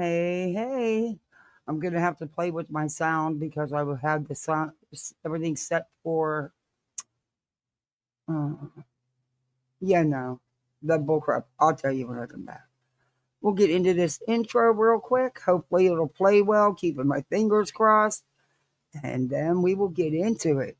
Hey. I'm going to have to play with my sound because I will have the sound, everything set for, uh, yeah, no, the bullcrap. I'll tell you when I come back. We'll get into this intro real quick. Hopefully it'll play well, keeping my fingers crossed, and then we will get into it.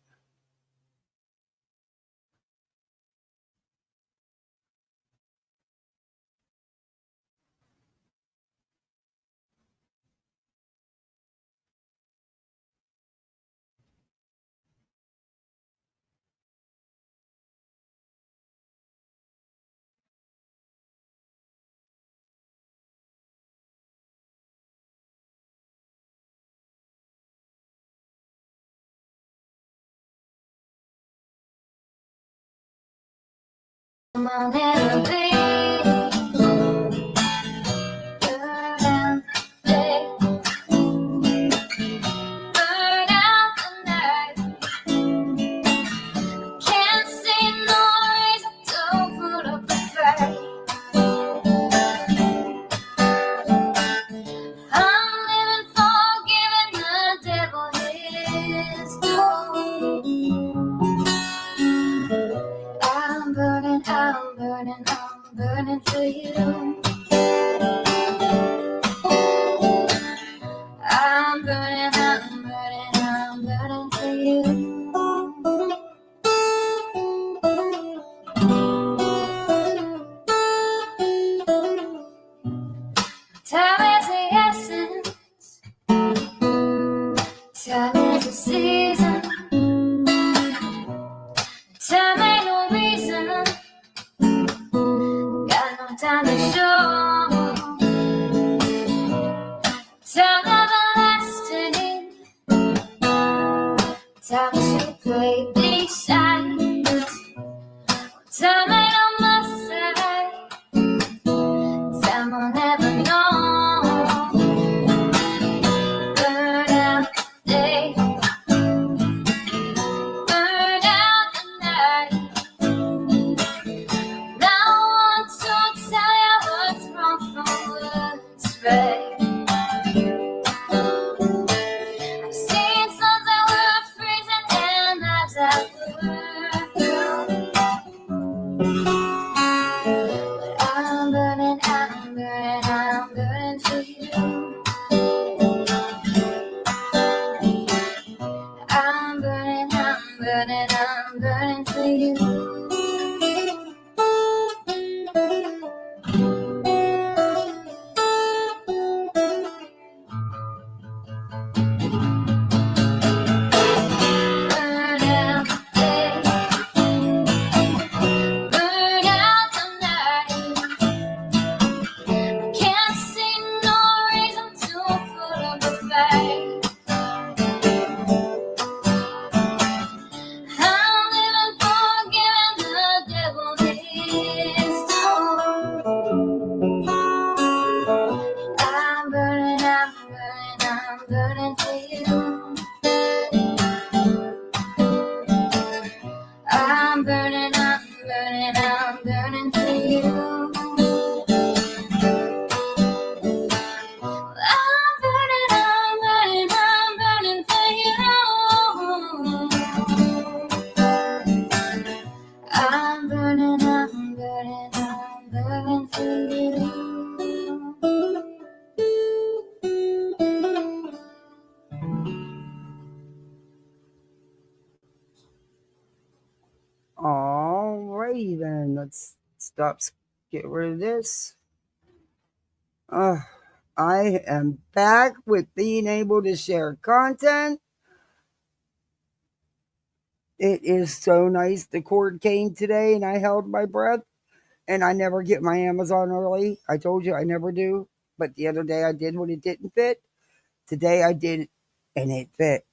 Come on, everybody. I'm burning for you. I'm burning for you. Time is the essence. Time is the season. Time ain't no reason. Got no time to show. Time everlasting. Time to play these sides. Time ain't on my side. Time will never know. Burn out the day. Burn out the night. Now I want to tell you what's wrong from what's right. I've seen suns that were freezing and nights that were cold. But I'm burning for you. I'm burning for you. Alrighty then, let's get rid of this. I am back with being able to share content. It is so nice. The cord came today and I held my breath, and I never get my Amazon early. I told you I never do, but the other day I did when it didn't fit. Today I did and it fit.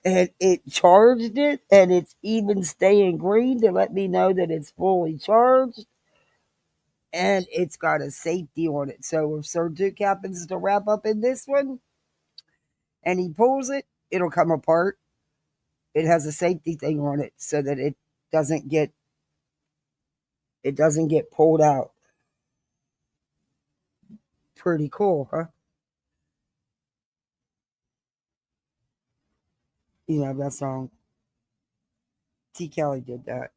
And it charged it, and it's even staying green to let me know that it's fully charged. And it's got a safety on it. So if Sir Duke happens to wrap up in this one and he pulls it, it'll come apart. It has a safety thing on it so that doesn't get it doesn't get pulled out. Pretty cool, huh? You know that song? T. Kelly did that.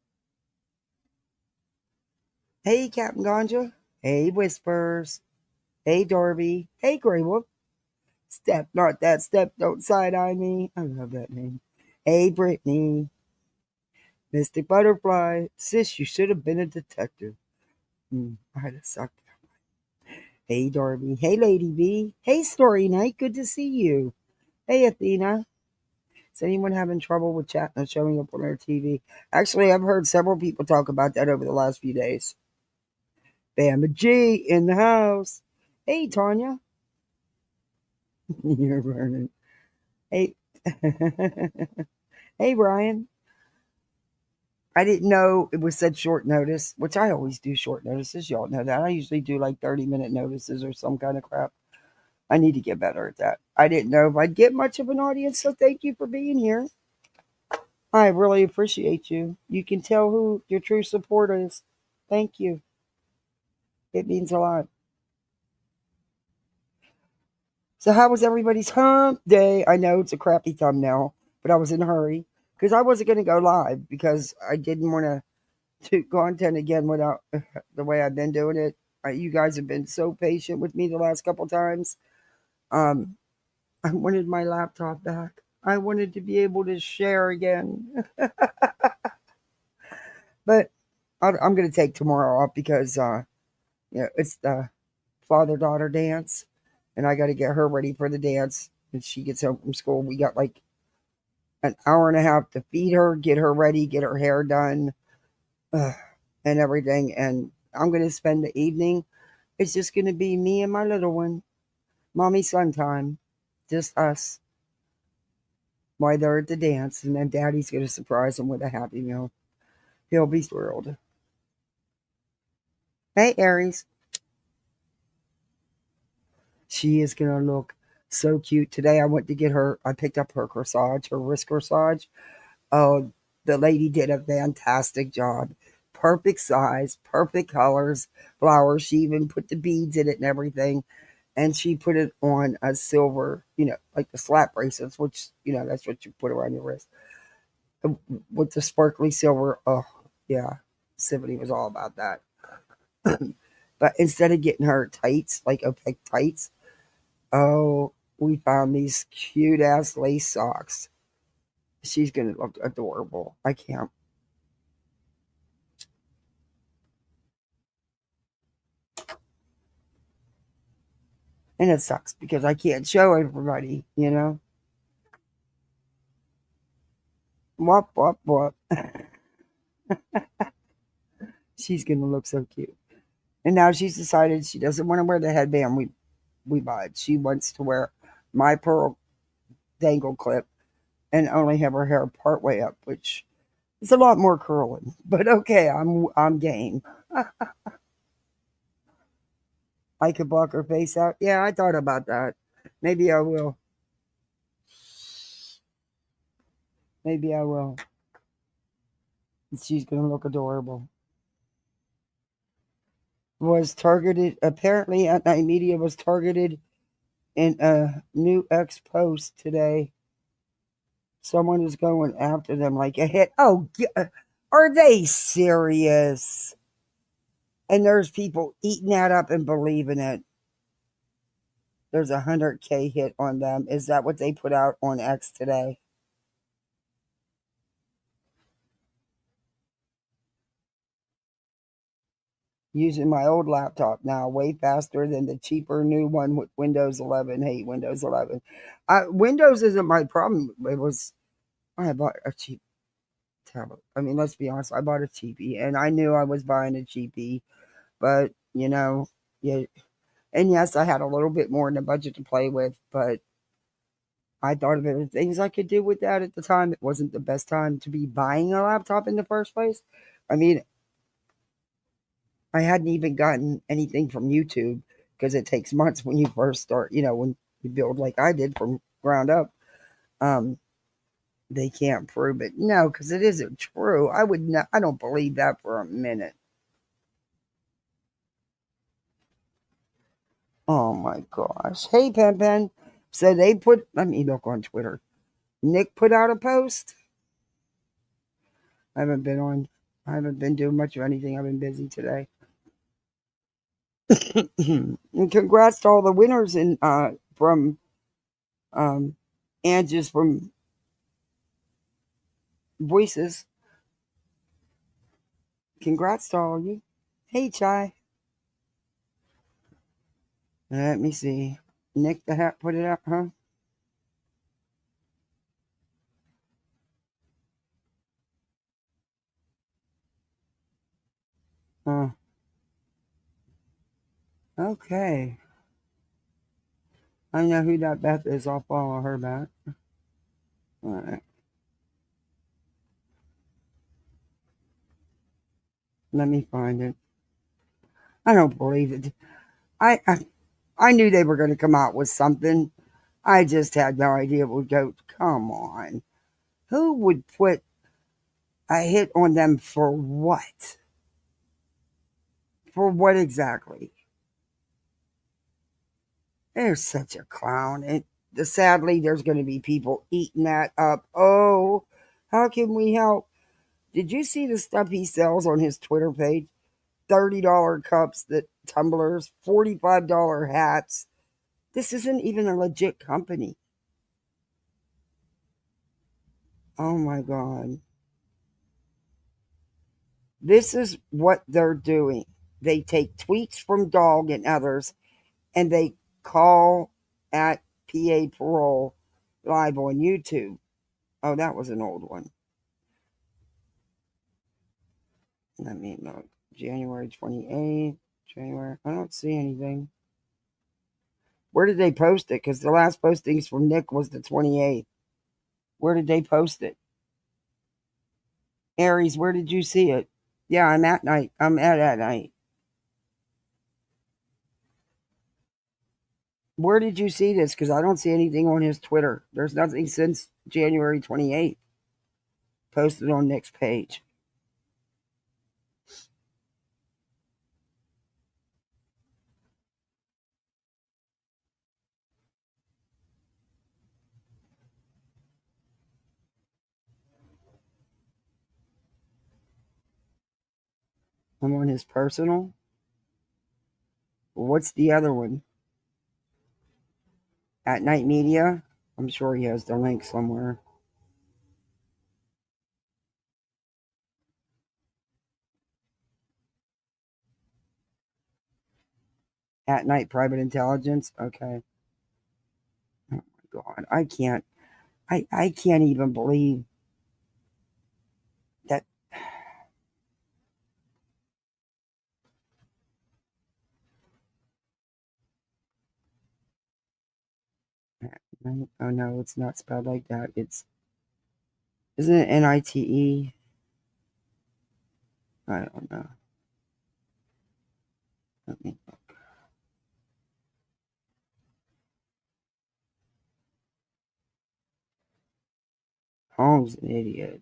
Hey, Captain Ganja. Hey, Whispers. Hey, Darby. Hey, Grey Wolf. Step, not that step, don't side eye me. I love that name. Hey, Brittany. Mystic Butterfly. Sis, you should have been a detective. I had to suck. Hey, Darby. Hey, Lady B. Hey, Story Night. Good to see you. Hey, Athena. Is anyone having trouble with chat not showing up on their TV? Actually, I've heard several people talk about that over the last few days. Bama G in the house. Hey, Tanya. You're burning. Hey. Hey, Brian. I didn't know it was such short notice, which I always do short notices. Y'all know that. I usually do like 30-minute notices or some kind of crap. I need to get better at that. I didn't know if I'd get much of an audience, so thank you for being here. I really appreciate you. You can tell who your true support is. Thank you. It means a lot. So, how was everybody's hump day? I know it's a crappy thumbnail, but I was in a hurry because I wasn't going to go live because I didn't want to do content again without the way I've been doing it. You guys have been so patient with me the last couple times. Um, I wanted my laptop back. I wanted to be able to share again. But I'm going to take tomorrow off because it's the father daughter dance, and I got to get her ready for the dance. When she gets home from school, we got like an hour and a half to feed her, get her ready, get her hair done, and everything. And I'm going to spend the evening. It's just going to be me and my little one, mommy son time, just us while they're at the dance. And then daddy's going to surprise them with a happy meal. He'll be thrilled. Hey, Aries. She is going to look so cute. Today I went to get her, I picked up her corsage, her wrist corsage. Oh, the lady did a fantastic job. Perfect size, perfect colors, flowers. She even put the beads in it and everything. And she put it on a silver, like the slap bracelets, which, that's what you put around your wrist. With the sparkly silver. Oh, yeah. Symphony was all about that. But instead of getting her tights, like opaque tights, oh, we found these cute ass lace socks. She's going to look adorable. I can't. And it sucks because I can't show everybody. Wop, wop, wop. She's going to look so cute. And now she's decided she doesn't want to wear the headband we bought. She wants to wear my pearl dangle clip and only have her hair part way up, which is a lot more curling. But okay, I'm game. I could block her face out. Yeah, I thought about that. Maybe I will. Maybe I will. She's gonna look adorable. Was targeted apparently at Night Media was targeted in a new X post today. Someone is going after them like a hit. Oh, are they serious? And there's people eating that up and believing it. There's 100K hit on them. Is that what they put out on X today? Using my old laptop now, way faster than the cheaper new one with Windows 11. Hate Windows 11. Windows isn't my problem. I bought a cheap tablet. I mean, let's be honest. I bought a cheapie, and I knew I was buying a cheapie, but yeah. And yes, I had a little bit more in the budget to play with, but I thought of the things I could do with that at the time. It wasn't the best time to be buying a laptop in the first place. I mean, I hadn't even gotten anything from YouTube because it takes months when you first start, when you build like I did from ground up. Um, they can't prove it. No, because it isn't true. I don't believe that for a minute. Oh my gosh. Hey, Pen Pen. So they put, let me look on Twitter. Nick put out a post. I haven't been on. I haven't been doing much of anything. I've been busy today. And congrats to all the winners in from and just from voices. Congrats to all of you. Hey, Chai. Let me see. Nick the Hat put it out, huh? Huh. Okay. I know who that Beth is. I'll follow her back. All right. Let me find it. I don't believe it. I knew they were going to come out with something. I just had no idea it would go. Come on. Who would put a hit on them for what? For what exactly? They're such a clown. And sadly, there's going to be people eating that up. Oh, how can we help? Did you see the stuff he sells on his Twitter page? $30 cups, that tumblers, $45 hats. This isn't even a legit company. Oh my God. This is what they're doing. They take tweets from Dog and others and they call at PA Parole live on YouTube. Oh, that was an old one. Let me look. January 28th. January. I don't see anything. Where did they post it? Because the last postings from Nick was the 28th. Where did they post it? Aries, where did you see it? Yeah, I'm at night. I'm at night. Where did you see this? Because I don't see anything on his Twitter. There's nothing since January 28th posted on Nick's page. I'm on his personal. What's the other one? At Night Media? I'm sure he has the link somewhere. At Night Private Intelligence? Okay. Oh my God. I can't even believe that. Oh no, it's not spelled like that. Isn't it NITE? I don't know. Let me look. Holmes an idiot.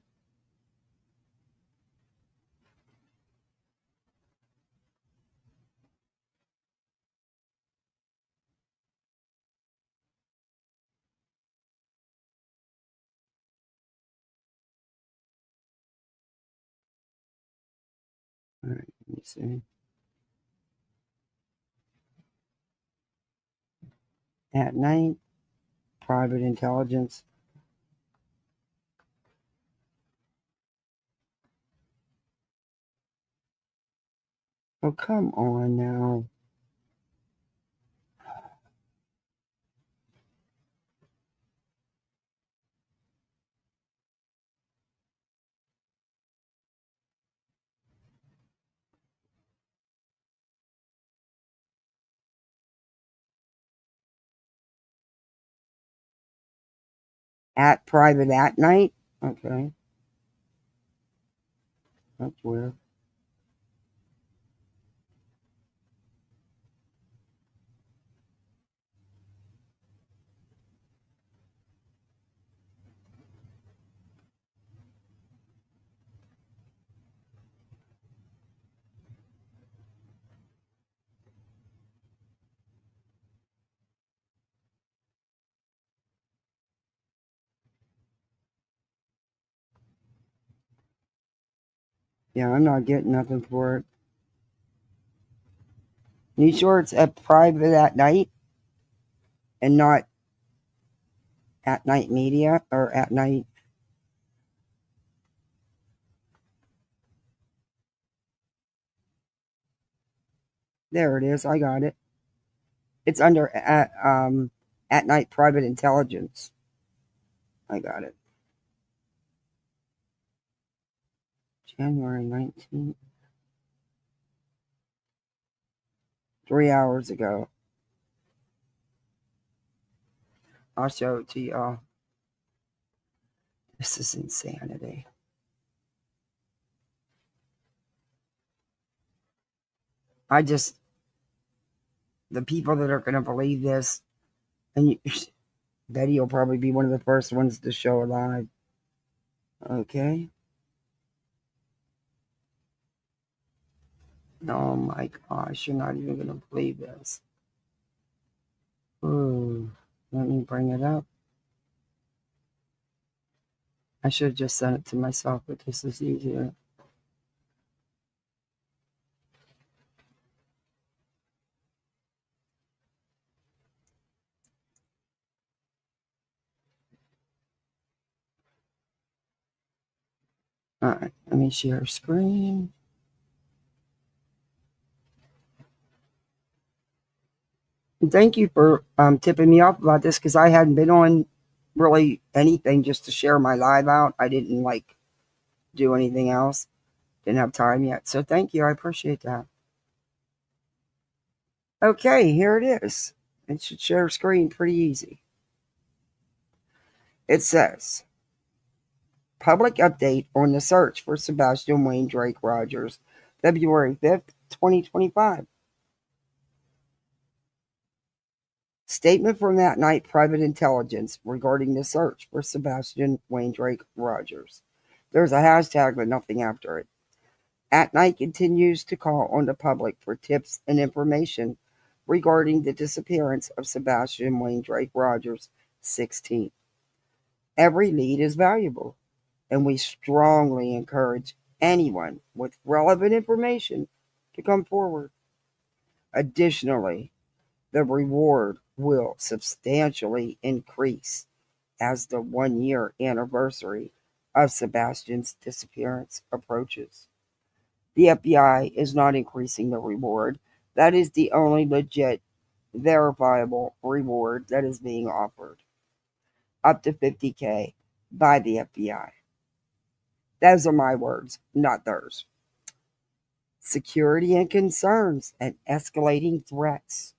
All right, let me see. At Night Private Intelligence. Oh, come on now. At Private at Night? Okay, that's weird. Yeah, I'm not getting nothing for it. You sure it's at private at night and not at night media or at night? There it is. I got it. It's under at night private intelligence. I got it. January 19th. 3 hours ago. I'll show it to y'all. This is insanity. I just, the people that are going to believe this, and you, Betty will probably be one of the first ones to show live. Okay. Oh my gosh, you're not even going to believe this. Ooh, let me bring it up. I should have just sent it to myself, but this is easier. All right, let me share screen. And thank you for tipping me off about this because I hadn't been on really anything just to share my live out. I didn't like do anything else. Didn't have time yet. So thank you. I appreciate that. Okay, here it is. It should share screen pretty easy. It says public update on the search for Sebastian Wayne Drake Rogers, February 5th, 2025. Statement from that night, private intelligence regarding the search for Sebastian Wayne Drake Rogers. There's a hashtag but nothing after it. At night continues to call on the public for tips and information regarding the disappearance of Sebastian Wayne Drake Rogers, 16. Every lead is valuable, and we strongly encourage anyone with relevant information to come forward. Additionally, the reward will substantially increase as the 1 year anniversary of Sebastian's disappearance approaches. The FBI is not increasing the reward. That is the only legit, verifiable reward that is being offered. Up to $50K by the FBI. Those are my words, not theirs. Security and concerns and escalating threats.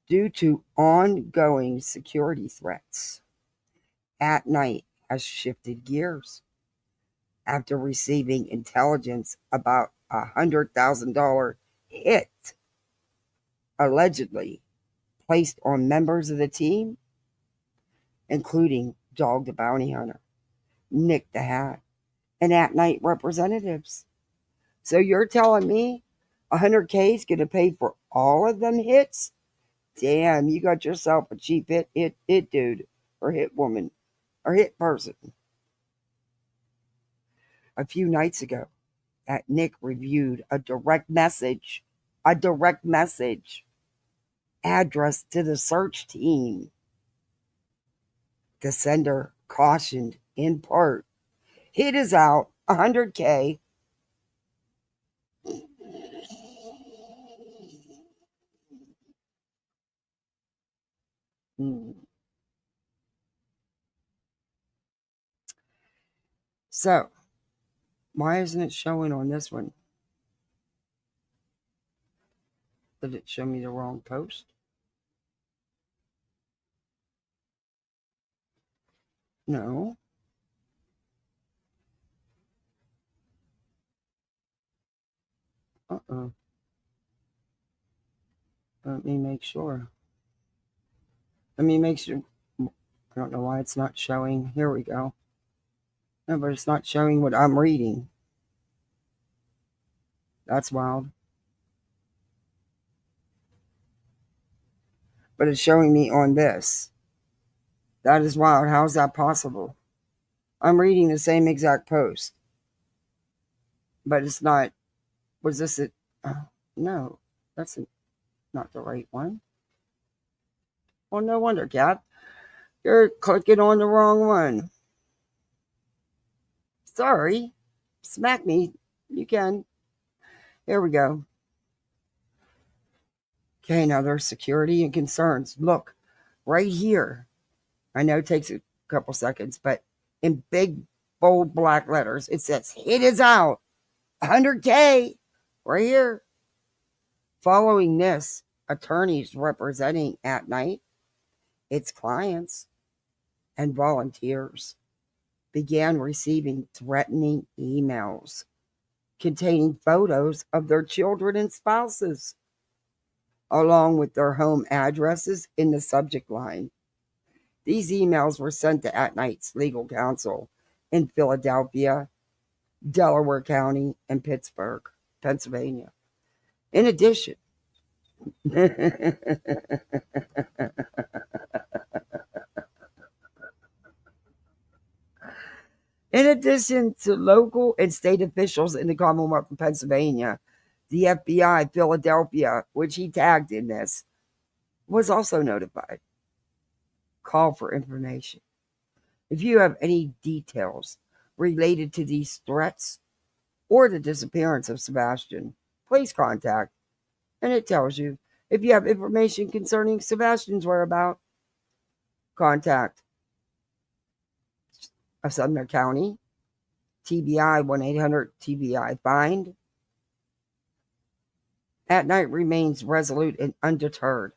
Due to ongoing security threats, At Night has shifted gears after receiving intelligence about $100,000 hit allegedly placed on members of the team, including Dog the Bounty Hunter, Nick the Hat, and At Night representatives. So you're telling me 100K is going to pay for all of them hits? Damn, you got yourself a cheap hit dude, or hit woman, or hit person. A few nights ago, that Nick reviewed a direct message addressed to the search team. The sender cautioned in part, hit is out, 100K. Hmm. So, why isn't it showing on this one? Did it show me the wrong post? No. Uh-uh. Let me make sure. Let me make sure. I don't know why it's not showing. Here we go. No, but it's not showing what I'm reading. That's wild. But it's showing me on this. That is wild. How is that possible? I'm reading the same exact post. but it's not. Was this it? No, that's not the right one. Well, no wonder, Kat. You're clicking on the wrong one. Sorry. Smack me. You can. Here we go. Okay, now there's security and concerns. Look, right here. I know it takes a couple seconds, but in big, bold black letters, it says, "It is out. 100K." Right here. Following this, attorneys representing At Night, its clients, and volunteers began receiving threatening emails containing photos of their children and spouses, along with their home addresses in the subject line. These emails were sent to At Night's legal counsel in Philadelphia, Delaware County, and Pittsburgh, Pennsylvania. In addition, in addition to local and state officials in the Commonwealth of Pennsylvania, the FBI Philadelphia, which he tagged in this, was also notified. Call for information. If you have any details related to these threats or the disappearance of Sebastian, please contact. And it tells you if you have information concerning Sebastian's whereabouts, contact of Sumner County, TBI 1-800-TBI-FIND. At Night remains resolute and undeterred.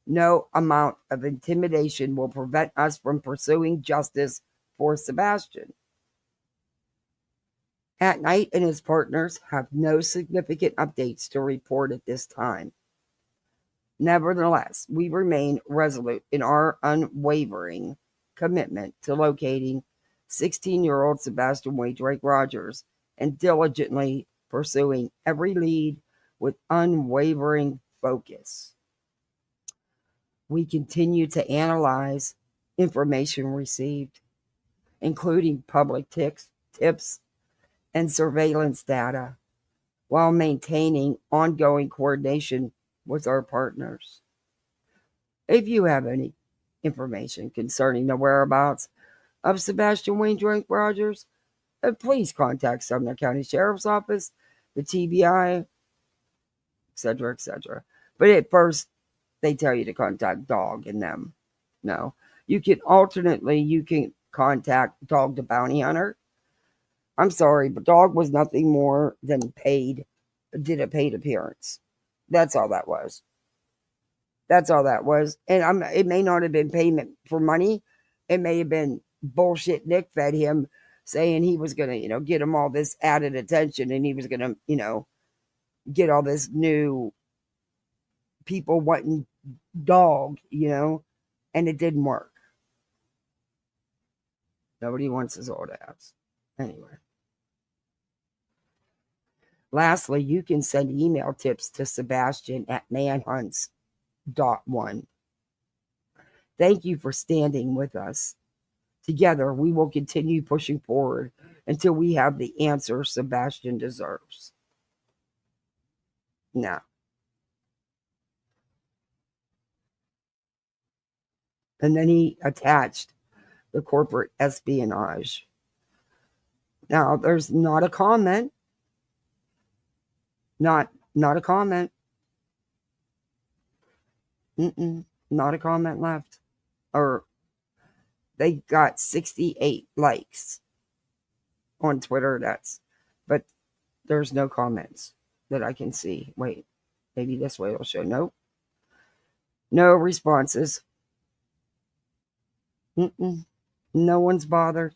No amount of intimidation will prevent us from pursuing justice for Sebastian. At Night and his partners have no significant updates to report at this time. Nevertheless, we remain resolute in our unwavering commitment to locating 16-year-old Sebastian Wade Drake Rogers and diligently pursuing every lead with unwavering focus. We continue to analyze information received, including public tips and surveillance data, while maintaining ongoing coordination with our partners. If you have any information concerning the whereabouts of Sebastian Wayne Drake Rogers, please contact Sumner County Sheriff's Office, the TBI, etc., etc. But at first, they tell you to contact Dog and them. No. You can contact Dog the Bounty Hunter. I'm sorry, but Dog was nothing more than did a paid appearance. That's all that was. That's all that was. And it may not have been payment for money. It may have been bullshit Nick fed him saying he was going to, get him all this added attention and he was going to, get all this new people wanting Dog, and it didn't work. Nobody wants his old ass. Anyway. Lastly, you can send email tips to Sebastian at manhunts.1. Thank you for standing with us. Together, we will continue pushing forward until we have the answer Sebastian deserves. Now. And then he attached the corporate espionage. Now, there's not a comment. Not a comment. Not a comment left. Or they got 68 likes on Twitter. But there's no comments that I can see. Wait, maybe this way it'll show. Nope. No responses. No one's bothered.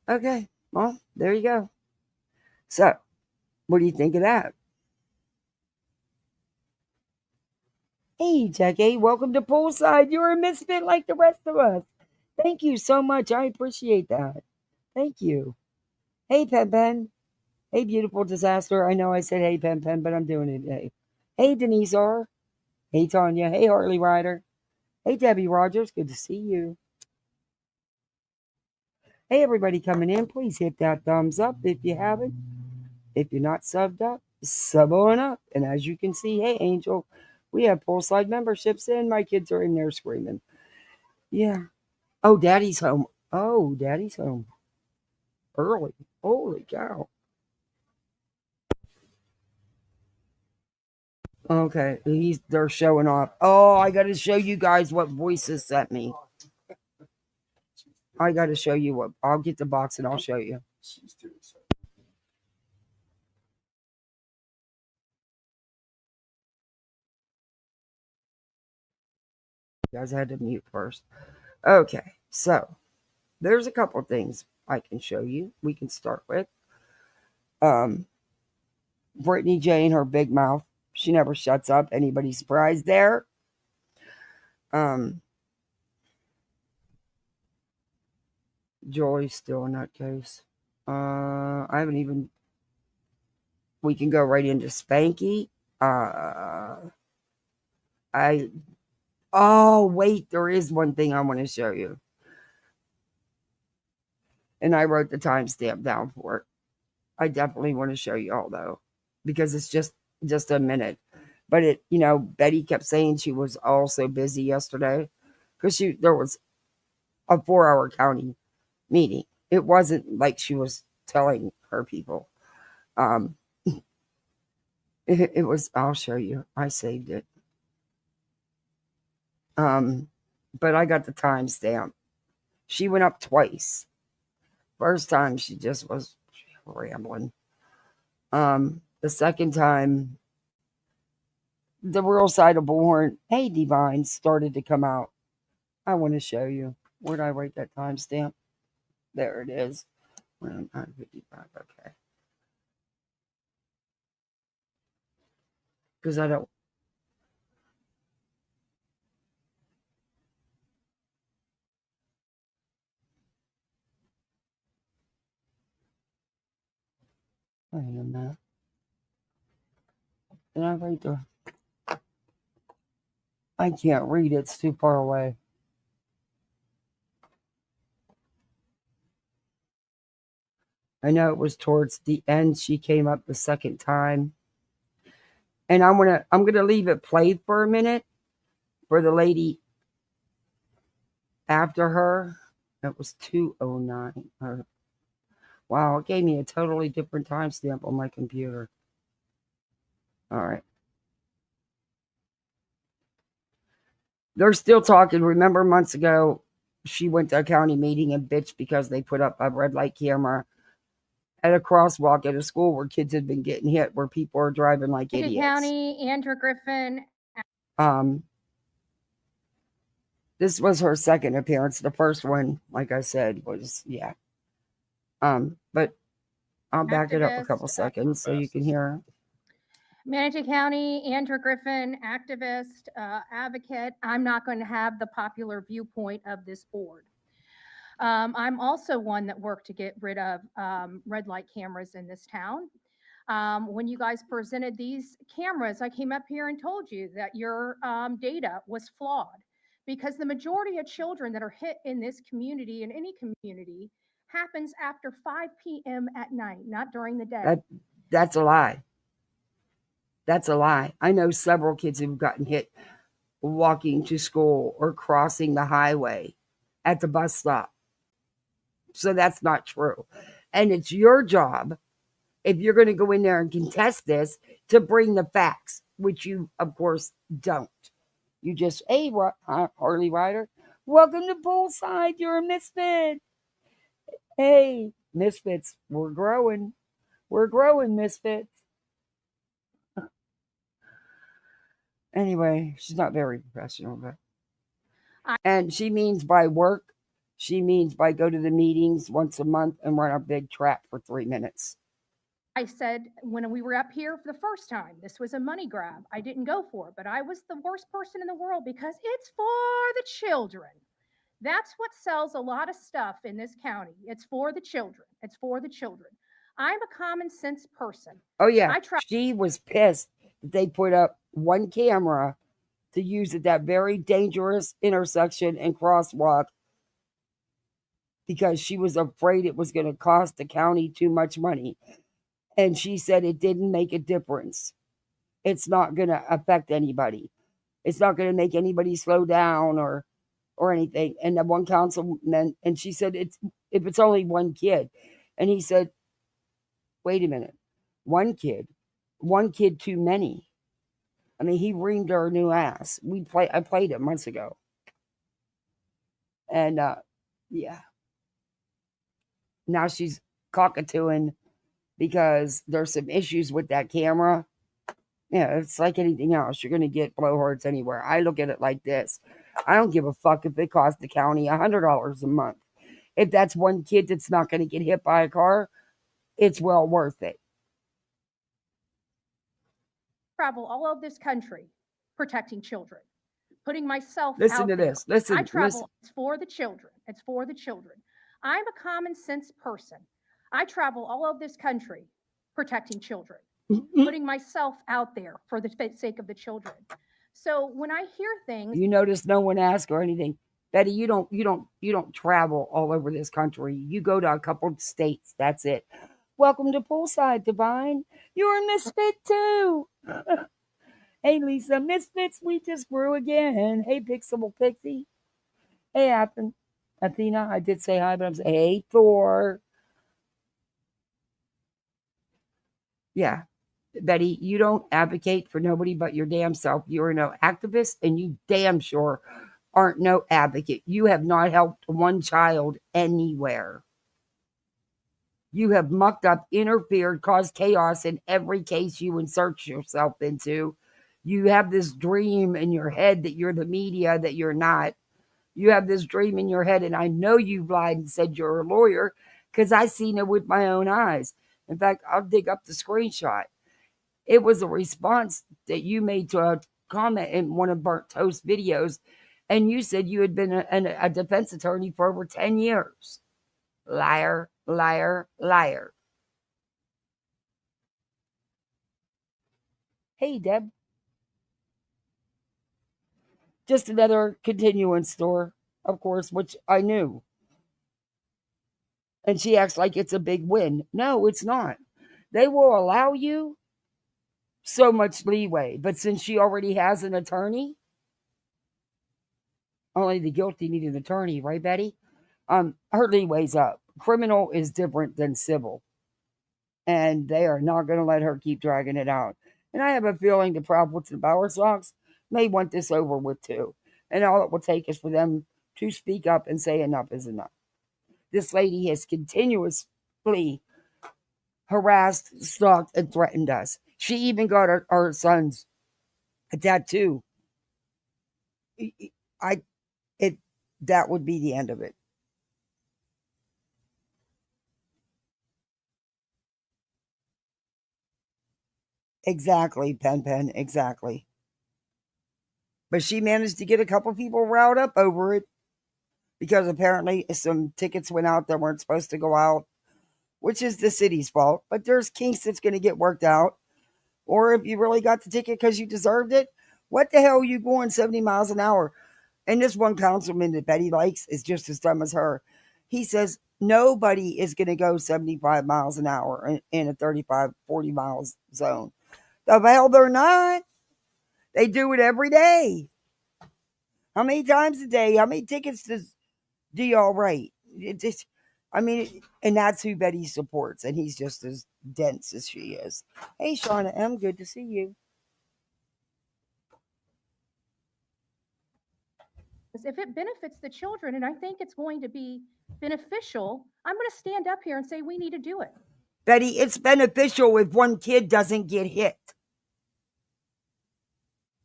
Okay, well, there you go. So, what do you think of that? Hey, Jackie, welcome to Poolside. You're a misfit like the rest of us. Thank you so much. I appreciate that. Thank you. Hey, Pen Pen. Hey, beautiful disaster. I know I said hey, Pen, but I'm doing it. Hey, Denise R. Hey, Tanya. Hey, Harley Ryder. Hey, Debbie Rogers, good to see you. Hey, everybody coming in, please hit that thumbs up if you haven't. If you're not subbed up, sub on up. And as you can see, hey, Angel, we have poolside memberships in. My kids are in there screaming. Yeah. Oh, Daddy's home. Oh, Daddy's home. Early. Holy cow. Okay, they're showing off. Oh, I got to show you guys what Voices sent me. I got to show you what. I'll get the box and I'll show you. You guys had to mute first. Okay, so there's a couple things I can show you. We can start with Brittany Jane, her big mouth. She never shuts up. Anybody surprised there? Joy's still in that case. I haven't even. We can go right into Spanky. Oh, wait, there is one thing I want to show you. And I wrote the timestamp down for it. I definitely want to show you all though, because it's just a minute. But Betty kept saying she was also busy yesterday because there was a 4-hour county meeting. It wasn't like she was telling her people. It was. I'll show you. I saved it. But I got the timestamp. She went up twice. First time she just was rambling. The second time, the real side of Bullhorn, hey Divine, started to come out. I want to show you. Where did I write that timestamp? There it is. 9:55. Okay. Because I don't. Wait a minute. Did I write the. I can't read. It's too far away. I know it was towards the end. She came up the second time, and I'm gonna leave it played for a minute for the lady after her. It was 2:09. Wow, it gave me a totally different timestamp on my computer. All right. They're still talking. Remember months ago, she went to a county meeting and bitched because they put up a red light camera at a crosswalk at a school where kids had been getting hit, where people are driving like idiots. County, Andrew Griffin. This was her second appearance. The first one, like I said, was yeah. But I'll back it up a couple seconds so you can hear her. Manatee County, Andrew Griffin, activist, advocate. I'm not going to have the popular viewpoint of this board. I'm also one that worked to get rid of red light cameras in this town. When you guys presented these cameras, I came up here and told you that your data was flawed because the majority of children that are hit in this community, in any community, happens after 5 p.m. at night, not during the day. That's a lie. That's a lie. I know several kids who've gotten hit walking to school or crossing the highway at the bus stop. So that's not true. And it's your job, if you're going to go in there and contest this, to bring the facts, which you, of course, don't. You just, hey, Harley Ryder, welcome to Poolside. You're a misfit. Hey, misfits, we're growing. We're growing, misfits. Anyway, she's not very professional, but. And she means by work, she means by go to the meetings once a month and run a big trap for 3 minutes. I said when we were up here for the first time, this was a money grab. I didn't go for it, but I was the worst person in the world because it's for the children. That's what sells a lot of stuff in this county. It's for the children. It's for the children. I'm a common sense person. Oh, yeah. She was pissed that they put up one camera to use at that very dangerous intersection and crosswalk because she was afraid it was going to cost the county too much money. And she said it didn't make a difference. It's not going to affect anybody. It's not going to make anybody slow down or anything. And that one councilman, and she said, it's if it's only one kid. And he said, wait a minute, one kid too many. I mean, he reamed her new ass. I played it months ago. And yeah. Now she's cockatooing because there's some issues with that camera. Yeah, it's like anything else. You're going to get blowhards anywhere. I look at it like this. I don't give a fuck if it costs the county $100 a month. If that's one kid that's not going to get hit by a car, it's well worth it. Travel all over this country protecting children, putting myself Listen out to there. this. Listen. I travel. Listen. It's for the children. It's for the children. I'm a common sense person. I travel all over this country protecting children, putting myself out there for the sake of the children. So when I hear things, you notice no one asked or anything. Betty, you don't travel all over this country. You go to a couple of states. That's it. Welcome to Poolside, Divine. You're a misfit too. Hey, Lisa, misfits, we just grew again. Hey, Pixable Pixie. Hey, Athena, I did say hi, but I'm saying, hey, Thor. Yeah, Betty, you don't advocate for nobody but your damn self. You're no activist, and you damn sure aren't no advocate. You have not helped one child anywhere. You have mucked up, interfered, caused chaos in every case you insert yourself into. You have this dream in your head that you're the media, that you're not. You have this dream in your head, and I know you've lied and said you're a lawyer because I seen it with my own eyes. In fact, I'll dig up the screenshot. It was a response that you made to a comment in one of Burnt Toast videos, and you said you had been a defense attorney for over 10 years. Liar, liar, liar. Hey, Deb. Just another continuance store, of course, which I knew. And she acts like it's a big win. No, it's not. They will allow you so much leeway. But since she already has an attorney, only the guilty need an attorney, right, Betty? Her leeway's up. Criminal is different than civil. And they are not going to let her keep dragging it out. And I have a feeling the Proudwoods and Bowersox may want this over with too. And all it will take is for them to speak up and say enough is enough. This lady has continuously harassed, stalked, and threatened us. She even got our sons a tattoo. That would be the end of it. Exactly, Pen, exactly. But she managed to get a couple people riled up over it because apparently some tickets went out that weren't supposed to go out, which is the city's fault. But there's kinks that's going to get worked out. Or if you really got the ticket because you deserved it, what the hell are you going 70 miles an hour? And this one councilman that Betty likes is just as dumb as her. He says nobody is going to go 75 miles an hour in a 35, 40 miles zone. The hell they're not. They do it every day. How many times a day? How many tickets do y'all write? It just, I mean, and that's who Betty supports, and he's just as dense as she is. Hey, Shauna M., good to see you. if it benefits the children, and I think it's going to be beneficial, I'm going to stand up here and say we need to do it. Betty, it's beneficial if one kid doesn't get hit.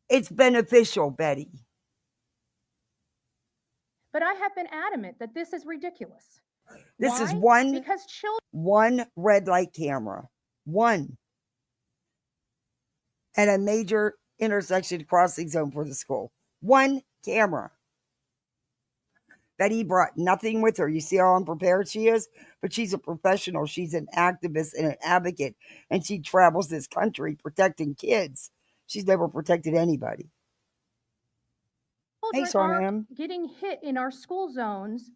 It's beneficial, Betty. But I have been adamant that this is ridiculous. This Why? is one Because children. One red light camera. One. At a major intersection crossing zone for the school. One camera. Betty brought nothing with her. You see how unprepared she is? But she's a professional. She's an activist and an advocate. And she travels this country protecting kids. She's never protected anybody. children Serna are M. getting hit in our school zones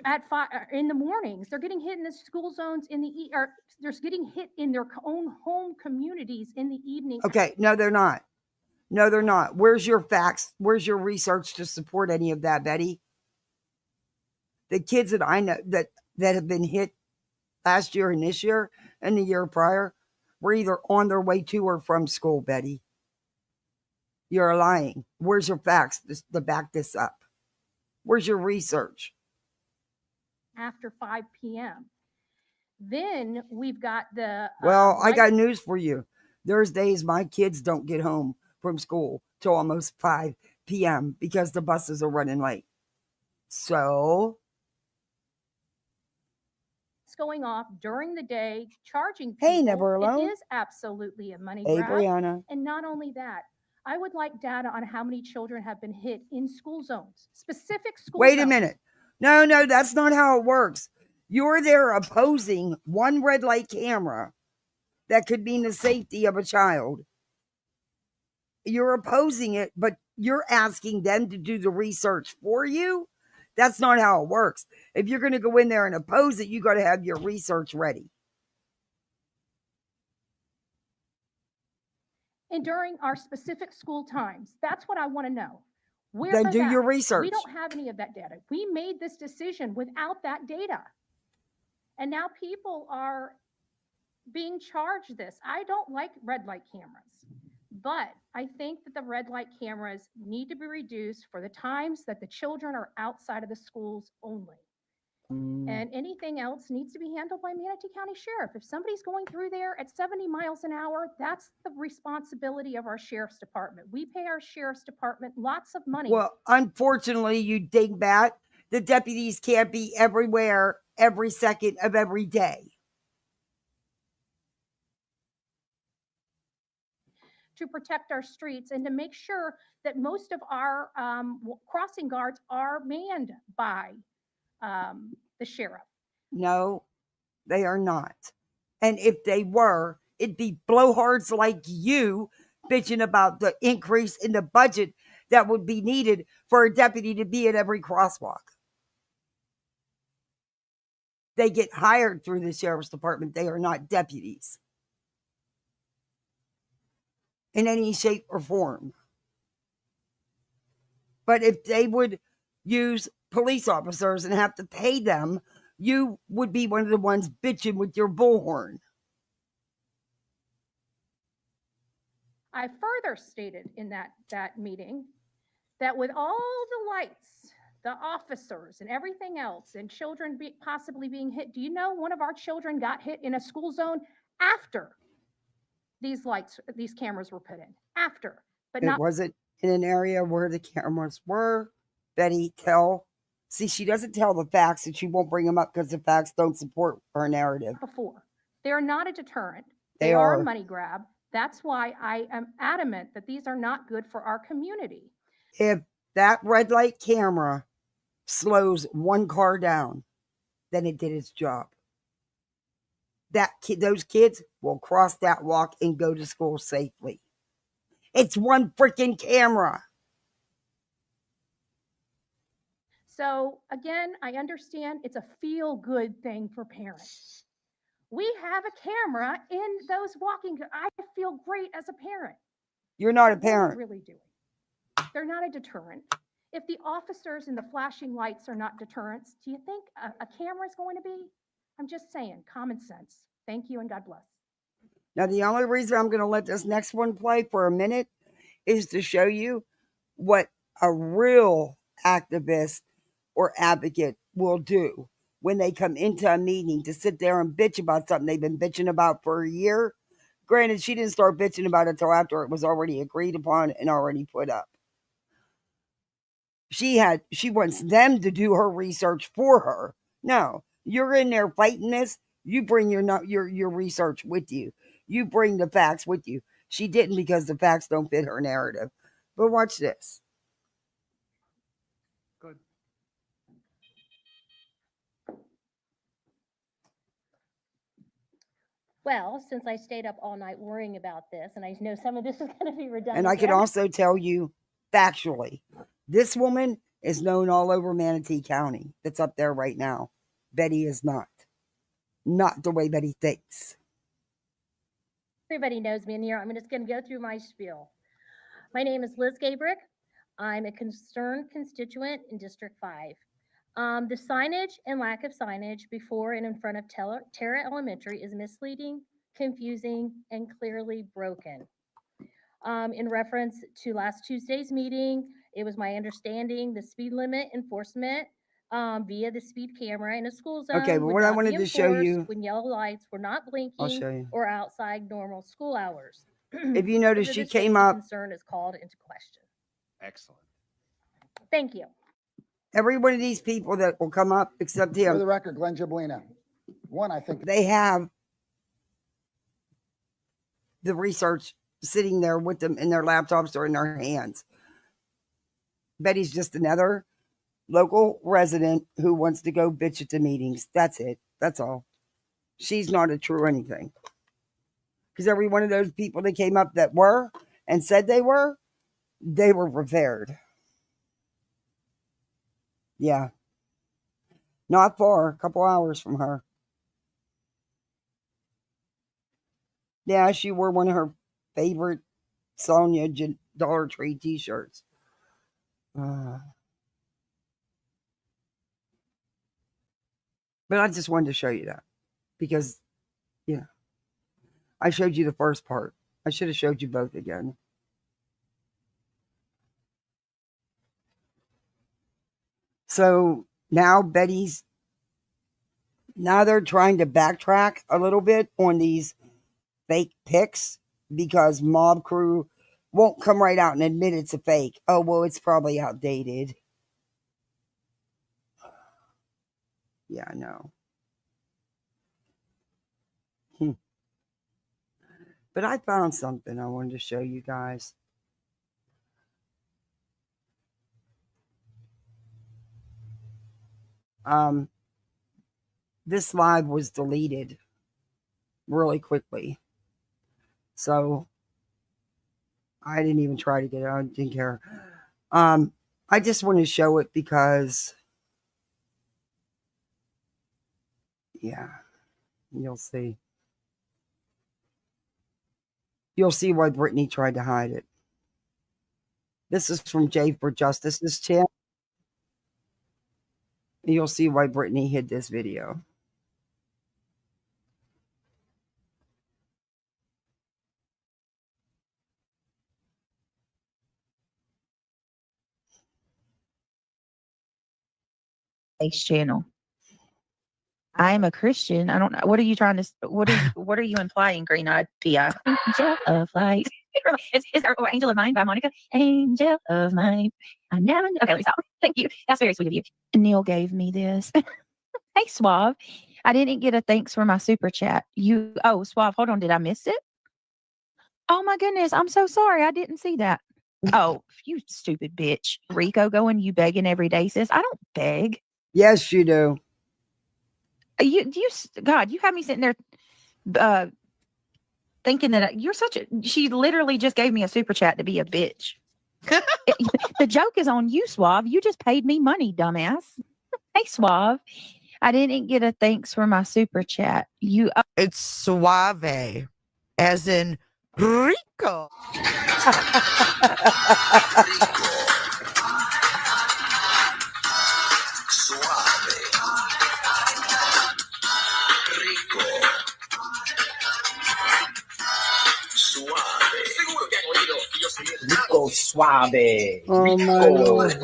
at 5 in the mornings. They're getting hit in the school zones in the or they're getting hit in their own home communities in the evening. Okay, no, they're not. No, they're not. Where's your facts? Where's your research to support any of that, Betty? The kids that I know that have been hit last year and this year and the year prior were either on their way to or from school, Betty. You're lying. Where's your facts to back this up? Where's your research? After 5 p.m. Then we've got the well, I got news for you. There's days my kids don't get home from school till almost 5 p.m. because the buses are running late. So it's going off during the day, charging people. Hey, Never Alone. It is absolutely a money Hey, grab. Brianna. And not only that, I would like data on how many children have been hit in school zones, specific school zones. Wait a minute. No, that's not how it works. You're there opposing one red light camera that could mean the safety of a child. You're opposing it, but you're asking them to do the research for you. That's not how it works. If you're going to go in there and oppose it, you got to have your research ready. And during our specific school times, that's what I want to know. Where then do your research. We don't have any of that data. We made this decision without that data. And now people are being charged this. I don't like red light cameras, but I think that the red light cameras need to be reduced for the times that the children are outside of the schools only. And anything else needs to be handled by Manatee County Sheriff. If somebody's going through there at 70 miles an hour, that's the responsibility of our Sheriff's Department. We pay our Sheriff's Department lots of money. Well, unfortunately, you dingbat, the deputies can't be everywhere every second of every day. To protect our streets and to make sure that most of our crossing guards are manned by the sheriff. No, they are not. And if they were, it'd be blowhards like you bitching about the increase in the budget that would be needed for a deputy to be at every crosswalk. They get hired through the sheriff's department. They are not deputies in any shape or form. But if they would use police officers and have to pay them, you would be one of the ones bitching with your bullhorn. I further stated in that meeting that with all the lights, the officers and everything else, and children possibly being hit, do you know one of our children got hit in a school zone after these cameras were put in? After, but it wasn't in an area where the cameras were. Betty, see, she doesn't tell the facts and she won't bring them up because the facts don't support her narrative. Before. They're not a deterrent. They are a money grab. That's why I am adamant that these are not good for our community. If that red light camera slows one car down, then it did its job. Those kids will cross that walk and go to school safely. It's one freaking camera. So again, I understand it's a feel-good thing for parents. We have a camera in those walking. I feel great as a parent. You're not a parent. What are we really doing? They're not a deterrent. If the officers and the flashing lights are not deterrents, do you think a camera is going to be? I'm just saying, common sense. Thank you and God bless. Now, the only reason I'm going to let this next one play for a minute is to show you what a real activist or advocate will do when they come into a meeting to sit there and bitch about something they've been bitching about for a year. Granted, she didn't start bitching about it until after it was already agreed upon and already put up. She wants them to do her research for her. No, you're in there fighting this. You bring your research with you. You bring the facts with you. She didn't because the facts don't fit her narrative. But watch this. Good. Well, since I stayed up all night worrying about this, and I know some of this is going to be redundant. And I can also tell you factually This woman is known all over Manatee County that's up there right now. Betty is not. Not the way Betty thinks. Everybody knows me in here. I'm just going to go through my spiel. My name is Liz Gabrick. I'm a concerned constituent in District 5. The signage and lack of signage before and in front of Teri Elementary is misleading, confusing, and clearly broken. In reference to last Tuesday's meeting, it was my understanding the speed limit enforcement via the speed camera in a school zone Okay, but would what I not wanted be to show enforced you, when yellow lights were not I'll blinking show you. or outside normal school hours. If you notice, So she the came safety up. concern is called into question. Excellent. Thank you. Every one of these people that will come up, except For him, the record, Glenn Giblina. One, I think. they have the research sitting there with them in their laptops or in their hands. Betty's just another local resident who wants to go bitch at the meetings. That's it. That's all. She's not a true anything. Because every one of those people that came up that were and said they were prepared. Yeah. Not far, a couple hours from her. Yeah, she wore one of her favorite Sonia Dollar Tree t-shirts. But I just wanted to show you that because, yeah, I showed you the first part. I should have showed you both again. So now now they're trying to backtrack a little bit on these fake pics because Mob Crew won't come right out and admit it's a fake. Oh, well, it's probably outdated. Yeah, I know. But I found something I wanted to show you guys. This live was deleted really quickly. So I didn't even try to get it. I didn't care. I just want to show it because, yeah, you'll see. You'll see why Brittany tried to hide it. This is from Jay for Justice's channel. You'll see why Brittany hid this video. Channel. I'm a Christian. I don't know. What are you trying to? What are you implying? Green-eyed Pia. Angel of light. It's Angel of Mine by Monica. Angel of Mine. I never. Okay, let me stop. Thank you. That's very sweet of you. Neil gave me this. Hey, Suave. I didn't get a thanks for my super chat. Oh, Suave. Hold on. Did I miss it? Oh my goodness. I'm so sorry. I didn't see that. Oh, you stupid bitch. Rico going, you begging every day, sis. I don't beg. Yes, you do. God, you have me sitting there thinking that you're such a. She literally just gave me a super chat to be a bitch. The joke is on you, Suave. You just paid me money, dumbass. Hey, Suave. I didn't get a thanks for my super chat. It's suave, as in Rico. Rico Suave. Oh my Lord.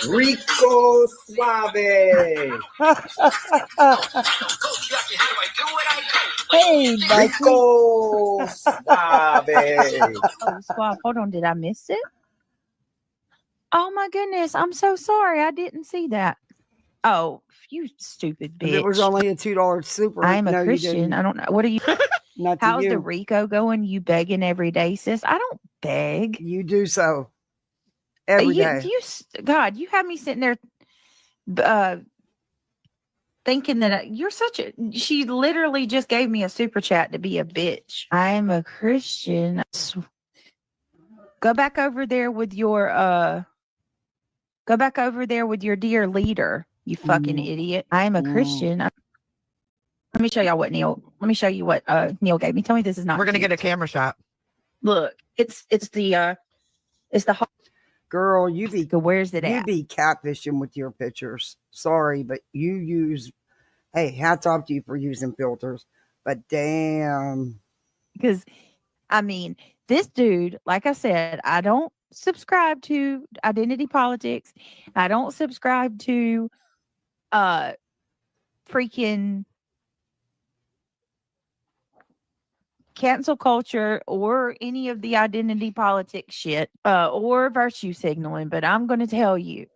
Rico Suave. Hey, Mikey. Rico Suave. Oh, Suave. Hold on. Did I miss it? Oh my goodness. I'm so sorry. I didn't see that. Oh, you stupid bitch. If it was only a $2 super. I'm a no, Christian. I don't know. What are you? Not to How's you. the Rico going? You begging every day, sis? I don't beg. You do so every day. God, you have me sitting there thinking that you're such a. She literally just gave me a super chat to be a bitch. I'm a Christian. Go back over there with your Go back over there with your dear leader, you fucking idiot. I am a Christian. Let me show y'all what Neil. Let me show you what Neil gave me. Tell me this is not. We're gonna cute. get a camera shot. Look. It's the Girl, you be where's it you at? be catfishing with your pictures. Sorry, but you use. Hey, hats off to you for using filters. But damn. Because I mean, this dude, like I said, I don't subscribe to identity politics. I don't subscribe to freaking cancel culture or any of the identity politics shit or virtue signaling, but I'm going to tell you,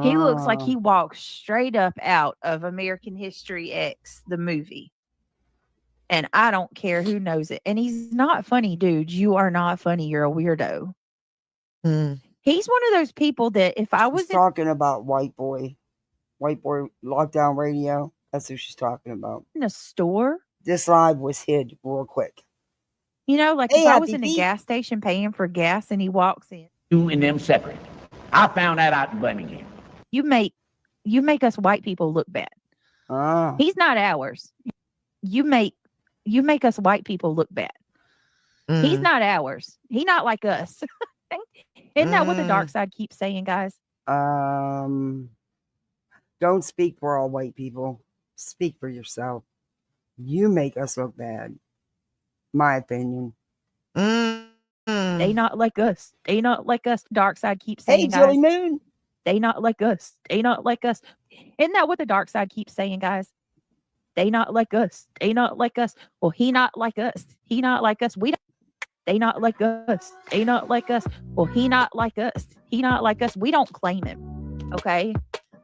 he looks like he walks straight up out of American History X, the movie. And I don't care who knows it. And he's not funny, dude. You are not funny. You're a weirdo. He's one of those people that if I was talking about white boy lockdown radio, that's who she's talking about. in a store, This live was hid real quick. you know, like Hey, if I was Happy in a Feet. gas station paying for gas and he walks in. You and them separate. I found that out in Birmingham. You make us white people look bad. He's not ours. You make us white people look bad. He's not ours. He not like us. Isn't that what the dark side keeps saying, guys? Don't speak for all white people. Speak for yourself. You make us look bad. My opinion. They not like us. They not like us. Dark side keeps saying, Hey, Jilly guys. Moon. They not like us. They not like us. Isn't that what the dark side keeps saying, guys? They not like us. They not like us. Well, he not like us. He not like us. We don't. They not like us. They not like us. Well, he not like us. He not like us. We don't claim him. Okay.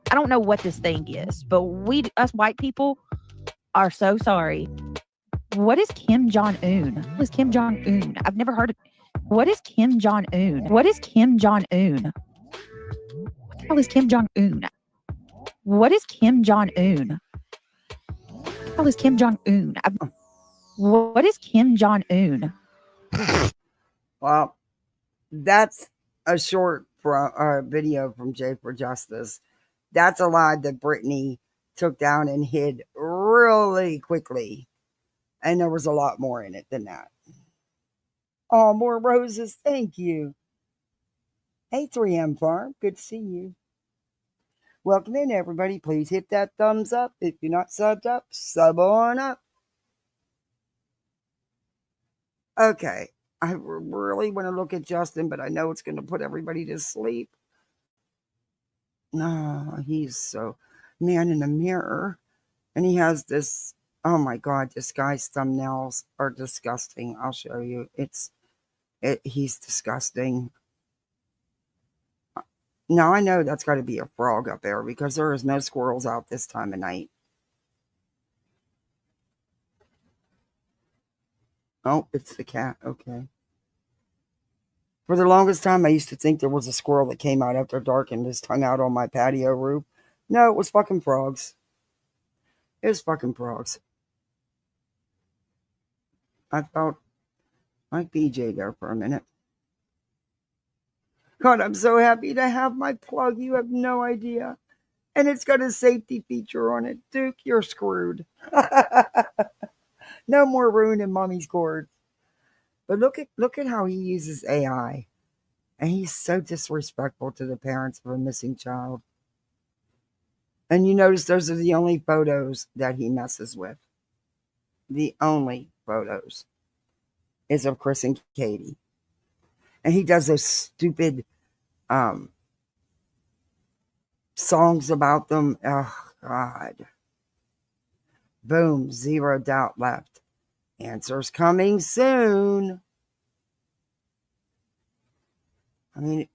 I don't know what this thing is, but us white people are so sorry. What is Kim Jong-un? What is Kim Jong-un? I've never heard of. What is Kim Jong-un? What is Kim Jong-un? What the hell is Kim Jong-un? What is Kim Jong-un? What the hell is Kim Jong-un? What is Kim Jong-un? Well, that's a short video from Jay for Justice. That's a lie that Brittany took down and hid really quickly. And there was a lot more in it than that. Oh, more roses. Thank you. Hey, 3M Farm. Good to see you. Welcome in, everybody. Please hit that thumbs up. If you're not subbed up, sub on up. Okay. I really want to look at Justin, but I know it's going to put everybody to sleep. No, he's so man in the mirror. And he has this, oh my God, this guy's thumbnails are disgusting. I'll show you. He's disgusting. Now I know that's got to be a frog up there because there is no squirrels out this time of night. Oh, it's the cat. Okay. For the longest time, I used to think there was a squirrel that came out after dark and just hung out on my patio roof. No, it was fucking frogs. It was fucking frogs. I felt like BJ there for a minute. God, I'm so happy to have my plug. You have no idea. And it's got a safety feature on it. Duke, you're screwed. No more ruining mommy's cords. But look at how he uses AI. And he's so disrespectful to the parents of a missing child. And you notice those are the only photos that he messes with. The only photos is of Chris and Katie. And he does those stupid songs about them. Oh, God. Boom, 0 doubt left. Answers coming soon. I mean,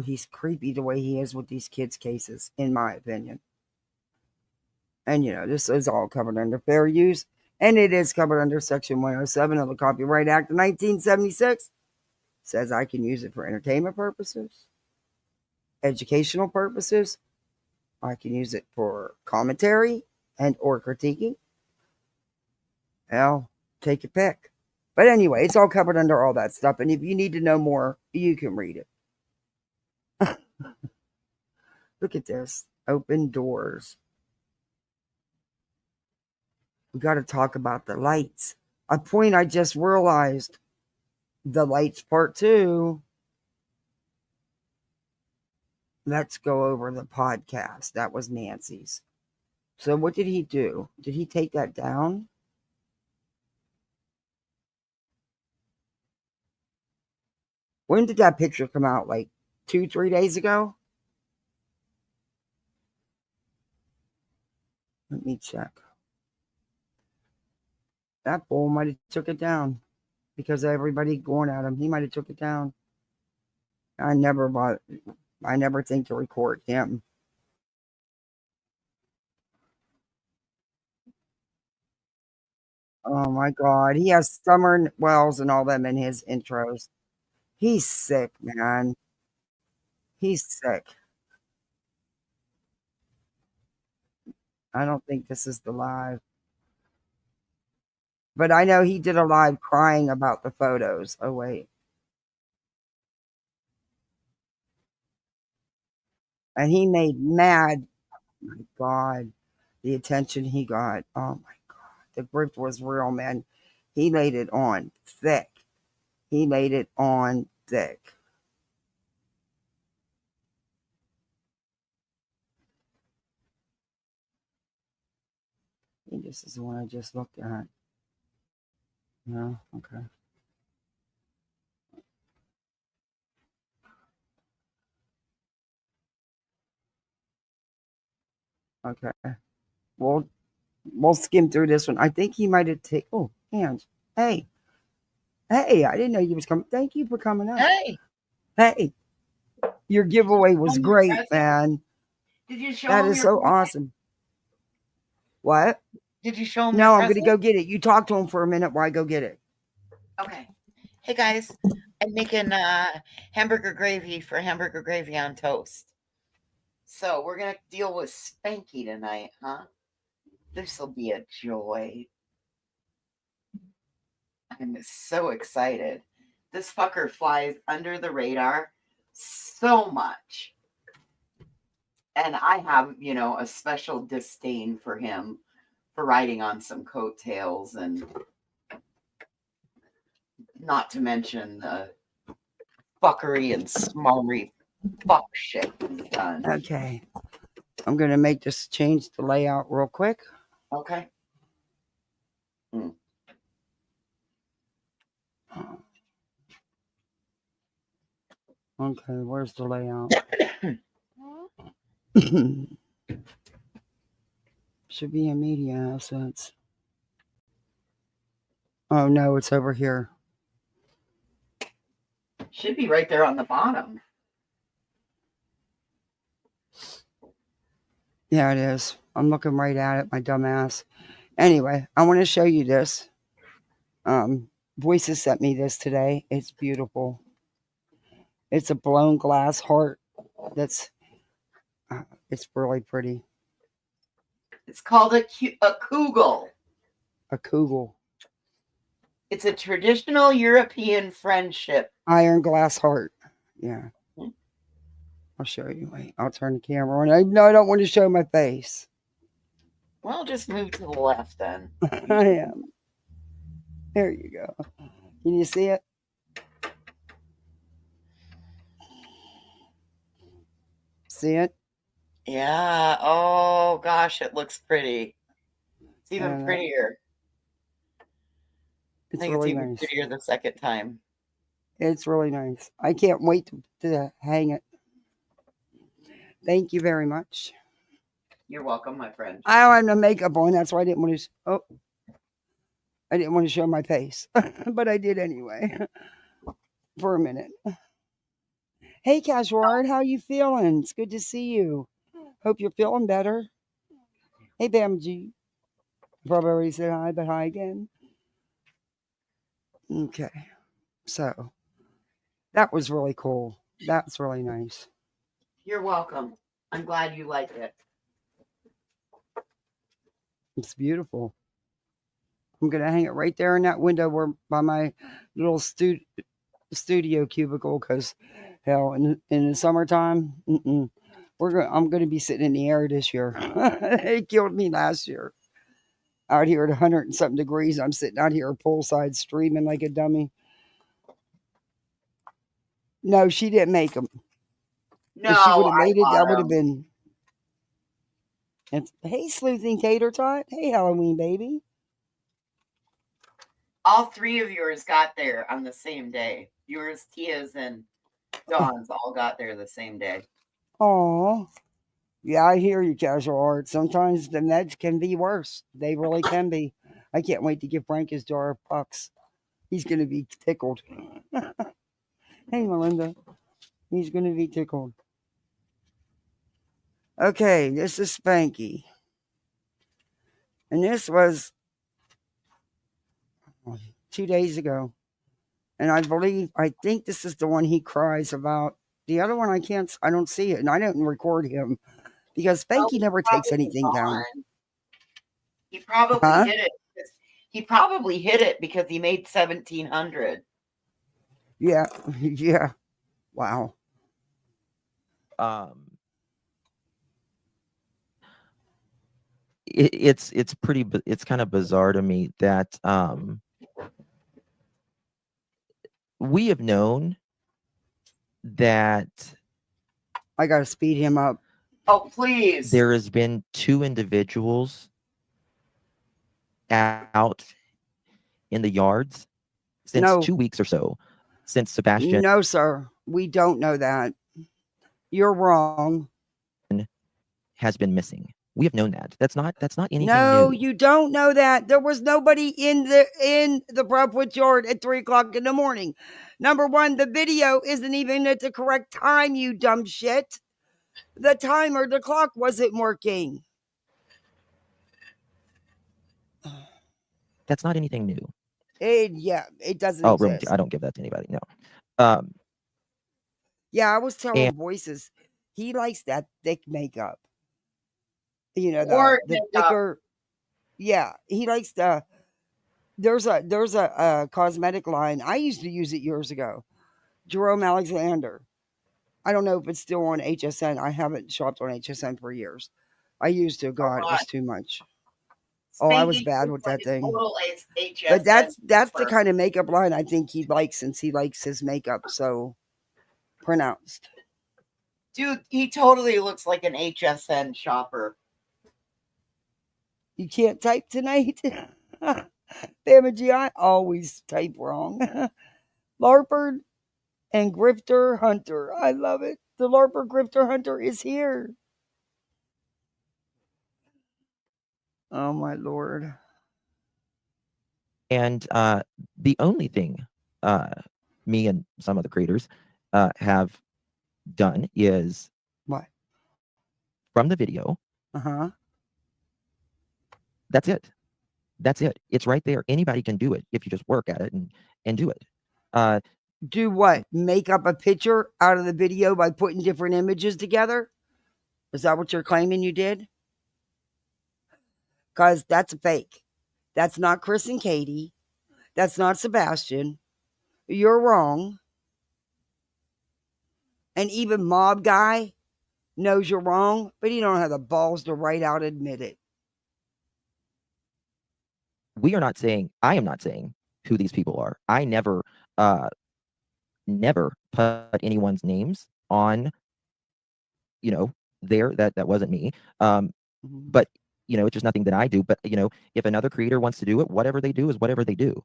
he's creepy the way he is with these kids' cases, in my opinion. And, this is all covered under fair use. And it is covered under Section 107 of the Copyright Act of 1976. It says I can use it for entertainment purposes, educational purposes. I can use it for commentary and or critiquing. Well, take your pick. But anyway, it's all covered under all that stuff. And if you need to know more, you can read it. Look at this. Open doors. We got to talk about the lights. A point I just realized. The lights part 2. Let's go over the podcast. That was Nancy's. So what did he do? Did he take that down? When did that picture come out? Like 2-3 days ago? Let me check. That bull might have took it down because of everybody going at him. He might have took it down. I never think to record him. Oh my God. He has Summer Wells and all them in his intros. He's sick, man. He's sick. I don't think this is the live. But I know he did a live crying about the photos. Oh, wait. And he made mad. Oh my God. The attention he got. Oh my God. The Grift was real, man. He laid it on thick. He laid it on thick. And this is the one I just looked at. No? Okay. Okay. We'll skim through this one. I think he might have taken. Oh, hands. Hey. Hey, I didn't know you was coming. Thank you for coming up. Hey, Hey. Your giveaway was great, man. did you show That him is your so present? awesome. What? Did you show him No, your I'm going to present? go get it. You talk to him for a minute while I go get it. Okay. Hey guys, I'm making hamburger gravy for hamburger gravy on toast. So we're gonna deal with Spanky tonight, huh? This will be a joy. I'm so excited. This fucker flies under the radar so much. And I have, a special disdain for him for riding on some coattails, and not to mention the fuckery and smarmy fuck shit he's done. Okay. I'm going to change the layout real quick. Okay. Okay, where's the layout? Should be in media assets. Oh no, it's over here. Should be right there on the bottom. Yeah, it is. I'm looking right at it, my dumbass. Anyway, I want to show you this. Voices sent me this today. It's beautiful. It's a blown glass heart. It's really pretty. It's called a kugel. A kugel. It's a traditional European friendship. Iron glass heart. Yeah. I'll show you. Wait, I'll turn the camera on. No, I don't want to show my face. Well, just move to the left then. I am. There you go. Can you see it? See it? Yeah. Oh gosh, it looks pretty. It's even prettier. I think really it's even nice. prettier the second time. It's really nice. I can't wait to hang it. Thank you very much. You're welcome, my friend. I don't have no makeup on. That's why I didn't want to. I didn't want to show my face, but I did anyway. For a minute. Hey, Cashward, how you feeling? It's good to see you. Hope you're feeling better. Hey, Bamji. Probably already said hi, but hi again. Okay. So, that was really cool. That's really nice. You're welcome. I'm glad you like it. It's beautiful. I'm going to hang it right there in that window where by my little studio cubicle because, hell, in the summertime, I'm gonna be sitting in the air this year. It killed me last year. Out here at 100 and something degrees, I'm sitting out here poolside streaming like a dummy. No, she didn't make them. No, If she would have I made it, that bought would have 'em. been. Hey, sleuthing tater tot. Hey, Halloween baby. All three of yours got there on the same day. Yours, Tia's, and Dawn's all got there the same day. Aw. Yeah, I hear you, casual art. Sometimes the meds can be worse. They really can be. I can't wait to give Frank his jar of pucks. He's going to be tickled. Hey, Melinda. He's going to be tickled. Okay, this is Spanky. And this was 2 days ago. And I think this is the one he cries about. The other one, I don't see it. And I didn't record him because Spanky never takes anything down. He probably Huh? hit it. He probably hit it because he made 1,700. Yeah. Yeah. Wow. It's it's kind of bizarre to me that we have known that I got to speed him up. Oh, please. there has been 2 individuals out in the yards since No. 2 weeks or so, since Sebastian No, sir. We don't know that. You're wrong. has been missing. We have known that. That's not anything No, new. you don't know that. There was nobody in the Broadwood yard at 3:00 in the morning. Number one, the video isn't even at the correct time, you dumb shit. The timer, the clock wasn't working. That's not anything new. It doesn't Oh, room. exist. I don't give that to anybody. No. Yeah, I was telling And- Voices, he likes that thick makeup. You know, Or the makeup. thicker. Yeah, he likes the. There's a cosmetic line. I used to use it years ago. Jerome Alexander. I don't know if it's still on HSN. I haven't shopped on HSN for years. I used to. God, it was too much. Oh, I was Spanky bad looks with like that a thing. total HSN But that's the shopper. kind of makeup line I think he likes, since he likes his makeup so pronounced. Dude, he totally looks like an HSN shopper. You can't type tonight? Bama I always type wrong. Larper and Grifter Hunter. I love it. The Larper Grifter Hunter is here. Oh, my Lord. And the only thing me and some other creators have done is What? from the video. Uh-huh. That's it. That's it. It's right there. Anybody can do it if you just work at it and do it. Do what? Make up a picture out of the video by putting different images together? Is that what you're claiming you did? Because that's a fake. That's not Chris and Katie. That's not Sebastian. You're wrong. And even Mob Guy knows you're wrong, but he don't have the balls to right out admit it. I am not saying who these people are. I never put anyone's names on, there. That wasn't me. But it's just nothing that I do. But if another creator wants to do it, whatever they do is whatever they do.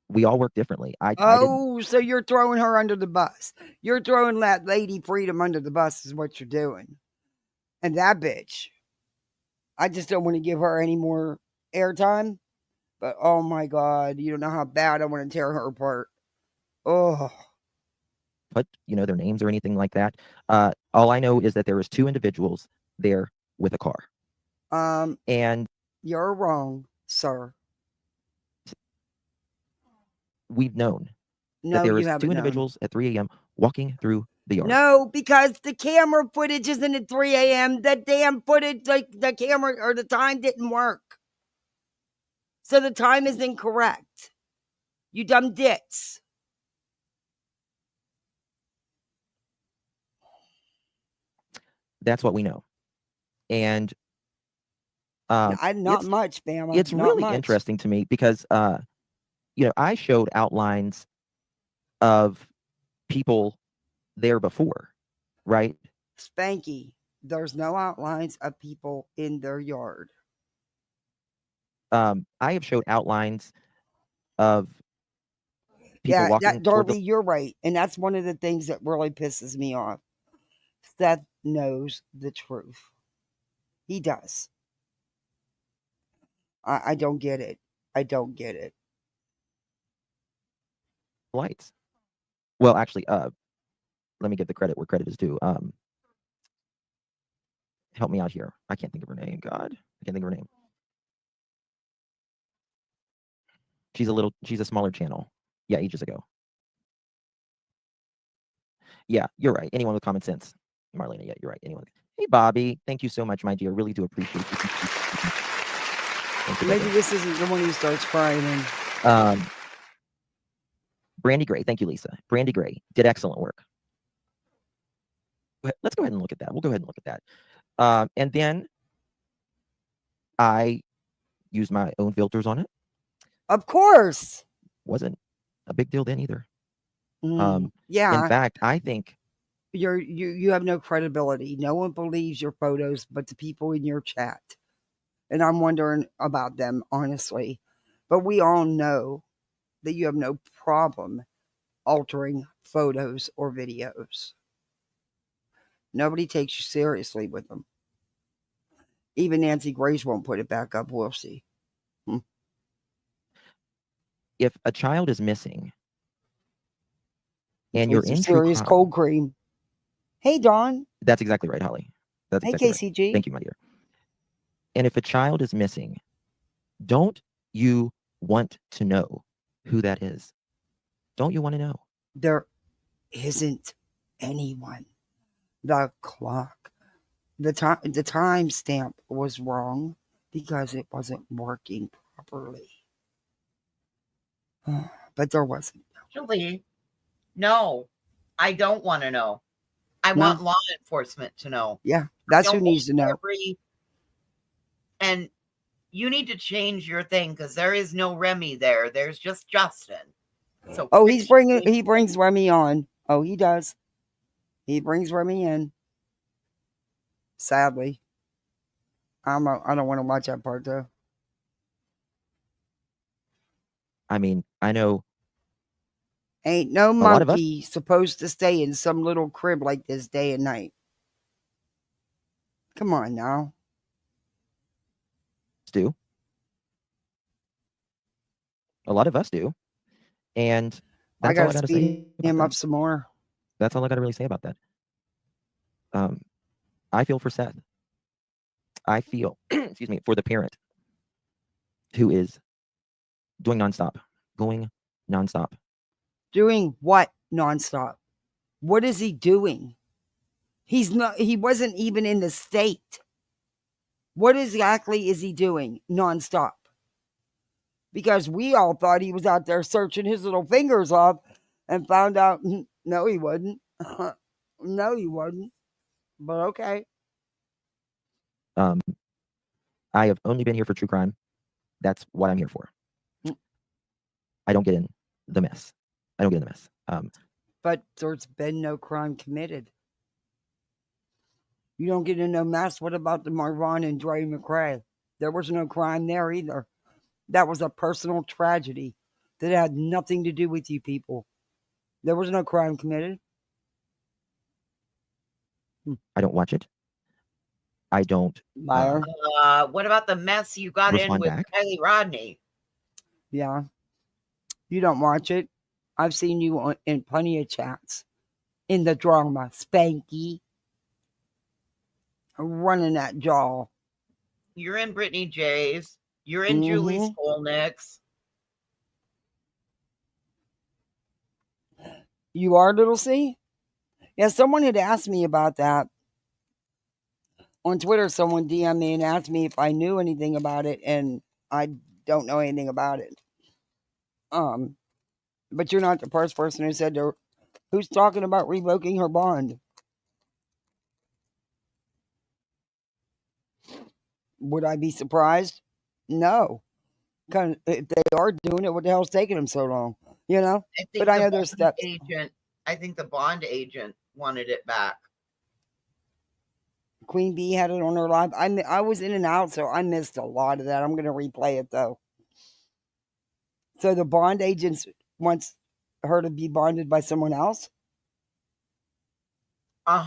We all work differently. So you're throwing her under the bus. You're throwing that Lady Freedom under the bus is what you're doing. And that bitch, I just don't want to give her any more airtime. But oh my God, you don't know how bad I want to tear her apart. Oh. Put their names or anything like that. All I know is that there was 2 individuals there with a car. And you're wrong, sir. We've known No, that there you was 2 haven't individuals at 3 a.m. walking through the yard. No, because the camera footage isn't at 3 a.m. The damn footage, like the camera or the time didn't work. So the time is incorrect. You dumb dicks. That's what we know. And Not it's much, Bama. it's Not really much. interesting to me because I showed outlines of people there before, right? Spanky, there's no outlines of people in their yard. I have showed outlines of people Yeah, walking that toward the Darby, you're right. And that's one of the things that really pisses me off. Seth knows the truth. He does. I don't get it. I don't get it. lights. Well, actually, let me give the credit where credit is due. Help me out here. I can't think of her name. God, I can't think of her name. She's a smaller channel. Yeah, ages ago. Yeah, you're right. Anyone with common sense. Marlena, yeah, you're right. Anyone. Hey, Bobby. Thank you so much, my dear. Really do appreciate you. Thank you, Maybe baby. this isn't the one who starts crying. Brandy Gray. Thank you, Lisa. Brandy Gray did excellent work. Let's go ahead and look at that. We'll go ahead and look at that. And then I used my own filters on it. Of course. Wasn't a big deal then either. Yeah. In fact, I think you have no credibility. No one believes your photos but the people in your chat. And I'm wondering about them, honestly. But we all know that you have no problem altering photos or videos. Nobody takes you seriously with them. Even Nancy Grace won't put it back up. We'll see. if a child is missing and With you're some in true serious crime, cold cream. Hey, Dawn. that's exactly right, Holly. That's Hey, exactly KCG. right. Thank you, my dear. And if a child is missing, don't you want to know who that is? Don't you want to know? There isn't anyone. The clock, the time stamp was wrong because it wasn't working properly. But there wasn't. Julie, no, I don't want to know. I No. want law enforcement to know. Yeah, that's who Don't needs to know. And you need to change your thing because there is no Remy there. There's just Justin. So Oh, he brings Remy on. Oh, he does. He brings Remy in. Sadly. I don't want to watch that part though. I mean, I know Ain't no lot of us- monkey supposed to stay in some little crib like this day and night. Come on now. do. A lot of us do. And that's all I got got to to say. speed him about up that. some more. That's all I got to really say about that. I feel for Seth. I feel, excuse me, for the parent who is doing nonstop. Going nonstop. Doing what nonstop? What is he doing? He wasn't even in the state. What exactly is he doing nonstop? Because we all thought he was out there searching his little fingers off and found out, no, he wasn't. No, he wasn't. But okay. I have only been here for true crime. That's what I'm here for. I don't get in the mess. But there's been no crime committed. You don't get in no mess. What about the Marvon and Dre McRae? There was no crime there either. That was a personal tragedy that had nothing to do with you people. There was no crime committed. I don't watch it. I don't. Liar. What about the mess you got in Respond with back. Kylie Rodney? Yeah. You don't watch it. I've seen you in plenty of chats. In the drama. Spanky. Running that jaw. You're in Brittany J's. You're in Julie Skolnick's. You are, Little C? Yeah, someone had asked me about that. On Twitter, someone DM'd me and asked me if I knew anything about it, and I don't know anything about it. But you're not the first person who said who's talking about revoking her bond. Would I be surprised? No. If they are doing it, what the hell's taking them so long? You know? I think But I the know there's bond steps. agent. I think the bond agent wanted it back. Queen Bee had it on her live. I was in and out, so I missed a lot of that. I'm going to replay it though. So the bond agents wants her to be bonded by someone else. Hmm.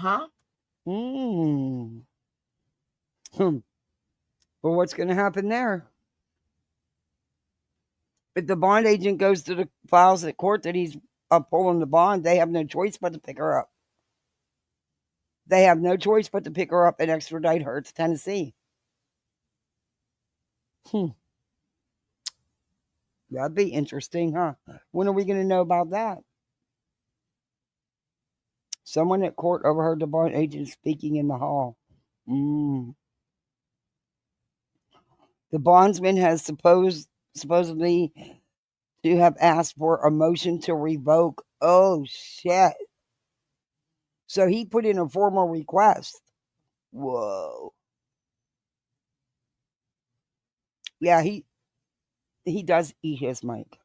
Well, what's going to happen there? If the bond agent goes to the files at court that he's pulling the bond, they have no choice but to pick her up. They have no choice but to pick her up and extradite her to Tennessee. That'd be interesting, huh? When are we going to know about that? Someone at court overheard the bond agent speaking in the hall. The bondsman has supposedly to have asked for a motion to revoke. Oh, shit. So he put in a formal request. Whoa. Yeah, he does eat his mic.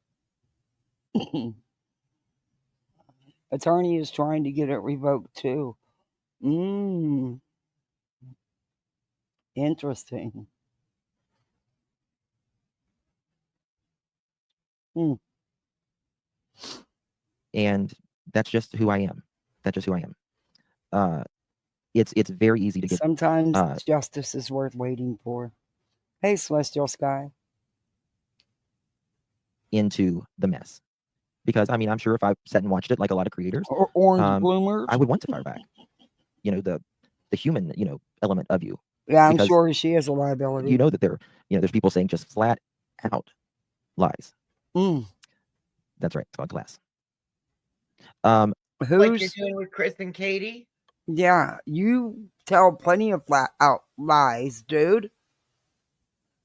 Attorney is trying to get it revoked too. Interesting. And that's just who I am. That's just who I am. It's very easy to get. Sometimes justice is worth waiting for. Hey, Celestial Sky. Into the mess, because I mean, I'm sure if I sat and watched it like a lot of creators, Or orange bloomers, I would want to fire back. You know, the human, element of you. Yeah, I'm sure she is a liability. You know that there's people saying just flat out lies. That's right. It's called glass. Like you're doing with Chris and Katie? Yeah, you tell plenty of flat out lies, dude.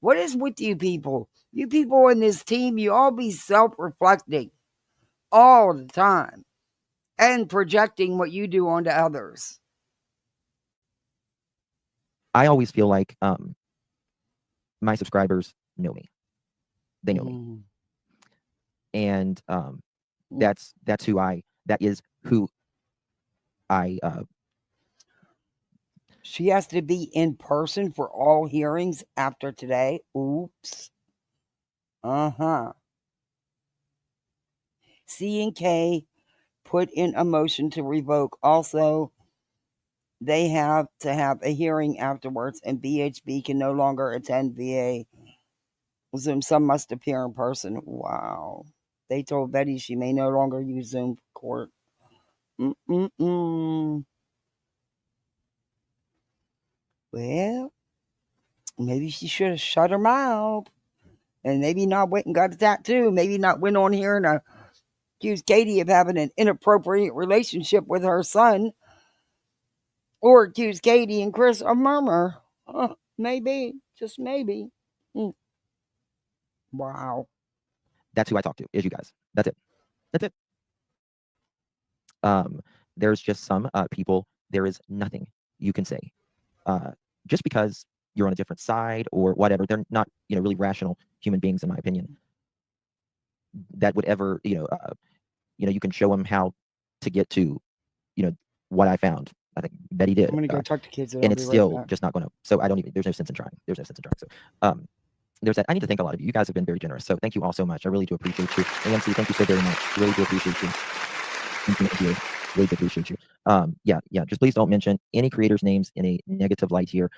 What is with you people? You people in this team, you all be self-reflecting all the time and projecting what you do onto others. I always feel like my subscribers know me. They know me. And that is who I she has to be in person for all hearings after today. Oops. C&K put in a motion to revoke. Also, they have to have a hearing afterwards, and BHB can no longer attend via Zoom. Some must appear in person. Wow. They told Betty she may no longer use Zoom for court. Well, maybe she should have shut her mouth. And maybe not went and got a tattoo. Maybe not went on here and accused Katie of having an inappropriate relationship with her son. Or accused Katie and Chris of murmur. Maybe. Just maybe. Wow. That's who I talk to, is you guys. That's it. That's it. There's just some people, there is nothing you can say. Just because you're on a different side or whatever, they're not, really rational human beings, in my opinion. That would ever, you can show them how to get to, what I found. I think Betty did. I'm going to go talk to kids. And it's still just not going to. So I don't even, there's no sense in trying. There's no sense in trying. So there's that. I need to thank a lot of you. You guys have been very generous. So thank you all so much. I really do appreciate you. AMC, thank you so very much. Really do appreciate you. Thank you. Really do appreciate you. Yeah. Just please don't mention any creators' names in a negative light here.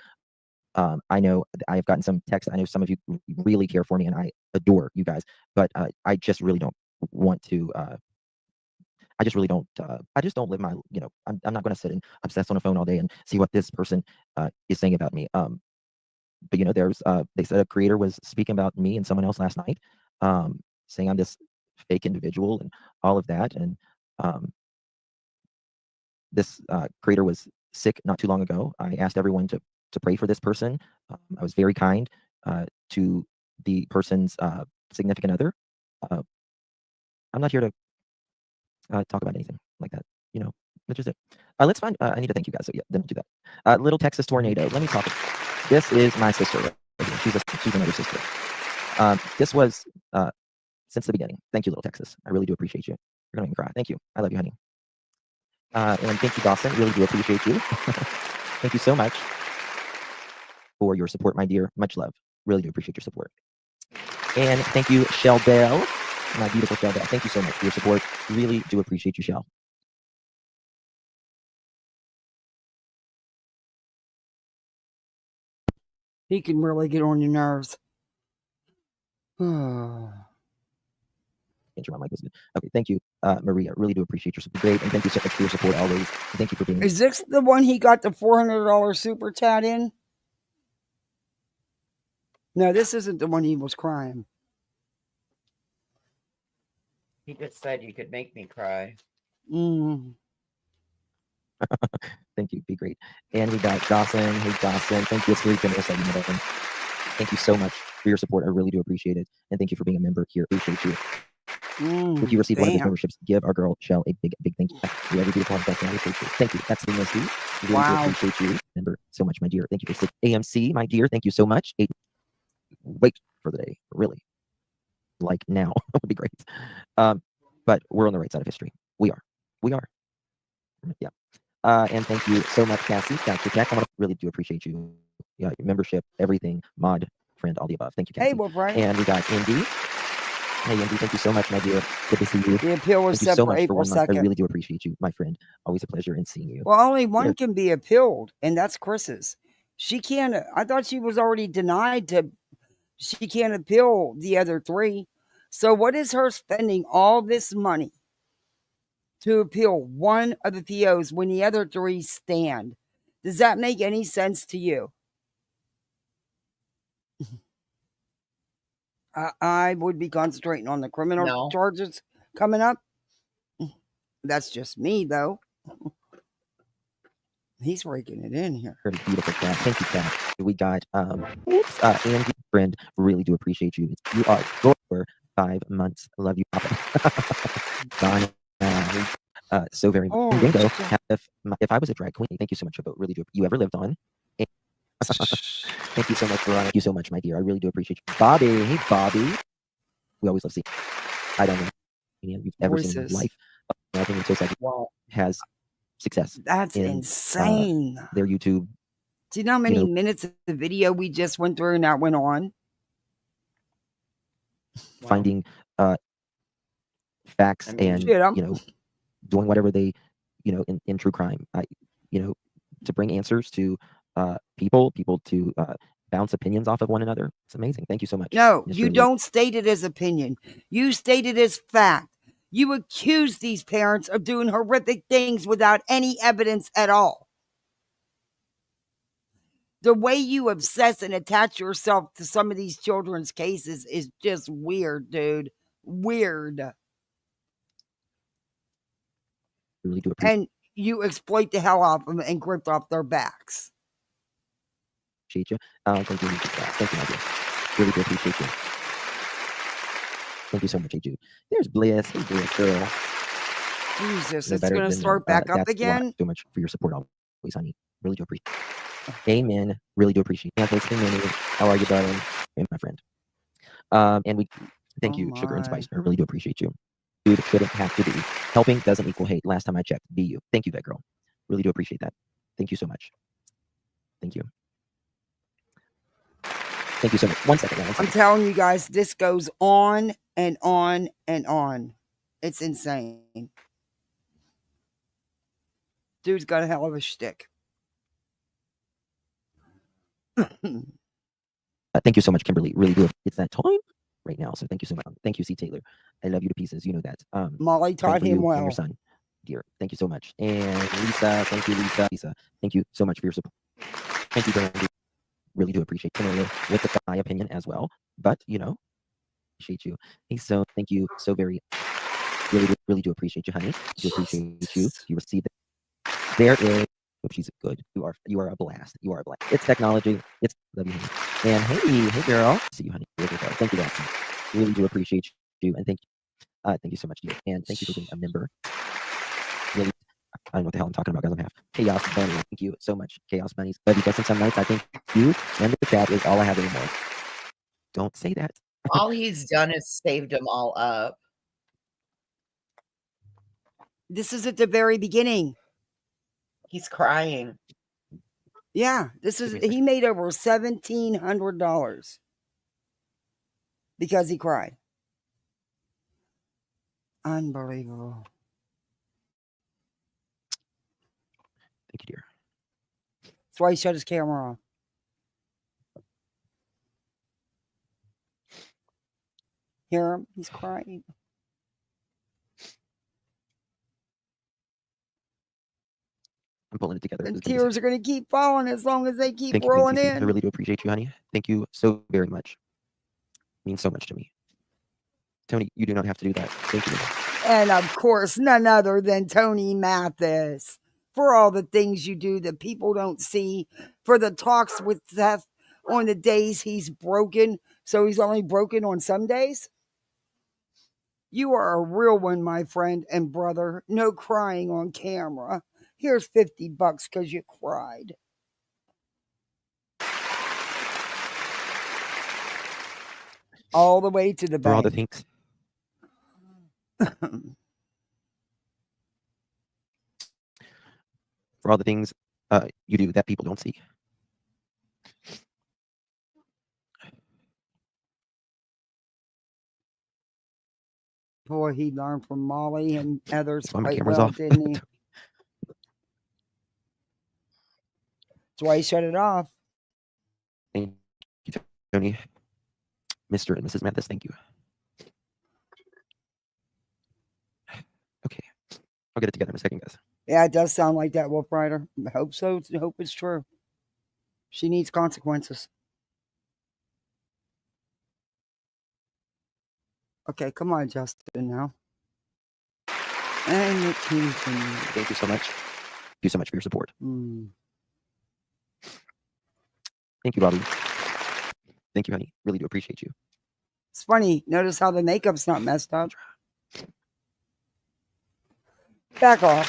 I know I have gotten some texts. I know some of you really care for me, and I adore you guys. But I just really don't want to. I just really don't. I just don't live my. I'm not going to sit and obsess on a phone all day and see what this person is saying about me. But there's. They said a creator was speaking about me and someone else last night, saying I'm this fake individual and all of that. And this creator was sick not too long ago. I asked everyone to pray for this person. I was very kind to the person's significant other. I'm not here to talk about anything like that. That's just it. Let's find. I need to thank you guys. So yeah, then do that. Little Texas tornado. Let me talk. This is my sister. Right here. She's another sister. This was since the beginning. Thank you, little Texas. I really do appreciate you. You're gonna make me cry. Thank you. I love you, honey. And thank you, Dawson. Really do appreciate you. Thank you so much for your support, my dear. Much love. Really do appreciate your support. And thank you, Shell Bell, my beautiful Shell Bell. Thank you so much for your support. Really do appreciate you, Shell. He can really get on your nerves. Your mic was good. Okay, thank you, Maria. Really do appreciate your support. Great, and thank you so much for your support always. And thank you for being. Is this the one he got the $400 super chat in? No, this isn't the one he was crying. He just said you could make me cry. Thank you. Be great. And we got Dawson. Hey, Dawson. Thank you. It's very generous of you. Thank you so much for your support. I really do appreciate it. And thank you for being a member here. Appreciate you. If you receive one of these memberships, give our girl Shell a big thank you. We have a beautiful podcast. I appreciate it. Thank you. That's the most. Really wow. do appreciate you. Member so much, my dear. Thank you for AMC, my dear. Thank you so much. Wait for the day. Really. Like now. That would be great. But we're on the right side of history. We are. Yeah. And thank you so much, Cassie. Dr. Jack, I really do appreciate you. Yeah, your membership, everything, mod, friend, all the above. Thank you, Cassie. Hey, Wolf, right? And we got Indy. Hey, Indy, thank you so much, my dear. Good to see you. The appeal was thank you set so for much April for 1 month. 2nd. I really do appreciate you, my friend. Always a pleasure in seeing you. Well, only one can be appealed, and that's Chris's. She can't. I thought she was already denied to. She can't appeal the other 3. So what is her spending all this money to appeal one of the POs when the other 3 stand? Does that make any sense to you? I would be concentrating on the criminal charges coming up. That's just me, though. He's raking it in here. Pretty beautiful, Cat. Thank you, Cat. We got Andy, friend. Really do appreciate you. You are good for 5 months. Love you, Papa. Donna. So very much. Oh, Bingo. If I was a drag queen, thank you so much for what really do you ever lived on. Thank you so much, Veronica. Thank you so much, my dear. I really do appreciate you. Bobby. Hey, Bobby. We always love seeing. I don't know you've ever seen in your life. I think it's so sad. Has success. That's insane. Their YouTube. Do you know how many minutes of the video we just went through and that went on? Finding facts and doing whatever they in true crime. To bring answers to people to bounce opinions off of one another. It's amazing. Thank you so much. No, you don't state it as opinion. You state it as fact. You accuse these parents of doing horrific things without any evidence at all. The way you obsess and attach yourself to some of these children's cases is just weird, dude. Weird. Really do appreciate. And you exploit the hell out of them and grip off their backs. Appreciate you. Thank you. Thank you, my dear. Really do appreciate you. Thank you so much, Jude. There's Bliss. Hey, Bliss, girl. Jesus, it's going to start back up again. Thank you so much for your support always, honey. Really do appreciate it. Amen. Really do appreciate it. Thanks, Minnie. How are you, darling? And my friend. And we thank you, Sugar and Spice. I really do appreciate you. Dude, shouldn't have to be. Helping doesn't equal hate. Last time I checked, be you. Thank you, that girl. Really do appreciate that. Thank you so much. Thank you. Thank you so much. 1 second. I'm telling you guys, this goes on and on and on. It's insane. Dude's got a hell of a shtick. Thank you so much, Kimberly. Really do. It's that time right now. So thank you so much. Thank you, C. Taylor. I love you to pieces. You know that. Molly taught him well. And your son, dear. Thank you so much. And Lisa, thank you, Lisa. Lisa, thank you so much for your support. Thank you, Brandy. Really do appreciate you with my opinion as well. But appreciate you. So thank you so very. Really do appreciate you, honey. Do appreciate you. You received it. There is. She's good. You are a blast. You are a blast. It's technology. It's love you. And hey girl. See you, honey. Thank you, Jackson. Really do appreciate you and thank you so much, dear. And thank you for being a member. Really, I don't know what the hell I'm talking about, guys. I'm half. Chaos Bunny. Thank you so much, Chaos Bunnies. Love you guys. And some nights I think you and the chat is all I have anymore. Don't say that. All he's done is saved them all up. This is at the very beginning. He's crying. Yeah, he made over $1,700 because he cried. Unbelievable. Thank you, dear. That's why he shut his camera off. Hear him? He's crying. I'm pulling it together. And tears are going to keep falling as long as they keep Thank rolling you, in. I really do appreciate you, honey. Thank you so very much. It means so much to me. Tony, you do not have to do that. Thank you. And of course, none other than Tony Mathis, for all the things you do that people don't see, for the talks with Seth on the days he's broken. So he's only broken on some days. You are a real one, my friend and brother. No crying on camera. Here's $50 because you cried. All the way to the For all the bank. things. For all the things you do that people don't see. Boy, he learned from Molly and others That's why my quite camera's well, off. didn't he? That's why he shut it off. Thank you, Tony. Mr. and Mrs. Mathis, thank you. Okay. I'll get it together in a second, guys. Yeah, it does sound like that, Wolf Rider. I hope so. I hope it's true. She needs consequences. Okay, come on, Justin, now. And it continues. Thank you so much. Thank you so much for your support. Thank you, Bobby. Thank you, honey. Really do appreciate you. It's funny. Notice how the makeup's not messed up. Back off.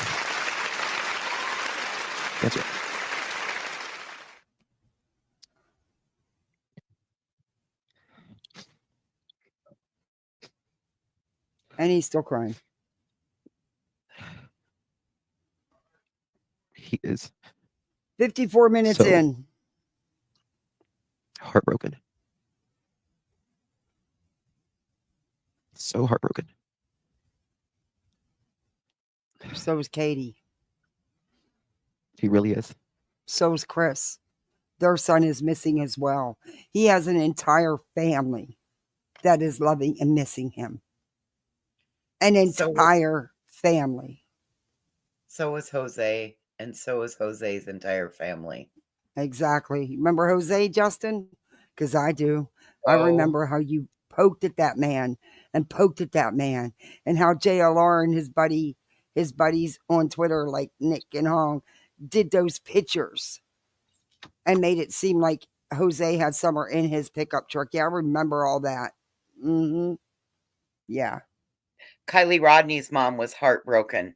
That's right. And he's still crying. He is 54 minutes so in. Heartbroken. So heartbroken. So is Katie. He really is. So is Chris. Their son is missing as well. He has an entire family that is loving and missing him. An entire family. So is Jose, and so is Jose's entire family. Exactly. Remember Jose, Justin? Because I do. I remember how you poked at that man and poked at that man, and how JLR and his buddies on Twitter, like Nick and Hong, did those pictures and made it seem like Jose had Summer in his pickup truck. Yeah, I remember all that. Yeah. Kylie Rodney's mom was heartbroken.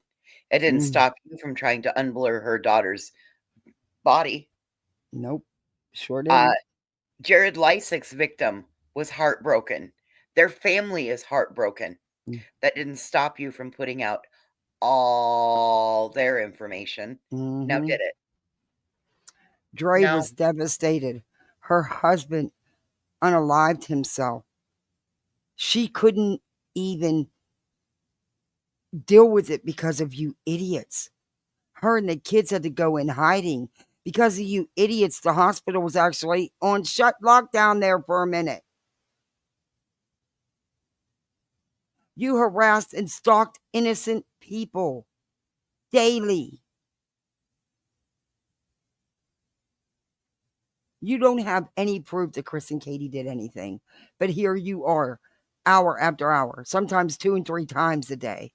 It didn't stop you from trying to unblur her daughter's body. Nope. Sure didn't. Jared Lysick's victim was heartbroken. Their family is heartbroken. That didn't stop you from putting out all their information. Now did it? Dre was devastated. Her husband unalived himself. She couldn't even deal with it because of you idiots. Her and the kids had to go in hiding. Because of you idiots, the hospital was actually on lockdown there for a minute. You harassed and stalked innocent people daily. You don't have any proof that Chris and Katie did anything. But here you are, hour after hour, sometimes 2 and 3 times a day,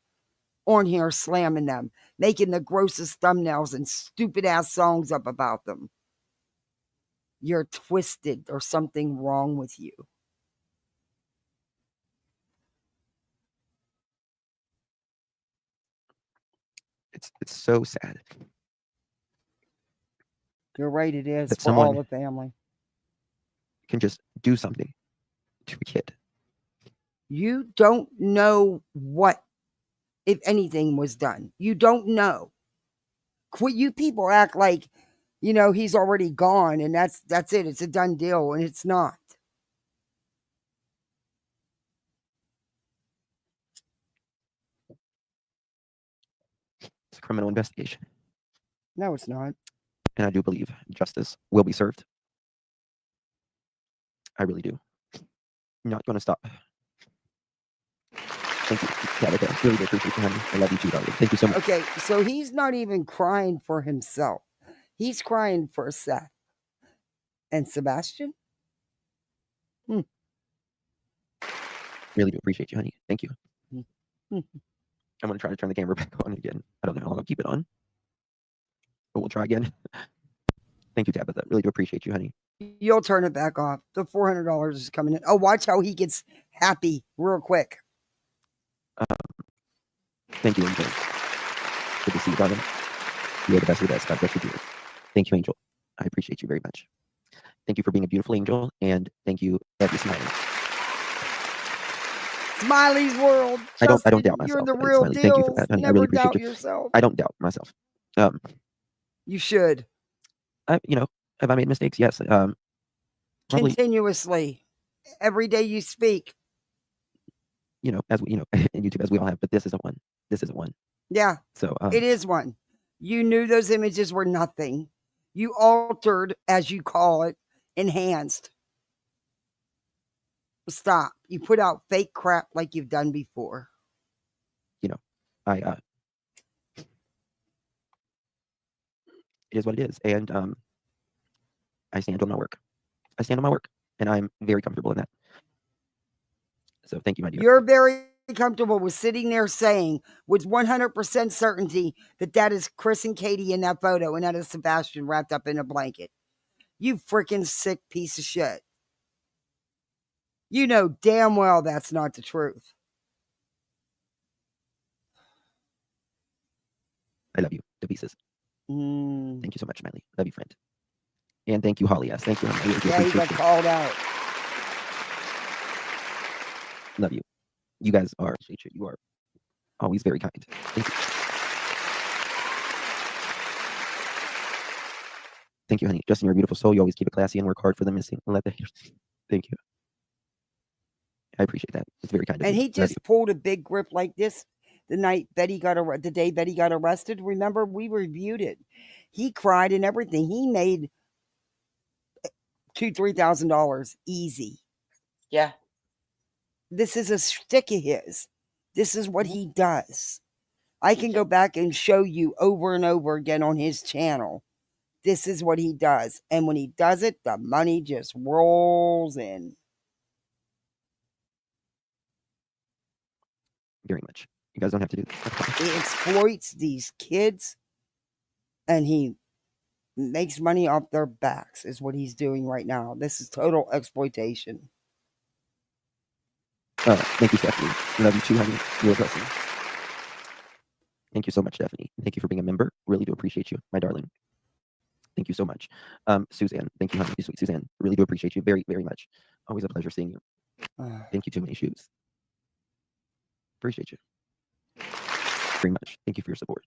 on here slamming them, making the grossest thumbnails and stupid ass songs up about them. You're twisted. There's something wrong with you. It's so sad You're right, it is that for all someone the family. can just do something to a kid. You don't know what, if anything, was done. You don't know. Quit. You people act like, he's already gone and that's it. It's a done deal, and it's not. It's a criminal investigation, No, it's not. and I do believe justice will be served. I really do. I'm not going to stop. Thank you, Tabitha. Really do appreciate you, honey. I love you too, darling. Thank you so much. Okay, so he's not even crying for himself. He's crying for Seth. And Sebastian? Really do appreciate you, honey. Thank you. Hmm. I'm going to try to turn the camera back on again. I don't know how long I'll keep it on, but we'll try again. Thank you, Tabitha. Really do appreciate you, honey. You'll turn it back off. The $400 is coming in. Oh, watch how he gets happy real quick. Thank you, Angel. Good to see you, darling. You're the best of the best. God bless you, dear. Thank you, Angel. I appreciate you very much. Thank you for being a beautiful angel, and thank you, Abby Smiling. Smiley's World. I don't Justin, doubt myself. You're the Abby real Smiley. deal. Thank you for that, honey. I Never really appreciate doubt you. yourself. I don't doubt myself. You should. Have I made mistakes? Yes. Probably, Continuously. Every day you speak. as we, in YouTube, as we all have, but this isn't one. This isn't one. Yeah, So, it is one. You knew those images were nothing. You altered, as you call it, enhanced. Stop. You put out fake crap like you've done before. I, it is what it is. And, I stand on my work. I stand on my work, and I'm very comfortable in that. So thank you, my dear. You're very comfortable with sitting there saying with 100% certainty that is Chris and Katie in that photo and that is Sebastian wrapped up in a blanket. You freaking sick piece of shit. You know damn well that's not the truth. I love you to pieces. Thank you so much, Miley. Love you, friend. And thank you, Holly. Yes, thank you. I really do Yeah, he appreciate got you. called out. Love you. You guys are, you are always very kind. Thank you. Thank you, honey. Justin, you're a beautiful soul. You always keep it classy and work hard for the missing. And let the haters. Thank you. I appreciate that. It's very kind of And you. he just pulled a big grip like this the day Betty got arrested. Remember, we reviewed it. He cried and everything. He made $2,000-$3,000 easy. Yeah. This is a stick of his. This is what he does. I can go back and show you over and over again on his channel. This is what he does. And when he does it, the money just rolls in. Very much. You guys don't have to do this. He exploits these kids and he makes money off their backs is what he's doing right now. This is total exploitation. Thank you, Stephanie. Love you too, honey. You're a blessing. Thank you so much, Stephanie. Thank you for being a member. Really do appreciate you, my darling. Thank you so much. Suzanne, thank you, honey. Sweet Suzanne. Really do appreciate you very, very much. Always a pleasure seeing you. Thank you, Too Many Shoes. Appreciate you very much. Thank you for your support.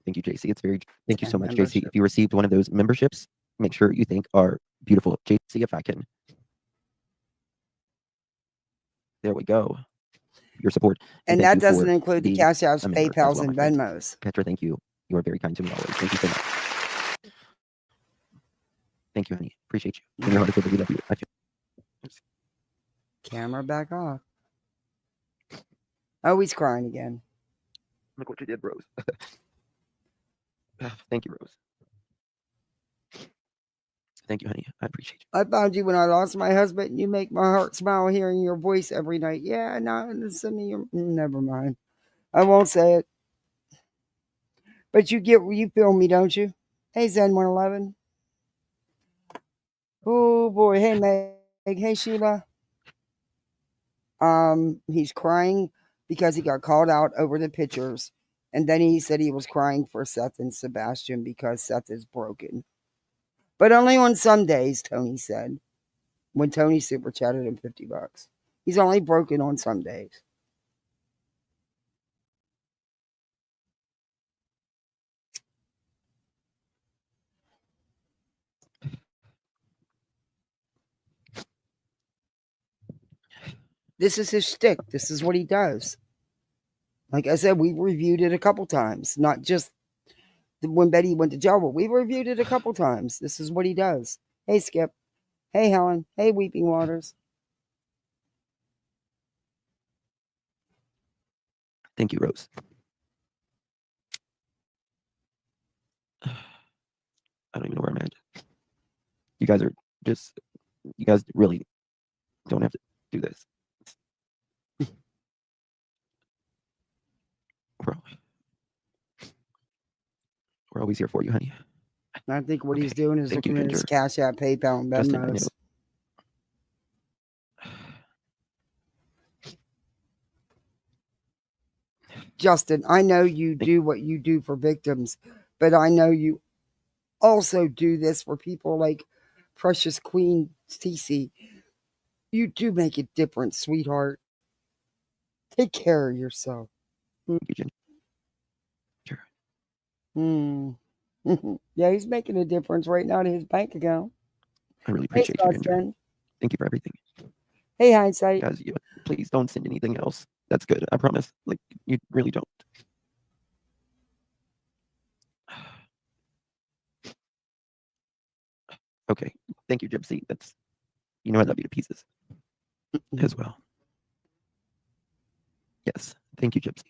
Thank you, JC. Thank you so much, JC. If you received one of those memberships, make sure you thank our beautiful JC if I can. There we go. Your support. And that doesn't include the Cash Apps, PayPals, and Venmos. Petra, thank you. You are very kind to me always. Thank you so much. Thank you, honey. Appreciate you. In your heart, I love you. I feel. Camera back off. Oh, he's crying again. Look what you did, Rose. Thank you, Rose. Thank you, honey. I appreciate you. I found you when I lost my husband. You make my heart smile hearing your voice every night. Yeah, no, listen to your. Never mind. I won't say it. But you feel me, don't you? Hey, Zen 111. Oh boy. Hey, Meg. Hey, Sheila. He's crying because he got called out over the pictures And then he said he was crying for Seth and Sebastian because Seth is broken. But only on some days, Tony said. When Tony super chatted him $50. He's only broken on some days. This is his shtick. This is what he does. Like I said, we reviewed it a couple times. Not just when Betty went to jail, but we reviewed it a couple times. This is what he does. Hey, Skip. Hey, Helen. Hey, Weeping Waters. Thank you, Rose. I don't even know where I'm at. You guys really don't have to do this. We're always here for you, honey. I think what he's doing is Thank you, looking at his Ginger. Cash App, PayPal, and Justin, I know. Venmos. Justin, I know you do what you do for victims, but I know you also do this for people like Precious Queen Cece. You do make a difference, sweetheart. Take care of yourself. Thank you, Ginger. Yeah, he's making a difference right now to his bank account. I really appreciate you, Ginger. Justin. Thank you for everything. Hey, Hindsight. Guys, please don't send anything else. That's good. I promise. Like, you really don't. Okay. Thank you, Gypsy. I love you to pieces as well. Yes. Thank you, Gypsy.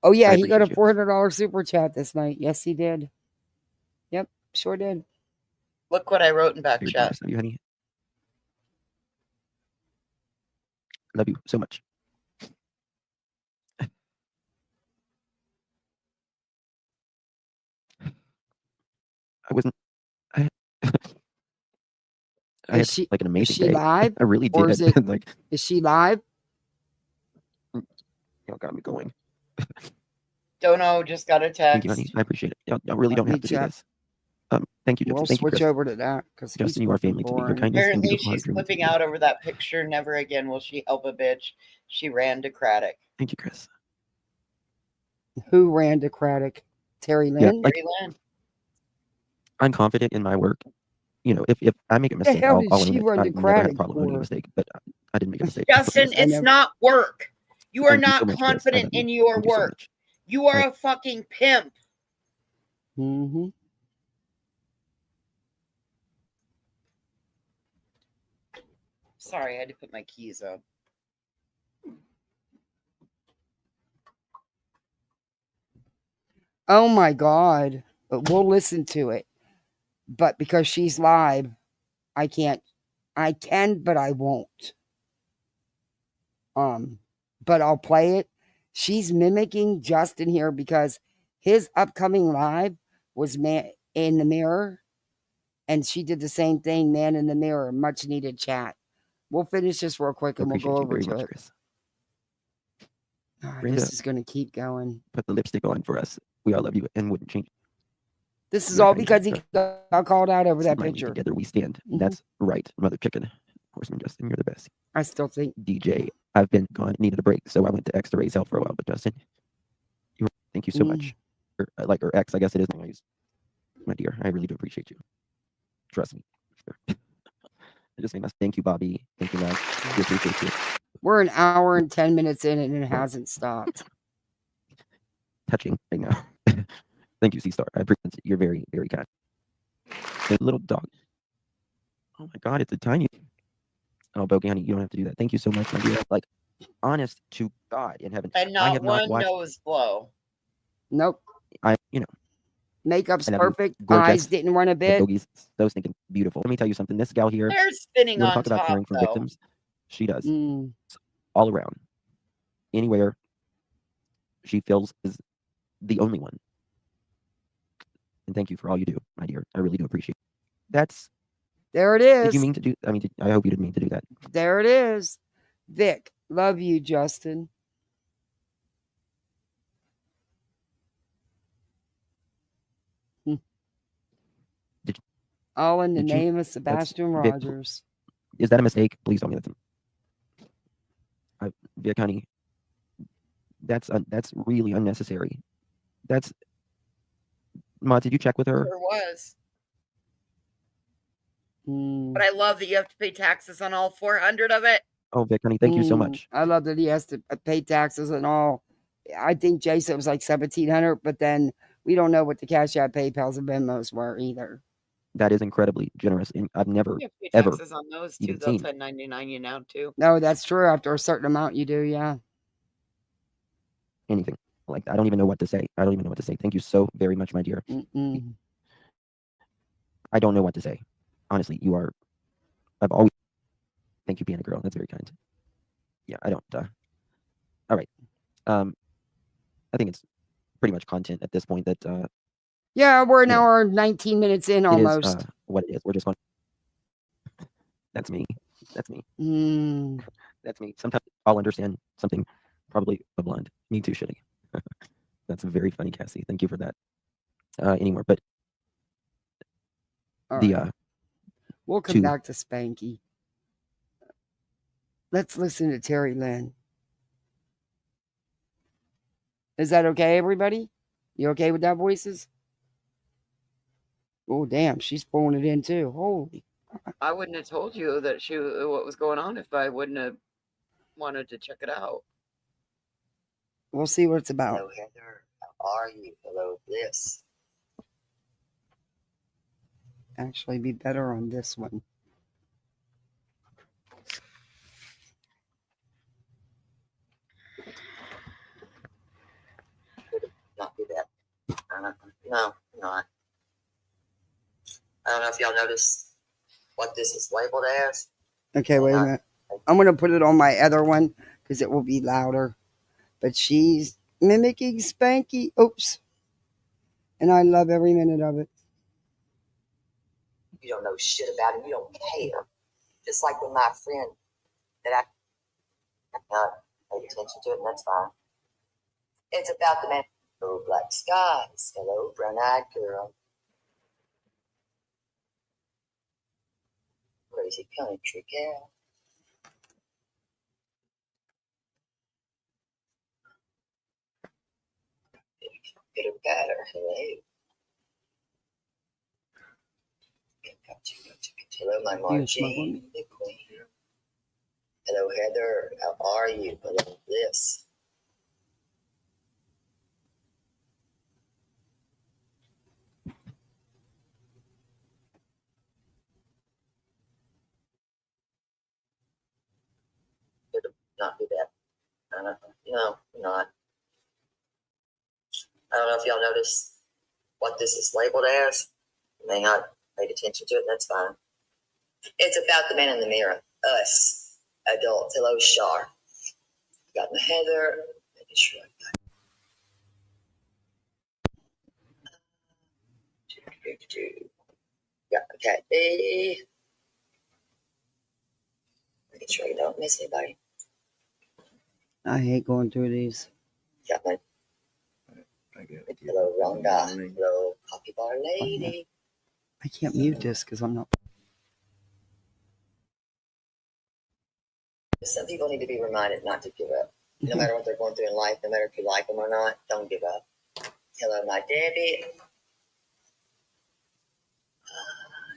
Oh, yeah, I he got a appreciate $400 super chat this night. Yes, he did. Yep, sure did. Look what I wrote in back Very chat. generous of you, honey. Love you so much. I wasn't. I had like an amazing Is she day. live? I really Or did. is it, Like, is she live? y'all got me going. Dono just got a Thank you, text. honey. I appreciate it. Y'all really don't have to do this. Thank you, Gypsy. We'll Thank you, switch Chris. over to that because Justin, you are family to me. Your kindness and Apparently beautiful heart she's drew me to flipping you. out over that picture. Never again will she help a bitch. She ran to Craddock. Thank you, Chris. Who ran to Craddock? TeriLyn? Yeah, like, TeriLyn. I'm confident in my work. If I make a mistake, hell I'll did own she it. run I to never have a Craddock problem owning a for? mistake, but I didn't make a mistake. Justin, I it's never- not work. You are Thank you so not much, Chris. I confident love you. in your Thank you so work. much. You are a fucking pimp. Mm-hmm. Sorry, I had to put my keys up. Oh my God. But we'll listen to it. But because she's live, I can't. I can, but I won't. But I'll play it. She's mimicking Justin here because his upcoming live was Man in the Mirror. And she did the same thing, Man in the Mirror, much needed chat. We'll finish this real quick and we'll go over to it. Chris. This is going to keep going. Put the lipstick on for us. We all love you and wouldn't change. This is all because he got called out over that Smiling picture. Together we stand. That's right, Mother Chicken. Horseman Justin, you're the best. I still think DJ, I've been gone, needed a break, so I went to X to raise hell for a while. But Justin, thank you so much. Or X, I guess it is. My dear, I really do appreciate you. Trust me. I just made thank you, Bobby. Thank you, guys. We appreciate you. We're an hour and 10 minutes in and it hasn't stopped. Touching right now. Thank you, C-Star. I appreciate it. You're very, very kind. The little dog. Oh my God, it's a tiny. Oh, Bogey, honey, you don't have to do that. Thank you so much, my dear. Like, honest to God in heaven. And I not have one not watched. nose blow. Nope. Makeup's perfect. Eyes didn't run a bit. Bogey's so stinking beautiful. Let me tell you something. This gal here, They're spinning you want to on talk about top, caring for though. victims? She does. All around. Anywhere she feels is the only one. And thank you for all you do, my dear. I really do appreciate it. There it is. Did you mean to do? I hope you didn't mean to do that. There it is. Vic, love you, Justin. All in the Did you- name of Sebastian Vic, Rogers. is that a mistake? Please tell me that's Vic, honey. That's really unnecessary. That's Ma. Did you check with her? Sure was. Mm. But I love that you have to pay taxes on all 400 of it. Oh, Vic, honey, thank you so much. I love that he has to pay taxes and all. I think Jay said it was like 1,700, but then we don't know what the Cash App, PayPal's, and Venmos were either. That is incredibly generous, and I've never You have to pay ever taxes on those too. even They'll seen. 1099 you now too. No, that's true. After a certain amount, you do, yeah. anything like that. I don't even know what to say. I don't even know what to say. Thank you so very much, my dear. I don't know what to say. Honestly, you are. I've always. Thank you, Piano Girl. That's very kind. Yeah, I don't. All right. I think it's pretty much content at this point that. Yeah, we're an hour 19 minutes in almost. It is what it is. We're just going. That's me. That's me. That's me. Sometimes I'll understand something probably a blonde. Me too, shitty. That's very funny, Cassie. Thank you for that. Anymore, but All the right. We'll come back to Spanky. Let's listen to TeriLyn. Is that okay, everybody? You okay with that, voices? Oh, damn, she's pulling it in too. Holy. I wouldn't have told you that what was going on if I wouldn't have wanted to check it out. We'll see what it's about. Hello, Heather. How are you? Hello, Bliss. Actually, be better on this one. Not do that. No, not. I don't know if y'all noticed what this is labeled as. Okay, wait a minute. I'm going to put it on my other one because it will be louder. But she's mimicking Spanky. Oops. And I love every minute of it. You don't know shit about him. You don't care. Just like with my friend that I paid attention to it, and that's fine. It's about the man. Hello, black skies. Hello, brown-eyed girl. Crazy country gal. Get her better. Hello. Hello, my Margine, the queen. Hello, Heather. How are you? Hello, Bliss. Not do that. No, not. I don't know if y'all noticed what this is labeled as. You may not paid attention to it, that's fine. It's about the man in the mirror. Us, adults. Hello, Shar. Got my Heather. Making sure I got. Got my Cat B. Making sure you don't miss anybody. I hate going through these. Got my. Hello, Rhonda. Hello, Coffee Bar Lady. I can't mute this because I'm not. Some people need to be reminded not to give up. No matter what they're going through in life, no matter if you like them or not, don't give up. Hello, my Debbie.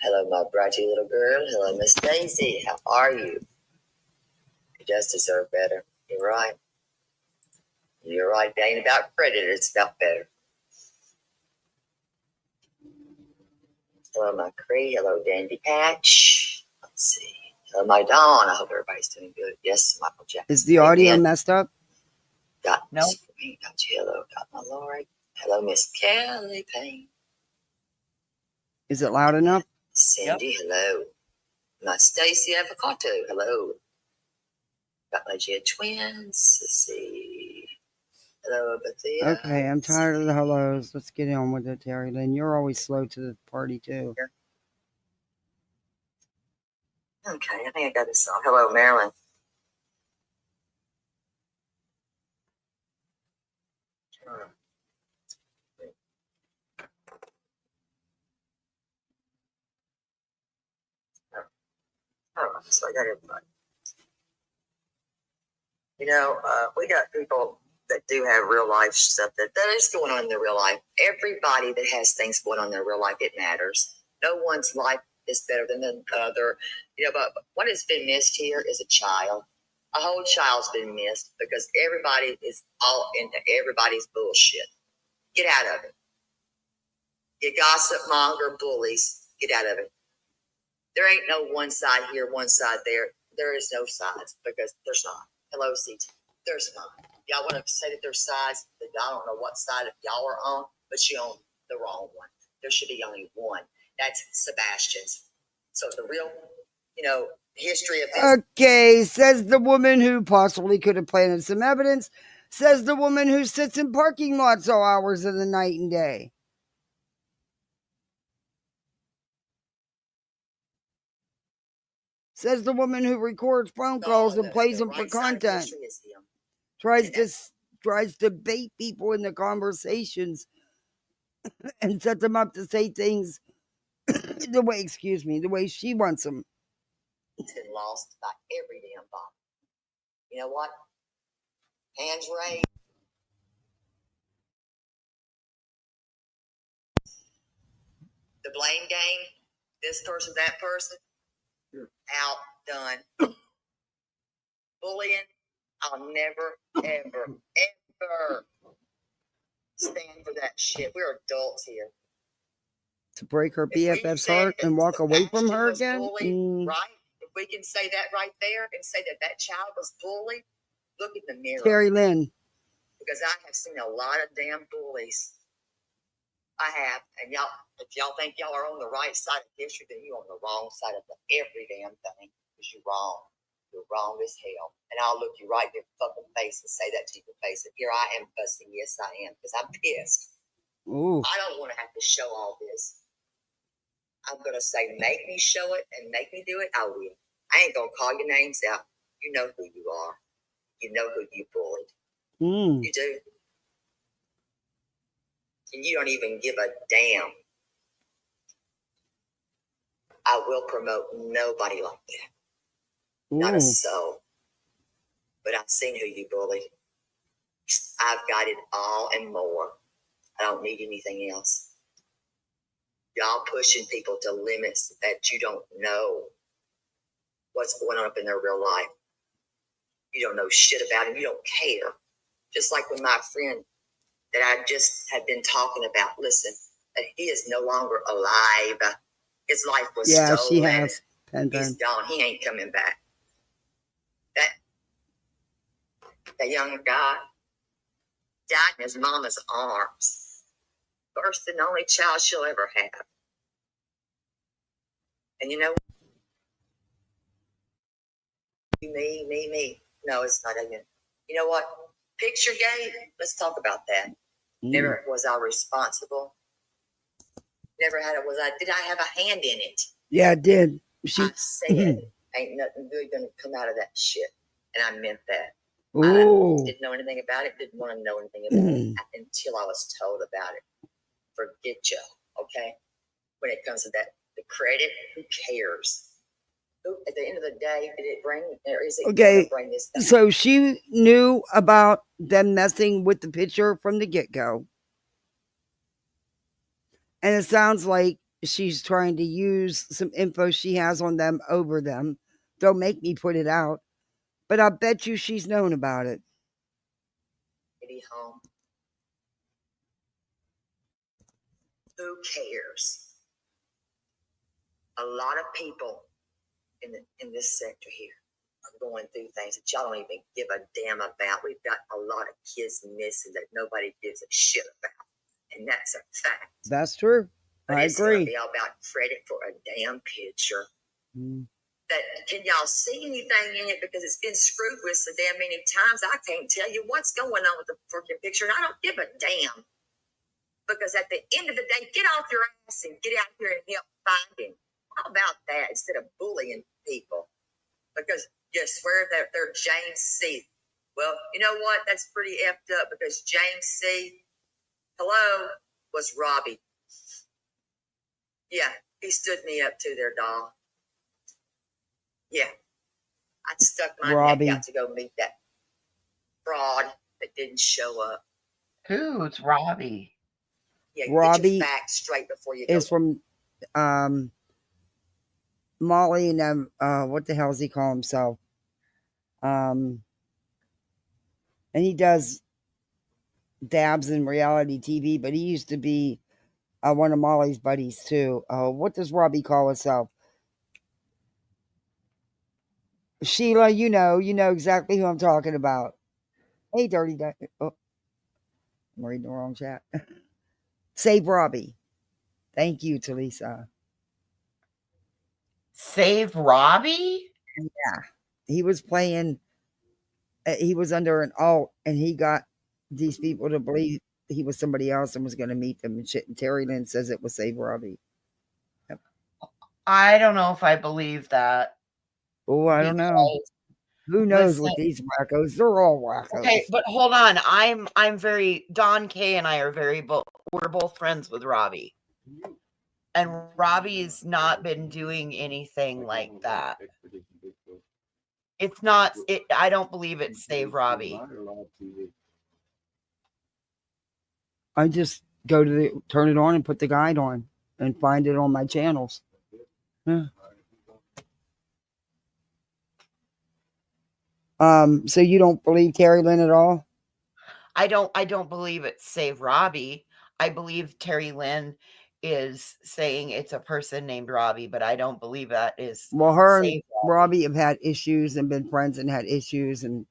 Hello, my brighty little girl. Hello, Miss Daisy. How are you? You just deserve better. You're right. You're right. It ain't about credit. It's about better. Hello, my Cree. Hello, Dandy Patch. Let's see. Hello, my Dawn. I hope everybody's doing good. Yes, Michael Jackson. Is the audio messed up? Got no. Got you. Hello, got my Lori. Hello, Miss Kelly Payne. Is it loud enough? Cindy, hello. My Stacy Avocado, hello. Got my Jed twins. Let's see. Hello, Bethia. Okay, I'm tired of the hellos. Let's get on with it, TeriLyn. You're always slow to the party, too. Okay, I think I got this song. Hello, Marilyn. So I got everybody. You know, we got people that do have real life stuff that is going on in their real life. Everybody that has things going on in their real life, it matters. No one's life is better than the other. You know, but what has been missed here is a child. A whole child's been missed because everybody is all into everybody's bullshit. Get out of it. You gossip monger bullies. Get out of it. There ain't no one side here, one side there. There is no sides because there's not. Hello, CT. There's not. Y'all want to say that there's sides? That I don't know what side of y'all are on, but you own the wrong one. There should be only one. That's Sebastian's. So the real, you know, history of this. Okay, says the woman who possibly could have planted some evidence. Says the woman who sits in parking lots all hours of the night and day. Says the woman who records phone calls and plays them for content. Tries to bait people in the conversations and set them up to say things the way she wants them. It's been lost by every damn body. You know what? Hands raised. The blame game, this person, that person, outdone. Bullying, I'll never, ever, ever stand for that shit. We're adults here. To break her BFF's heart and walk away from her again? Right? If we can say that right there and say that that child was bullied, look in the mirror. TeriLyn. Because I have seen a lot of damn bullies. I have. And y'all, if y'all think y'all are on the right side of history, then you're on the wrong side of every damn thing. Because you're wrong. You're wrong as hell. And I'll look you right in your fucking face and say that to your face. And here I am fussing. Yes, I am. Because I'm pissed. Ooh. I don't want to have to show all this. I'm going to say, make me show it and make me do it. I will. I ain't going to call your names out. You know who you are. You know who you bullied. You do. And you don't even give a damn. I will promote nobody like that. Not a soul. But I've seen who you bullied. I've got it all and more. I don't need anything else. Y'all pushing people to limits that you don't know what's going on up in their real life. You don't know shit about him. You don't care. Just like with my friend that I just had been talking about. Listen, that he is no longer alive. His life was stolen. She has. He's gone. He ain't coming back. That young guy died in his mama's arms. First and only child she'll ever have. And you know, me. No, it's not even. You know what? Picture gate. Let's talk about that. Never was I responsible. Never had it. Did I have a hand in it? Yeah, I did. I said, ain't nothing good gonna come out of that shit. And I meant that. Ooh. I didn't know anything about it. Didn't want to know anything about it until I was told about it. Forget you, okay? When it comes to that, the credit, who cares? At the end of the day, did it bring, or is it going to bring this back? So she knew about them messing with the picture from the get-go. And it sounds like she's trying to use some info she has on them over them. Don't make me put it out. But I bet you she's known about it. Home. Who cares? A lot of people in this sector here are going through things that y'all don't even give a damn about. We've got a lot of kids missing that nobody gives a shit about. And that's a fact. That's true. But I it's agree. Going to be all about credit for a damn picture. That can y'all see anything in it? Because it's been screwed with so damn many times. I can't tell you what's going on with the freaking picture. And I don't give a damn. Because at the end of the day, get off your ass and get out here and help find him. How about that instead of bullying people? Because you swear that they're James C. Well, you know what? That's pretty effed up because James C. Was Robbie. Yeah, he stood me up to their dog. Yeah, I stuck my Robbie. neck out to go meet that fraud that didn't show up. Who's Robbie? Yeah, get Robbie your facts straight before you go. is from Molly and what the hell does he call himself? And he does dabs in reality TV, but he used to be one of Molly's buddies too. What does Robbie call himself? Sheila, you know exactly who I'm talking about. Hey, Dirty Duck. Oh, I'm reading the wrong chat. Save Robbie. Thank you, Talisa. Save Robbie? Yeah. He was playing, he was under an alt, and he got these people to believe he was somebody else and was going to meet them and shit. And TeriLyn says it was Save Robbie. Yep. I don't know if I believe that. Oh, I don't know. Who knows with these wackos? They're all wackos. Okay, but hold on. I'm very Don K and I are we're both friends with Robbie. And Robbie's not been doing anything like that. It's not I don't believe it's Save Robbie. I just go to turn it on and put the guide on and find it on my channels. Yeah. So you don't believe TeriLyn at all? I don't believe it's Save Robbie. I believe TeriLyn is saying it's a person named Robbie, but I don't believe that is. Well, her and Robbie have had issues and been friends and had issues, and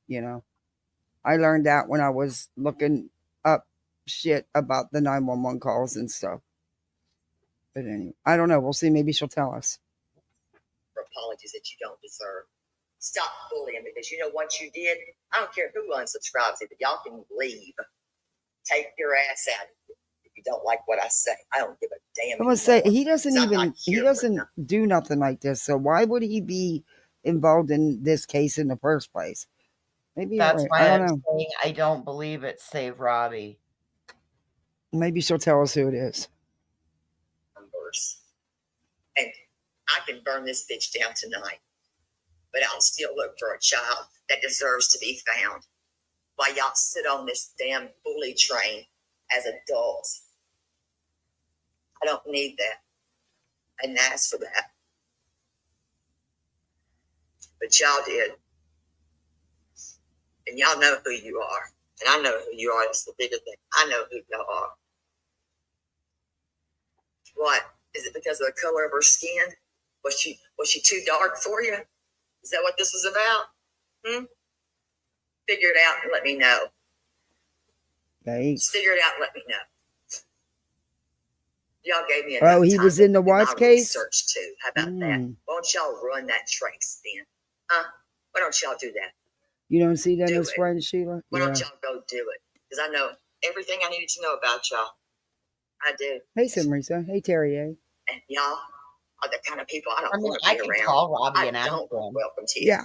I learned that when I was looking up shit about the 911 calls and stuff. But anyway, I don't know. We'll see. Maybe she'll tell us. For apologies that you don't deserve. Stop bullying, because once you did, I don't care who unsubscribes it, but y'all can leave. Take your ass out if you don't like what I say. I don't give a damn. I must say he doesn't do nothing like this. So why would he be involved in this case in the first place? Maybe that's right. why I don't I'm know. saying I don't believe it's Save Robbie. Maybe she'll tell us who it is. And I can burn this bitch down tonight, but I'll still look for a child that deserves to be found while y'all sit on this damn bully train as adults. I don't need that. I didn't ask for that. But y'all did. And y'all know who you are. And I know who you are. That's the bigger thing. I know who y'all are. What? Is it because of the color of her skin? Was she too dark for you? Is that what this was about? Figure it out and let me know. Thanks. Just figure it out and let me know. Y'all gave me enough he was in the Watts case? Research too. How about that? Why don't y'all run that trace then? Why don't y'all do that? You don't see that as friends, Sheila? Why don't y'all go do it? Because I know everything I needed to know about y'all. I do. Hey, Simrisa. Hey, Teri. And y'all are the kind of people I don't want to I be can around. call Robbie and ask don't him. welcome to you.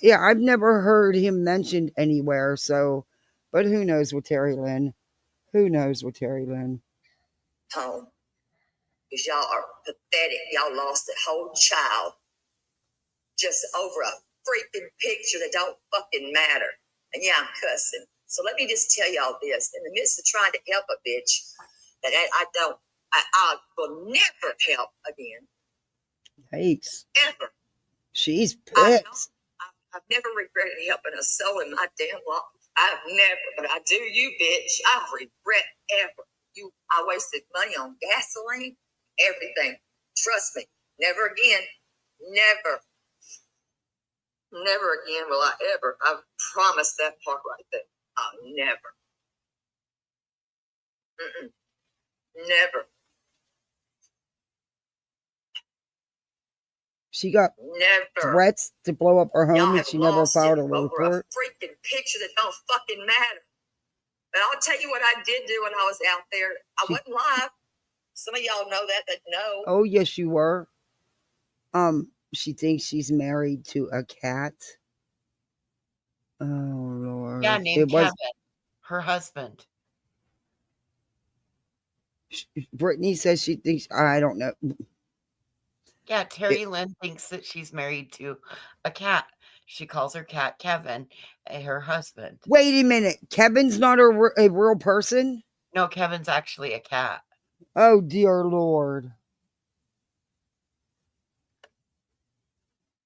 Yeah, I've never heard him mentioned anywhere. So, but who knows with TeriLyn? Who knows with TeriLyn? Home. Because y'all are pathetic. Y'all lost a whole child just over a freaking picture that don't fucking matter. And yeah, I'm cussing. So let me just tell y'all this. In the midst of trying to help a bitch that I will never help again. Thanks. Ever. She's pissed. I've never regretted helping a soul in my damn life. I've never, but I do you, bitch. I regret ever. I wasted money on gasoline, everything. Trust me, never again. Never. Never again will I ever. I promise that part right there. I'll never. Never. She got threats to blow up her home, and she never filed a report. A freaking picture that don't fucking matter. But I'll tell you what I did do when I was out there. I wasn't live. Some of y'all know that know. Oh, yes, you were. She thinks she's married to a cat. Oh, Lord. Yeah, named Kevin, her husband. Brittany says she thinks, I don't know. Yeah, TeriLyn thinks that she's married to a cat. She calls her cat Kevin, her husband. Wait a minute. Kevin's not a real person? No, Kevin's actually a cat. Oh, dear Lord.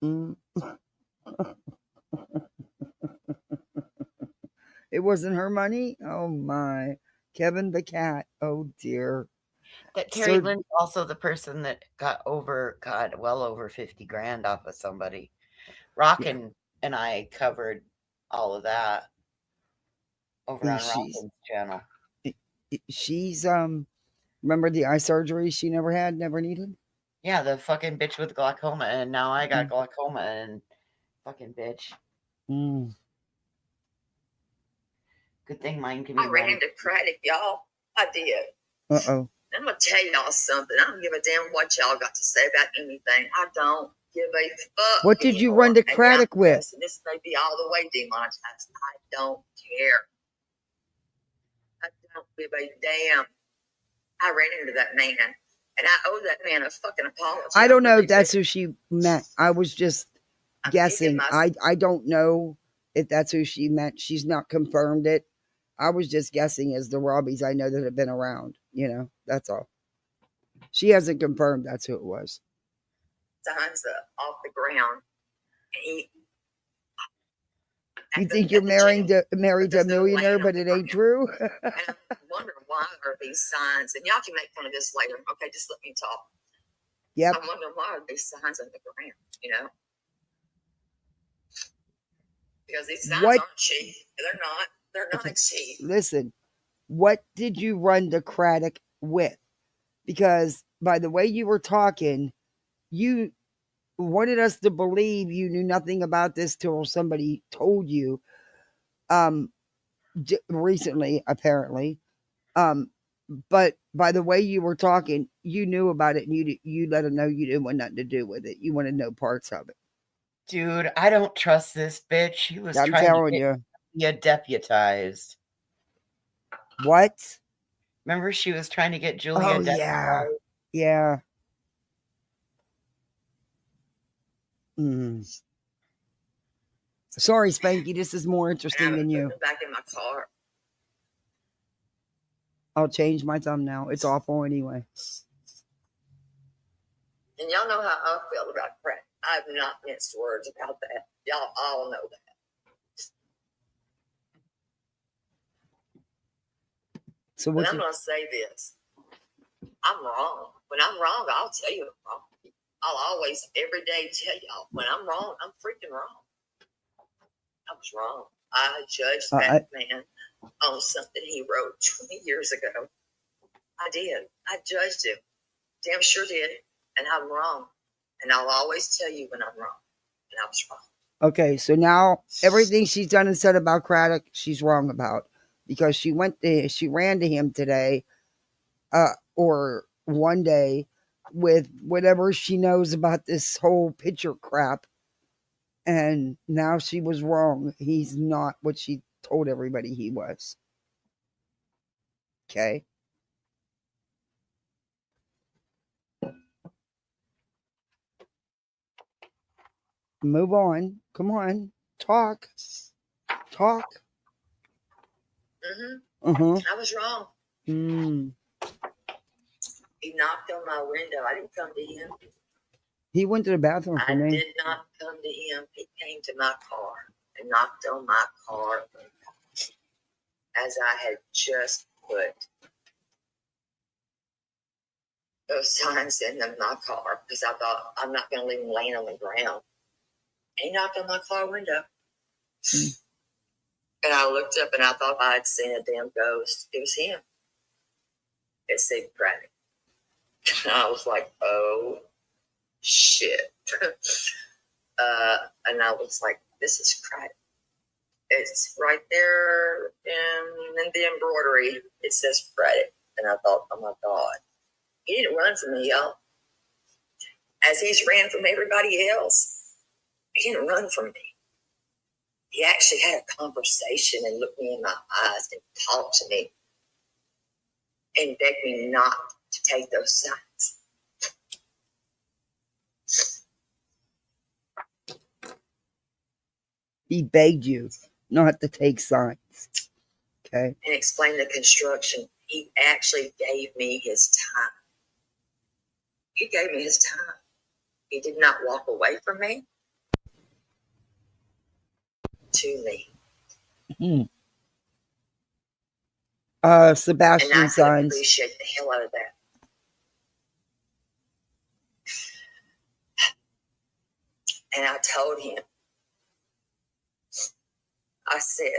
Mm. It wasn't her money? Oh, my. Kevin the cat. Oh, dear. That So, TeriLyn's also the person that got well over 50 grand off of somebody. Rockin' and I covered all of that over on Rockin's channel. She's, remember the eye surgery she never had, never needed? Yeah, the fucking bitch with glaucoma, and now I got glaucoma and fucking bitch. Mm. Good thing mine can be I ran into Craddock, y'all. I did. Uh-oh. I'm gonna tell y'all something. I don't give a damn what y'all got to say about anything. I don't give a fuck. What did you run to Craddock with? This may be all the way demonetized. I don't care. I don't give a damn. I ran into that man, and I owe that man a fucking apology. I don't know if that's who she meant. I was just guessing. I don't know if that's who she meant. She's not confirmed it. I was just guessing as the Robbies I know that have been around. You know, that's all. She hasn't confirmed that's who it was. Signs off the ground. You think you're married to a millionaire, but it ain't true? And I'm wondering why are these signs, and y'all can make fun of this later. Okay, just let me talk. Yep. I'm wondering why are these signs on the ground, you know? Because these signs aren't cheap. They're not cheap. Listen, what did you run to Craddock with? Because by the way you were talking, you wanted us to believe you knew nothing about this till somebody told you recently, apparently. But by the way you were talking, you knew about it, and you let them know you didn't want nothing to do with it. You wanted no parts of it. Dude, I don't trust this bitch. She was I'm trying telling to get deputized. What? Remember she was trying to get Julia deputized? Yeah. Yeah. Mm. Sorry, Spanky. This is more interesting than you. Back in my car. I'll change my thumbnail. It's awful anyway. And y'all know how I feel about crack. I have not minced words about that. Y'all all know that. So but I'm going to say this. I'm wrong. When I'm wrong, I'll tell you I'm wrong. I'll always, every day, tell y'all, when I'm wrong, I'm freaking wrong. I was wrong. I judged that man on something he wrote 20 years ago. I did. I judged him. Damn sure did. And I'm wrong. And I'll always tell you when I'm wrong. And I was wrong. Okay, so now everything she's done and said about Craddock, she's wrong about. Because she ran to him today, or one day, with whatever she knows about this whole picture crap. And now she was wrong. He's not what she told everybody he was. Okay. Move on. Come on. Talk. I was wrong. Mm. He knocked on my window. I didn't come to him. He went to the bathroom for me. I did not come to him. He came to my car and knocked on my car as I had just put those signs in my car because I thought I'm not going to leave him laying on the ground. And he knocked on my car window. And I looked up and I thought I had seen a damn ghost. It was him. It said Craddock. And I was like, oh, shit. And I was like, this is Craddock. It's right there in the embroidery. It says Craddock. And I thought, oh my God. He didn't run from me, y'all. As he's ran from everybody else, he didn't run from me. He actually had a conversation and looked me in my eyes and talked to me and begged me not to take those signs. He begged you not to take signs. Okay. And explained the construction. He actually gave me his time. He gave me his time. He did not walk away from me. To me. Sebastian And I signs. appreciate the hell out of that. And I told him, I said,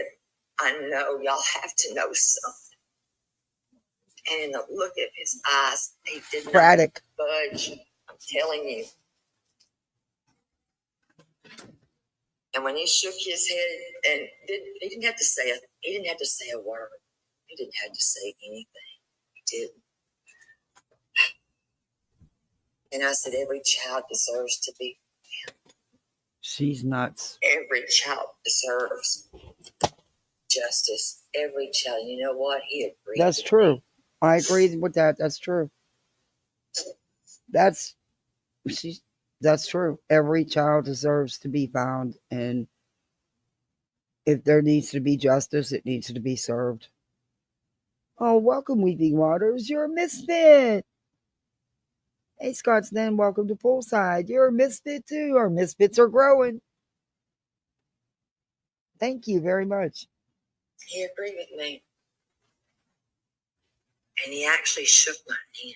I know y'all have to know something. And in the look of his eyes, he did not Braddock. budge. I'm telling you. And when he shook his head and he didn't have to say a word. He didn't have to say anything. He didn't. And I said, every child deserves to be. She's nuts. Every child deserves justice. Every child. You know what? He agreed. That's true. I agree with that. That's true. That's true. Every child deserves to be found, and if there needs to be justice, it needs to be served. Oh, welcome, Weeping Waters. You're a misfit. Hey, Scottsden, welcome to Poolside. You're a misfit too. Our misfits are growing. Thank you very much. He agreed with me. And he actually shook my hand.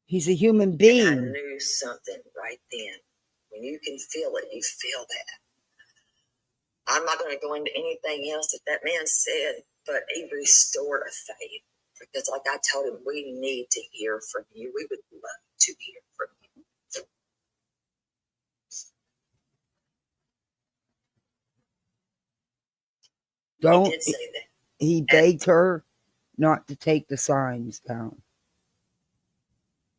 He's a human And I being. knew something right then. When you can feel it, you feel that. I'm not going to go into anything else that man said, but he restored a faith. Because like I told him, we need to hear from you. We would love to hear from you. Don't. He did say that. He begged her not to take the signs down.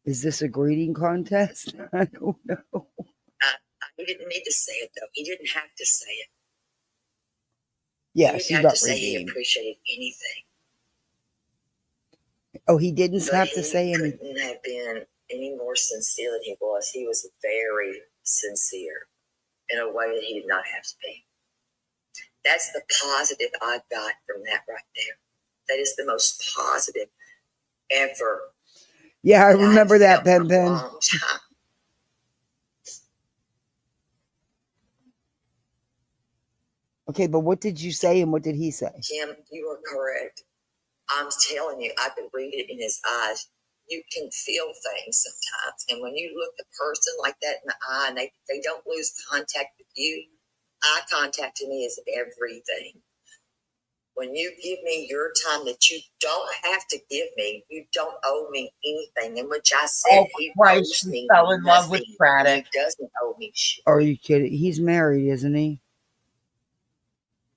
Is this a greeting contest? I don't know. He didn't need to say it, though. He didn't have to say it. Yeah, he she's didn't have not to say he redeemed. appreciated anything. Oh, he didn't But have to say he anything. couldn't have been any more sincere than he was. He was very sincere in a way that he did not have to be. That's the positive I got from that right there. That is the most positive ever. Yeah, I remember that, felt in Pen a Pen. long time. Okay, but what did you say and what did he say? Kim, you are correct. I'm telling you, I could read it in his eyes. You can feel things sometimes. And when you look a person like that in the eye and they don't lose contact with you, eye contact to me is everything. When you give me your time that you don't have to give me, you don't owe me anything. In which I said, he owes me fell in love with nothing. Braddock. He doesn't owe me shit. Are you kidding? He's married, isn't he?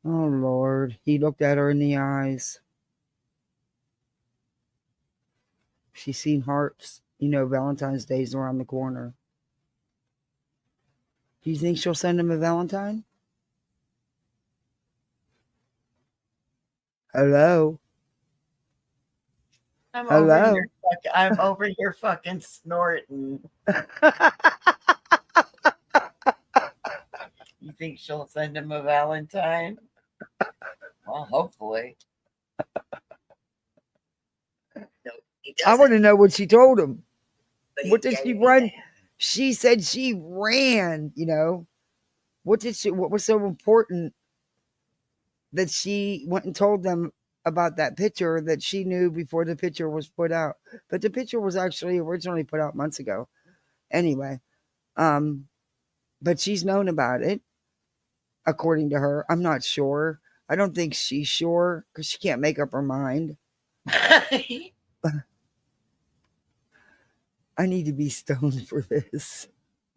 Oh, Lord. He looked at her in the eyes. She's seen hearts. You know, Valentine's Day's around the corner. Do you think she'll send him a Valentine? Hello? I'm Hello? over here fucking snorting. You think she'll send him a Valentine? Well, hopefully. No, he I want to know what she told him. But What he did she gave me run? that. She said she ran, you know. What was so important that she went and told them about that picture that she knew before the picture was put out? But the picture was actually originally put out months ago. Anyway, but she's known about it, according to her. I'm not sure. I don't think she's sure because she can't make up her mind. I need to be stoned for this.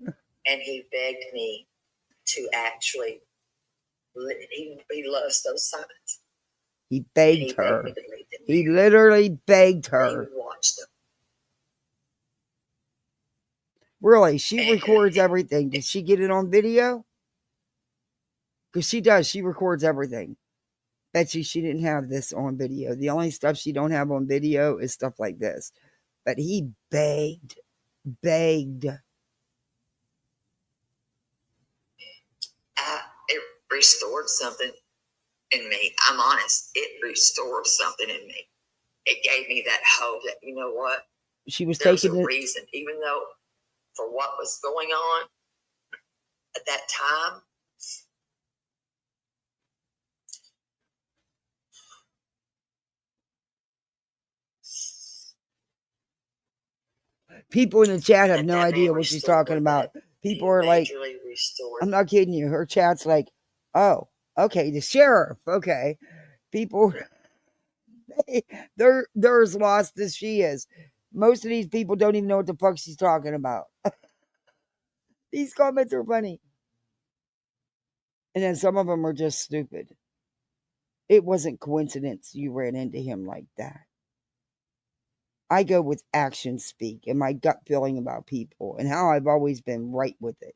And he begged me to actually, he loves those signs. He And begged he her. begged me to leave them He there. literally begged And he her. would watch them. Really, she records everything. Did she get it on video? Because she does. She records everything. Betsy, she didn't have this on video. The only stuff she don't have on video is stuff like this. But he begged. restored something in me. I'm honest. It restored something in me. It gave me that hope that, you know what? She was There's taking a it. reason, even though for what was going on at that time. People in the chat have that no that idea man what she's restored talking what about. that People he are like, majorly restored. I'm not kidding you. Her chat's like, oh, okay, the sheriff. Okay. People, they're as lost as she is. Most of these people don't even know what the fuck she's talking about. These comments are funny. And then some of them are just stupid. It wasn't coincidence you ran into him like that. I go with actions speak and my gut feeling about people and how I've always been right with it.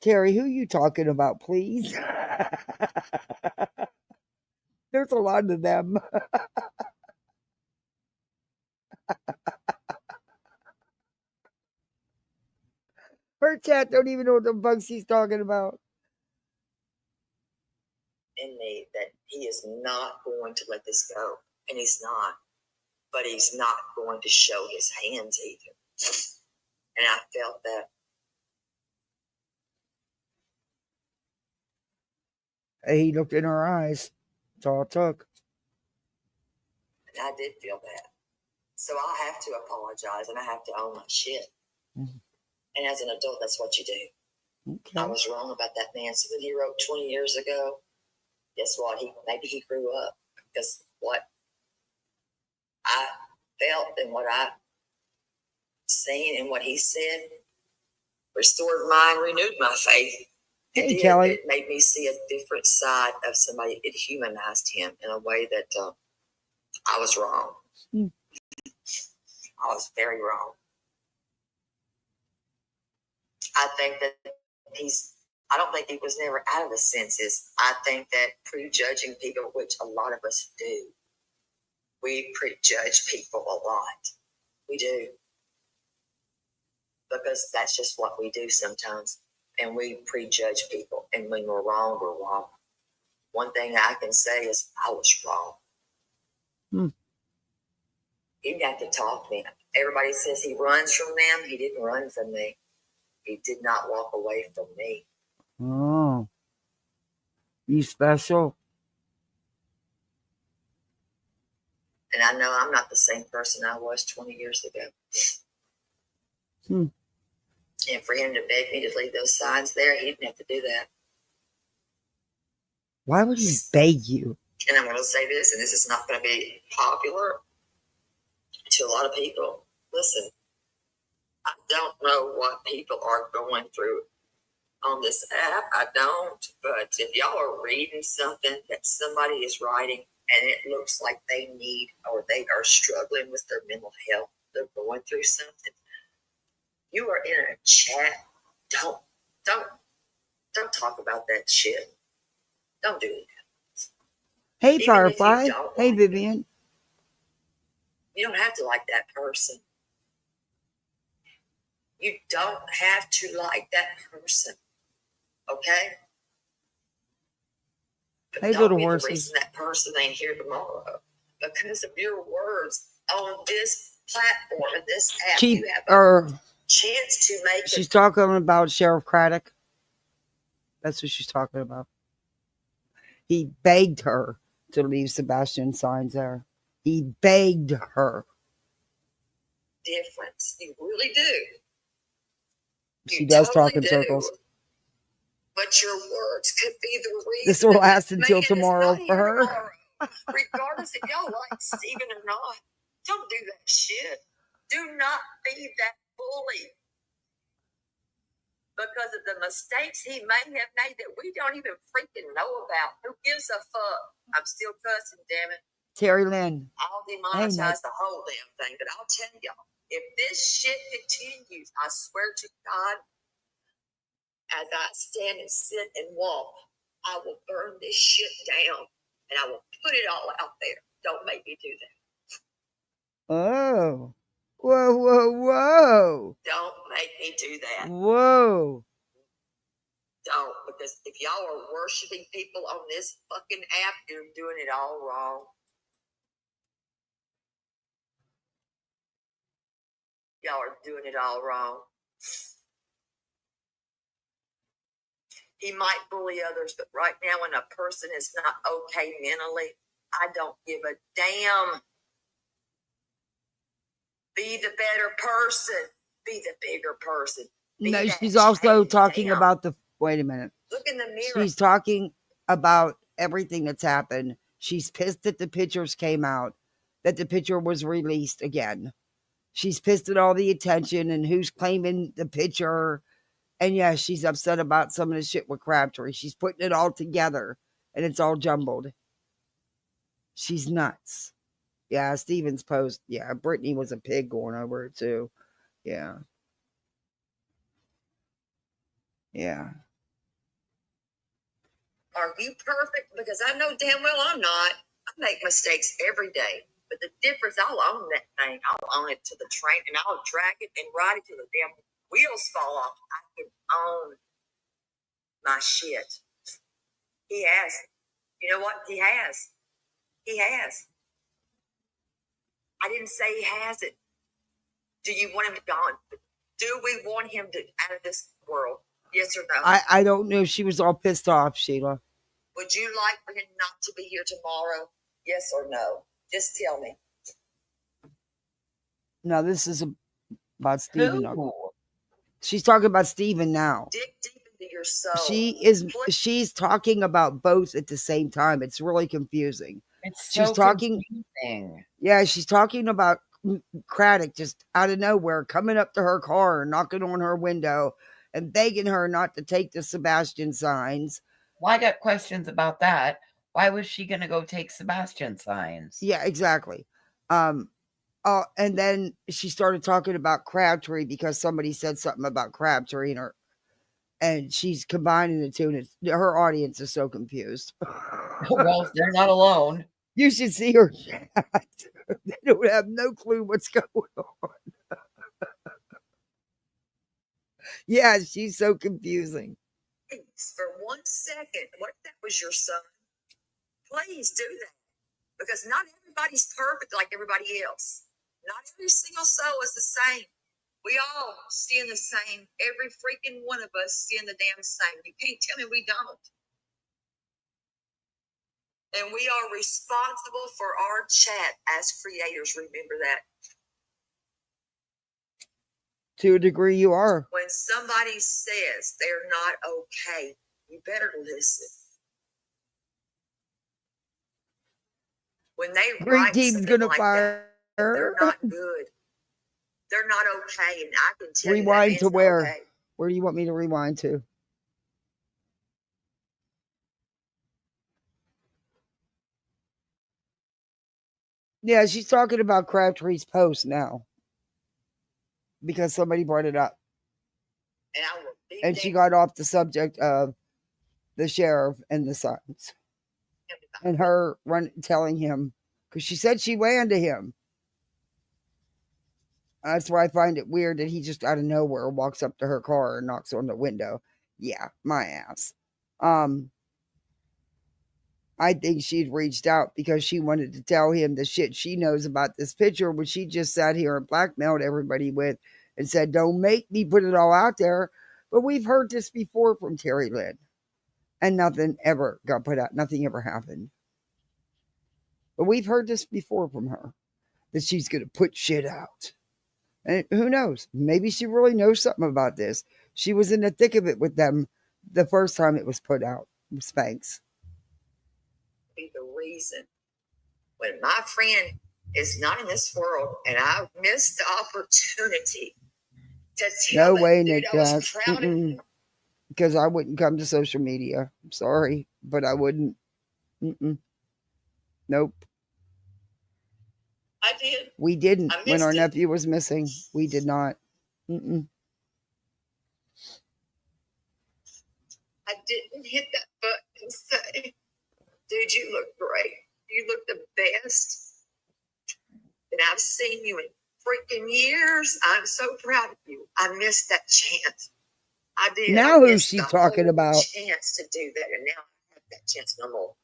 Teri, who you talking about, please? There's a lot of them. Her chat don't even know what the fuck she's talking about. In me that he is not going to let this go. And he's not. But he's not going to show his hands either. And I felt that. He looked in her eyes. That's all it took. And I did feel that. So I have to apologize and I have to own my shit. Mm-hmm. And as an adult, that's what you do. Okay. I was wrong about that man. So that he wrote 20 years ago. Guess what? Maybe he grew up. Because what I felt and what I seen and what he said restored mine, renewed my faith. Hey, Kelly. It made me see a different side of somebody. It humanized him in a way that I was wrong. I was very wrong. I think that I don't think he was never out of his senses. I think that prejudging people, which a lot of us do, we prejudge people a lot. We do. Because that's just what we do sometimes. And we prejudge people. And when we're wrong, we're wrong. One thing I can say is I was wrong. He got to talk to me. Everybody says he runs from them. He didn't run from me. He did not walk away from me. Oh. You special? And I know I'm not the same person I was 20 years ago. And for him to beg me to leave those signs there, he didn't have to do that. Why would he beg you? And I'm going to say this, and this is not going to be popular to a lot of people. Listen, I don't know what people are going through on this app. I don't. But if y'all are reading something that somebody is writing and it looks like they need or they are struggling with their mental health, they're going through something, you are in a chat. Don't talk about that shit. Don't do it. Hey, Even Firefly. if you don't Hey, like Vivian. You don't have to like that person. You don't have to like that person. Okay? But Hey, don't little be horses. the reason that person ain't here tomorrow. Because of your words on this platform and this app, you have a chance to make She's talking about Sheriff Craddock. That's what she's talking about. He begged her to leave Sebastian signs there. He begged her. difference. You really do. She does talk in do. circles. But your words could be the reason. This will last that until man is tomorrow not for here her. tomorrow. Regardless if y'all like Steven or not. Don't do that shit. Do not be that bully. Because of the mistakes he may have made that we don't even freaking know about. Who gives a fuck? I'm still cussing, damn it. TeriLyn. I'll demonetize the whole damn thing, but I'll tell y'all, if this shit continues, I swear to God, as I stand and sit and walk, I will burn this shit down and I will put it all out there. Don't make me do that. Oh. Whoa, whoa, whoa. Don't make me do that. Whoa. Don't, because if y'all are worshiping people on this fucking app, you're doing it all wrong. Y'all are doing it all wrong. He might bully others, but right now when a person is not okay mentally, I don't give a damn. Be the better person. Be the bigger person. Be No, that she's also change. talking Damn. about the. Wait a minute. Look in the mirror. She's talking about everything that's happened. She's pissed that the pictures came out, that the picture was released again. She's pissed at all the attention and who's claiming the picture. And yeah, she's upset about some of the shit with Crabtree. She's putting it all together and it's all jumbled. She's nuts. Yeah, Steven's post. Yeah, Brittany was a pig going over it too. Yeah. Yeah. Are you perfect? Because I know damn well I'm not. I make mistakes every day. But the difference, I'll own that thing. I'll own it to the train and I'll drag it and ride it till the damn wheels fall off. I can own my shit. He has. You know what? He has. He has. I didn't say he has it. Do you want him to gone? Do we want him to out of this world? Yes or no? I don't know if she was all pissed off, Sheila. Would you like for him not to be here tomorrow? Yes or no? Just tell me. No, this is about Steven. Who? She's talking about Steven now. Dig deep into your soul. She's talking about both at the same time. It's really confusing. It's She's so talking. confusing. Yeah, she's talking about Craddock just out of nowhere coming up to her car, knocking on her window, and begging her not to take the Sebastian signs. Well, I got questions about that. Why was she going to go take Sebastian signs? Yeah, exactly. And then she started talking about Crabtree because somebody said something about Crabtree and she's combining the two, and her audience is so confused. Well, they're not alone. You should see her chat. They don't have no clue what's going on. Yeah, she's so confusing. For 1 second, what if that was your son? Please do that. Because not everybody's perfect like everybody else. Not every single soul is the same. We all sin the same. Every freaking one of us sin the damn same. You can't tell me we don't. And we are responsible for our chat as creators. Remember that. To a degree, you are. When somebody says they're not okay, you better listen. When they Green write team's something gonna like fire that, her. they're not good. They're not okay, and I can tell Rewind you to that where? okay. Where do you want me to rewind to? Yeah, she's talking about Crabtree's post now because somebody brought it up. And she got off the subject of the sheriff and the sons. And her telling him, because she said she ran to him. That's why I find it weird that he just out of nowhere walks up to her car and knocks on the window. Yeah, my ass. I think she'd reached out because she wanted to tell him the shit she knows about this picture, which she just sat here and blackmailed everybody with and said, don't make me put it all out there. But we've heard this before from TeriLyn. And nothing ever got put out. Nothing ever happened. But we've heard this before from her, that she's going to put shit out. And who knows? Maybe she really knows something about this. She was in the thick of it with them the first time it was put out. Spanks. Be the reason when my friend is not in this world and I missed the opportunity to tell No way, dude Nick I was Cash. proud of him. Because I wouldn't come to social media. I'm sorry, but I wouldn't. Nope. I did. We didn't when our it. nephew was missing. We did not. I didn't hit that button and say, dude, you look great. You look the best that I've seen you in freaking years. I'm so proud of you. I missed that chance. I did. Now I who's missed she the talking whole about? chance to do that, and now I have that chance no more.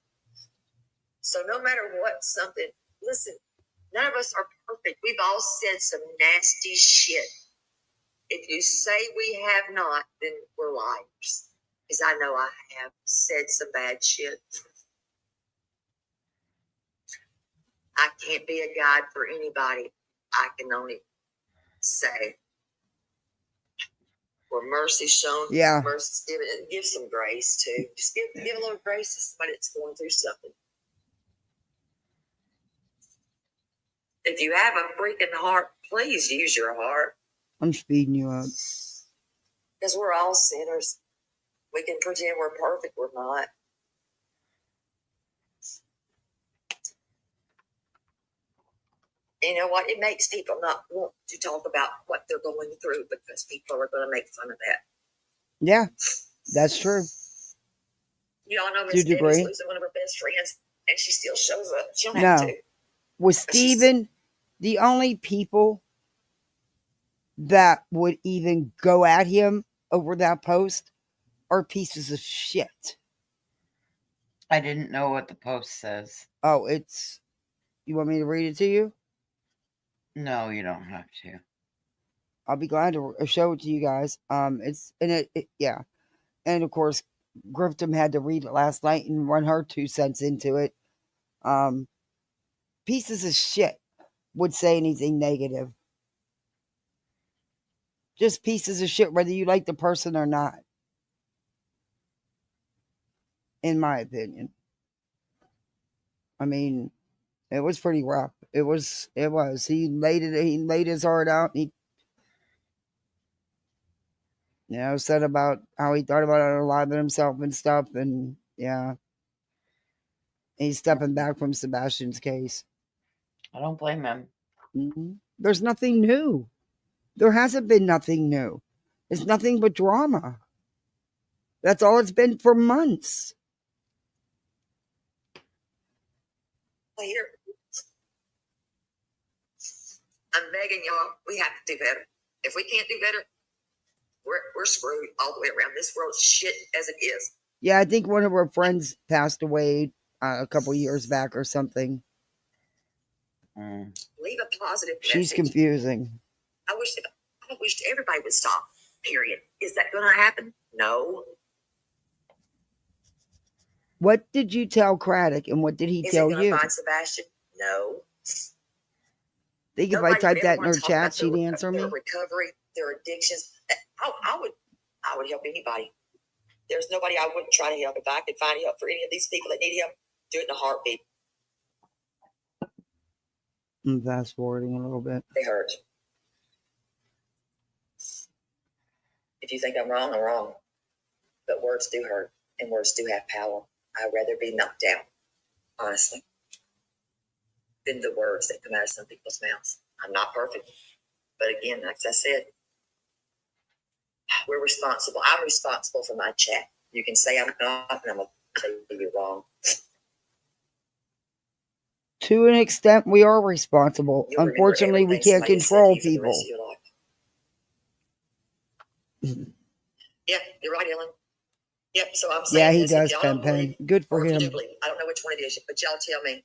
So no matter what, something. Listen, none of us are perfect. We've all said some nasty shit. If you say we have not, then we're liars. Because I know I have said some bad shit. I can't be a guide for anybody. I can only say, where mercy shown, Yeah. mercy's given, and give some grace too. Just give a little grace to somebody that's going through something. If you have a freaking heart, please use your heart. I'm speeding you up. Because we're all sinners. We can pretend we're perfect, we're not. You know what? It makes people not want to talk about what they're going through because people are going to make fun of that. Yeah, that's true. You all know To a Miss Debbie's degree. losing one of her best friends, and she still shows up. She don't No. have to. With But she's- Steven, the only people that would even go at him over that post are pieces of shit. I didn't know what the post says. Oh, it's. You want me to read it to you? No, you don't have to. I'll be glad to show it to you guys. It's and it yeah, and of course, Grifton had to read it last night and run her 2 cents into it. Pieces of shit would say anything negative. Just pieces of shit, whether you like the person or not. In my opinion, I mean, it was pretty rough. It was. He laid it. He laid his heart out. He, said about how he thought about unaliving himself and stuff. And yeah, he's stepping back from Sebastian's case. I don't blame him. Mm-hmm. There's nothing new. There hasn't been nothing new. It's nothing but drama. That's all it's been for months. Here, I'm begging y'all, we have to do better. If we can't do better, we're screwed all the way around. This world's shit as it is. Yeah, I think one of her friends passed away a couple years back or something. Leave a positive She's message. confusing. I wish everybody would stop. Period. Is that going to happen? No. What did you tell Craddock and what did he Is tell he going to you? find Sebastian? No. I think if I typed that in her chat, she'd answer me. Their recovery, their addictions. I would help anybody. There's nobody I wouldn't try to help. If I could find help for any of these people that need help, do it in a heartbeat. I'm fast forwarding a little bit. They hurt. If you think I'm wrong, I'm wrong. But words do hurt, and words do have power. I'd rather be knocked down, honestly, than the words that come out of some people's mouths. I'm not perfect. But again, like I said, we're responsible. I'm responsible for my chat. You can say I'm not, and I'm going to tell you you're wrong. To an extent, we are responsible. You'll Unfortunately, we can't control people. Yeah, you're right, Ellen. Yep, so I'm Yeah, saying he this, does, if y'all Pen don't believe, Pen. Good for or if you do him. believe, I don't know which one it is, but y'all tell me.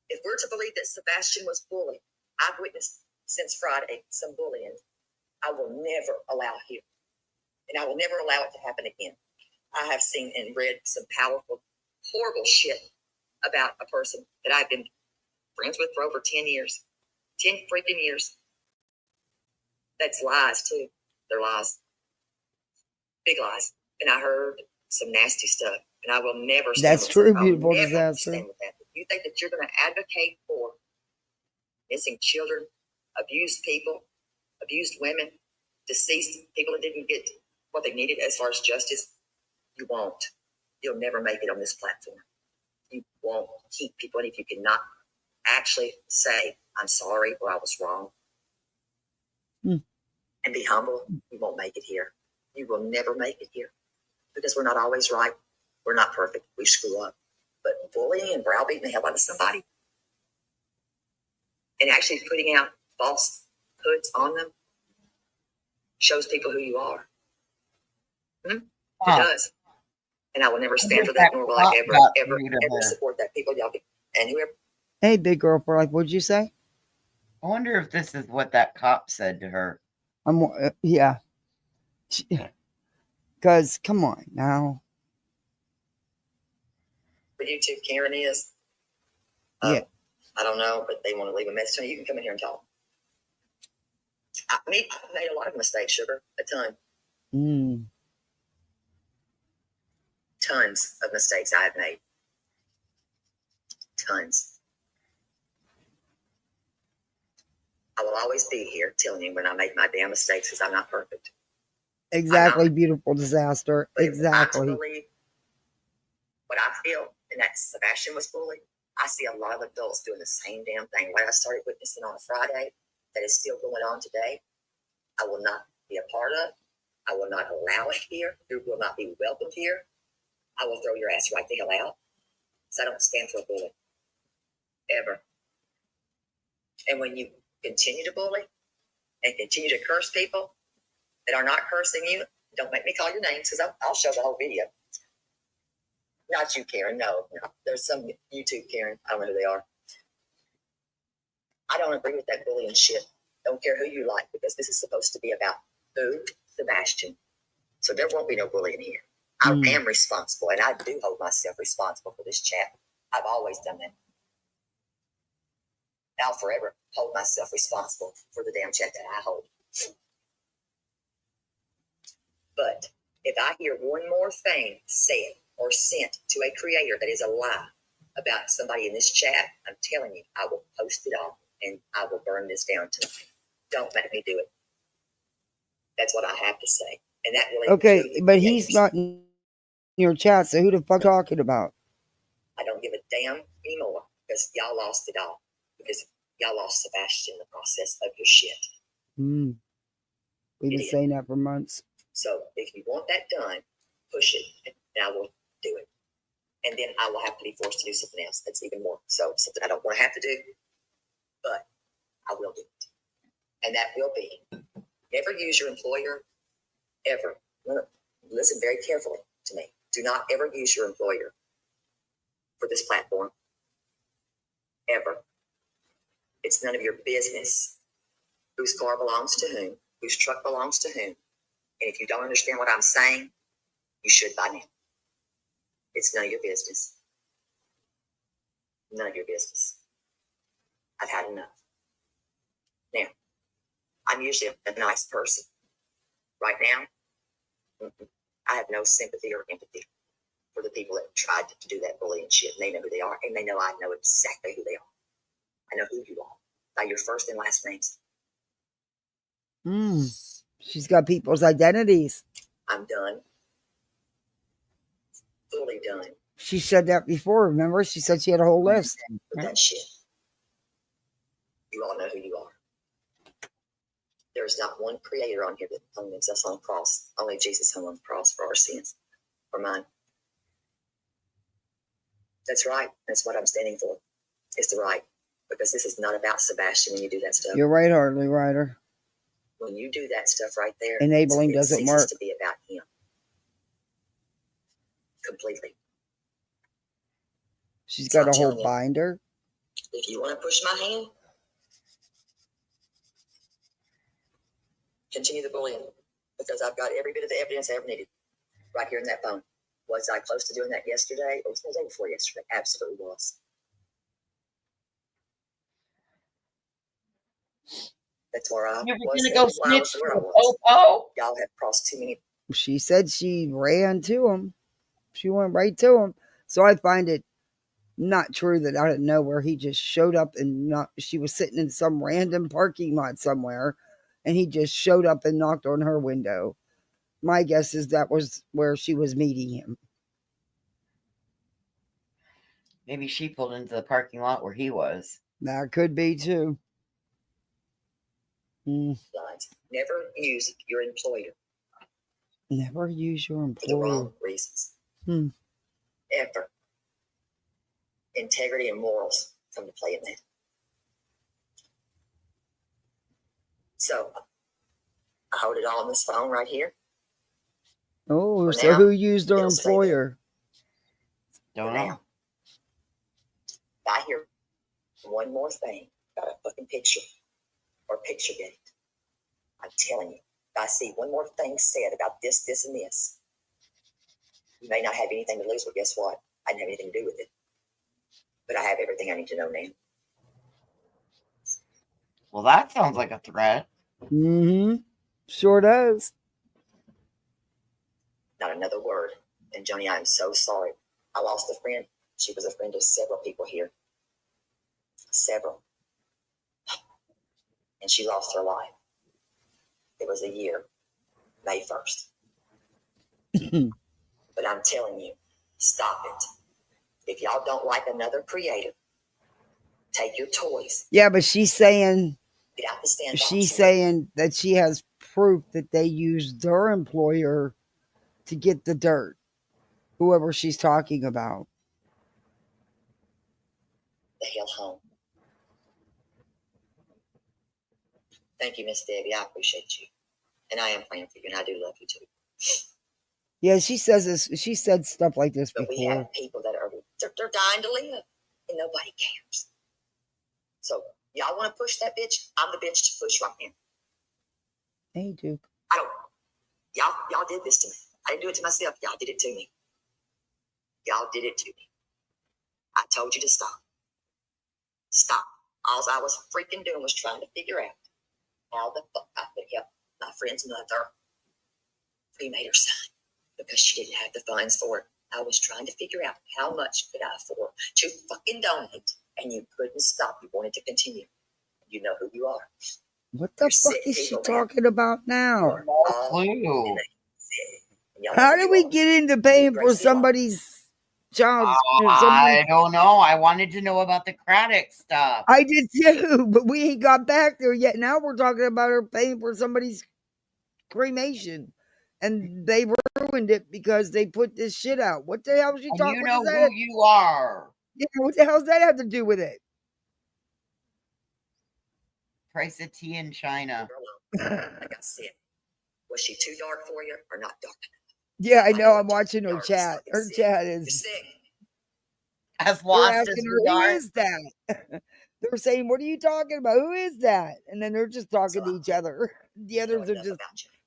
If we're to believe that Sebastian was bullied, I've witnessed since Friday some bullying. I will never allow here. And I will never allow it to happen again. I have seen and read some powerful, horrible shit about a person that I've been friends with for over 10 years. 10 freaking years. That's lies, too. They're lies. Big lies. And I heard some nasty stuff. And I will never stand That's with true, that. I'll beautiful never disaster. stand with that. If you think that you're going to advocate for missing children, abused people, abused women, deceased people that didn't get what they needed as far as justice, you won't. You'll never make it on this platform. You won't keep people. And if you cannot actually say, I'm sorry or I was wrong, and be humble, you won't make it here. You will never make it here because we're not always right. We're not perfect. We screw up. But bullying and browbeating the hell out of somebody and actually putting out falsehoods on them shows people who you are. It Huh. does. And I will never stand wonder for if that, that nor will I cop ever, got ever, through to ever her. support that. People, y'all, and whoever. Hey, big girl for life. What'd you say? I wonder if this is what that cop said to her. Yeah. Because, come on now. For YouTube, Karen is. Yeah. I don't know, but they want to leave a message. So you can come in here and talk. I've made a lot of mistakes, Sugar. A ton. Tons of mistakes I have made. Tons. I will always be here telling you when I make my damn mistakes because I'm not perfect. Exactly, beautiful disaster. But Exactly. I believe what I feel, and that Sebastian was bullied. I see a lot of adults doing the same damn thing. What I started witnessing on a Friday, that is still going on today, I will not be a part of. I will not allow it here. You will not be welcomed here. I will throw your ass right the hell out. So I don't stand for a bully. Ever. And when you continue to bully and continue to curse people that are not cursing you, don't make me call your names because I'll show the whole video. Not you, Karen. No. There's some YouTube Karen. I don't know who they are. I don't agree with that bullying shit. Don't care who you like because this is supposed to be about who? Sebastian. So there won't be no bullying here. I am responsible, and I do hold myself responsible for this chat. I've always done that. I'll forever hold myself responsible for the damn chat that I hold. But if I hear one more thing said or sent to a creator that is a lie about somebody in this chat, I'm telling you, I will post it all and I will burn this down tonight. Don't make me do it. That's what I have to say. And that really Okay, but he's not in your chat, so who the fuck talking about? I don't give a damn anymore because y'all lost it all. Because y'all lost Sebastian in the process of your shit. We've been saying that for months. So if you want that done, push it, and I will do it. And then I will have to be forced to do something else that's even more. So something I don't want to have to do, but I will do it. And that will be, never use your employer, ever. Listen very carefully to me. Do not ever use your employer for this platform, ever. It's none of your business whose car belongs to whom, whose truck belongs to whom. And if you don't understand what I'm saying, you should by now. It's none of your business. None of your business. I've had enough. Now, I'm usually a nice person. Right now, I have no sympathy or empathy for the people that tried to do that bullying shit. And they know who they are, and they know I know exactly who they are. I know who you are by your first and last names. She's got people's identities. I'm done. Fully done. She said that before, remember? She said she had a whole list. With that shit. You all know who you are. There's not one creator on here that hung himself on the cross. Only Jesus hung on the cross for our sins. For mine. That's right. That's what I'm standing for. It's the right. Because this is not about Sebastian when you do that stuff. You're right, Harley Ryder. When you do that stuff right there, Enabling it doesn't ceases work. to be about him. Completely. She's So got I'm a whole telling you, binder. if you want to push my hand, continue the bullying. Because I've got every bit of the evidence I ever needed right here in that phone. Was I close to doing that yesterday? Or was it the day before yesterday? Absolutely was. That's where I You were was. gonna go That's why I was snitch where I to was. Popo? Y'all have crossed too many. She said she ran to him. She went right to him. So I find it not true that out of nowhere he just showed up and she was sitting in some random parking lot somewhere and he just showed up and knocked on her window. My guess is that was where she was meeting him. Maybe she pulled into the parking lot where he was. That could be too. Lines. Never use your employer Never use your for the wrong employer. reasons. Ever. Integrity and morals come to play in that. So I hold it all on this phone right here. Oh, For so now, who used their it'll stay there. employer? Don't For know. now. If I hear one more thing about a fucking picture or picture gate, I'm telling you, if I see one more thing said about this, this, and this, you may not have anything to lose, but guess what? I didn't have anything to do with it. But I have everything I need to know now. Well, that sounds like a threat. Mm-hmm. Sure does. Not another word. And Joni, I am so sorry. I lost a friend. She was a friend of several people here. Several. And she lost her life. It was a year, May 1st. But I'm telling you, stop it. If y'all don't like another creator, take your toys. Yeah, but she's saying Get out the stand. she's saying that she has proof that they used their employer to get the dirt. Whoever she's talking about. The hell home. Thank you, Miss Debbie. I appreciate you. And I am praying for you, and I do love you too. Yeah, she says this. She said stuff like this But we before. have people that are they're dying to live, and nobody cares. So y'all want to push that bitch? I'm the bitch to push right now. Hey, Duke. I don't. Y'all did this to me. I didn't do it to myself. Y'all did it to me. Y'all did it to me. I told you to stop. Stop. All I was freaking doing was trying to figure out how the fuck I could help my friend's mother cremate her son because she didn't have the funds for it. I was trying to figure out how much could I afford to fucking donate, and you couldn't stop. You wanted to continue. You know who you are. What the fuck is she talking about now? No clue. How did we get into paying for somebody's child? I don't know. I wanted to know about the Craddock stuff. I did too, but we ain't got back there yet. Now we're talking about her paying for somebody's cremation, and they ruined it because they put this shit out. What the hell is she talking? You know who you are. Yeah, what the hell does that have to do with it? Price of tea in China. Like I said, was she too dark for you or not dark enough? Yeah, I know. I'm watching her chat. Her chat is. As They're lost asking as her, we who are. is that? They're saying, what are you talking about? Who is that? And then they're just talking to each other. The others are just,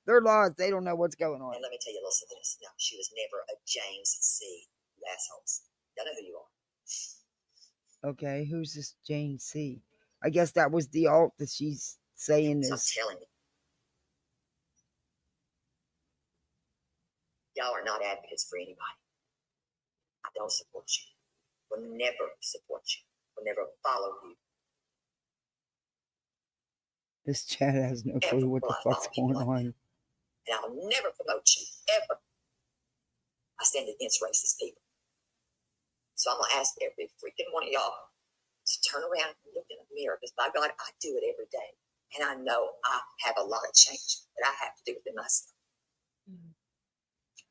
they're lost. They don't know what's going on. And let me tell you a little something else. No, she was never a James C. You assholes. Y'all know who you are. Okay, who's this Jane C? I guess that was the alt that she's saying So I'm is. telling you. Y'all are not advocates for anybody. I don't support you. Will never support you. Will never follow you. This chat has no clue what the fuck's going on. And I'll never promote you, ever. I stand against racist people. So I'm going to ask every freaking one of y'all to turn around and look in the mirror, because by God, I do it every day. And I know I have a lot of change that I have to do within myself.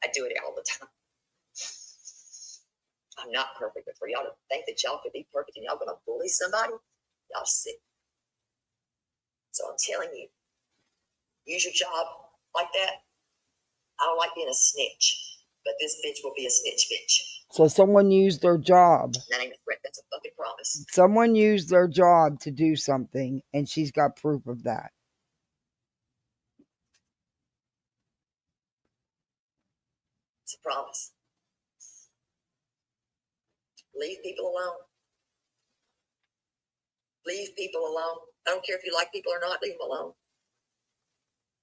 I do it all the time. I'm not perfect, but for y'all to think that y'all could be perfect and y'all going to bully somebody, y'all sick. So I'm telling you, use your job like that. I don't like being a snitch, but this bitch will be a snitch bitch. So someone used their job. That ain't a threat. That's a fucking promise. Someone used their job to do something, and she's got proof of that. It's a promise. Leave people alone. Leave people alone. I don't care if you like people or not, leave them alone.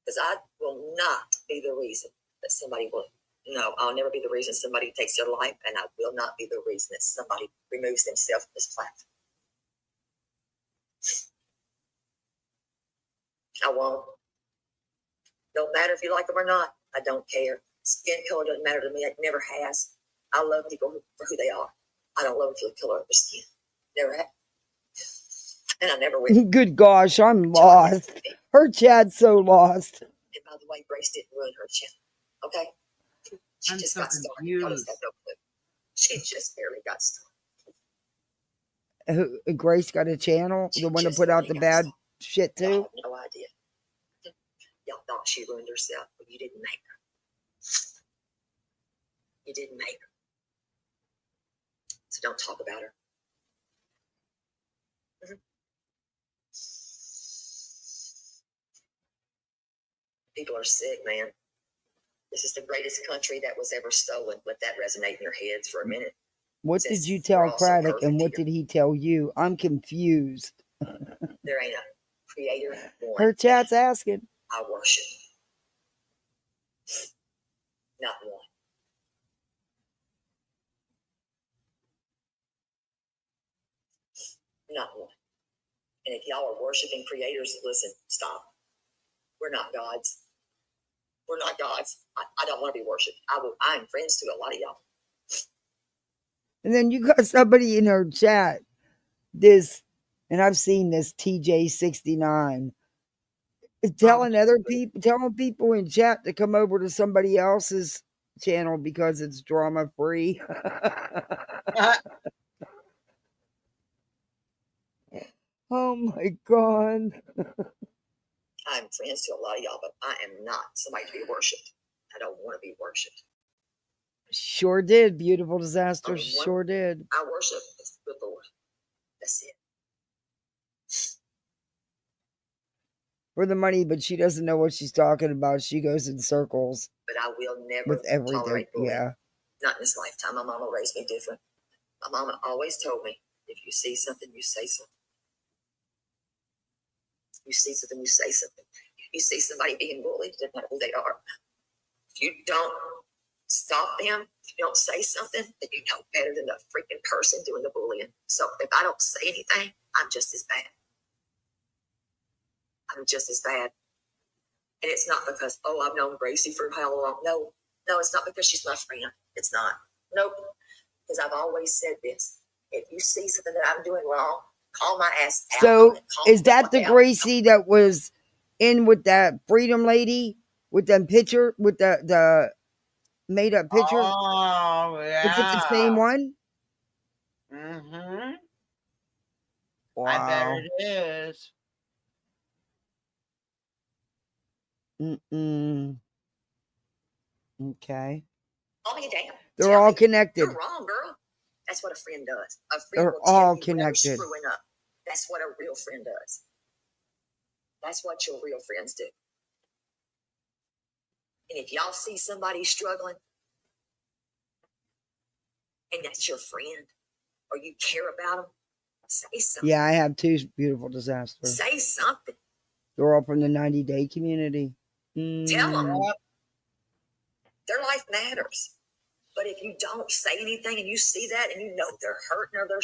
Because I will not be the reason that somebody will. No, I'll never be the reason somebody takes their life, and I will not be the reason that somebody removes themselves from this platform. I won't. Don't matter if you like them or not. I don't care. Skin color doesn't matter to me. It never has. I love people for who they are. I don't love them for the color of their skin. Never have. And I never will. Good gosh, I'm lost. Her chat's so lost. And by the way, Grace didn't ruin her channel. Okay? She I'm just so got started. confused. Y'all just have no clue. She just barely got started. Grace got a channel, the one that put out the bad shit Y'all too. have no idea. Y'all thought she ruined herself, but you didn't make her. You didn't make her. So don't talk about her. Mhm. People are sick, man. This is the greatest country that was ever stolen. Let that resonate in your heads for a minute. What Since did you we're tell all so Craddock perfect and what here. did he tell you? I'm confused. There ain't a creator one Her chat's asking. I worship. Not one. Not one. And if y'all are worshiping creators, listen, stop. We're not gods. We're not gods. I don't want to be worshipped. I'm friends to a lot of y'all. And then you got somebody in her chat, this, and I've seen this TJ69, telling people in chat to come over to somebody else's channel because it's drama free. Oh my God. I'm friends to a lot of y'all, but I am not somebody to be worshipped. I don't want to be worshipped. Sure did. Beautiful disaster. Sure did. I worship the Lord. That's it. For the money, but she doesn't know what she's talking about. She goes in circles. But I will never with everything. tolerate bullying. Yeah. Not in this lifetime. My mama raised me different. My mama always told me, if you see something, you say something. You see something, you say something. You see somebody being bullied, it doesn't matter who they are. If you don't stop them, if you don't say something, then you know better than the freaking person doing the bullying. So if I don't say anything, I'm just as bad. I'm just as bad. And it's not because, oh, I've known Gracie for how long. No, it's not because she's my friend. It's not. Nope. Because I've always said this. If you see something that I'm doing wrong, call my ass out. So is that the Gracie that was in with that Freedom lady with them picture, with the made up picture? Oh, yeah. Is it the same one? Mm-hmm. Wow. I bet it is. Okay. Call me a damn. They're Tell all me, connected. you're wrong, girl. That's what a friend does. A friend They're will tell all you when you're connected. screwing up. That's what a real friend does. That's what your real friends do. And if y'all see somebody struggling, and that's your friend, or you care about them, say something. Yeah, I have two beautiful disasters. Say something. They're all from the 90-day community. Tell them. Their life matters. But if you don't say anything and you see that and you know they're hurting or they're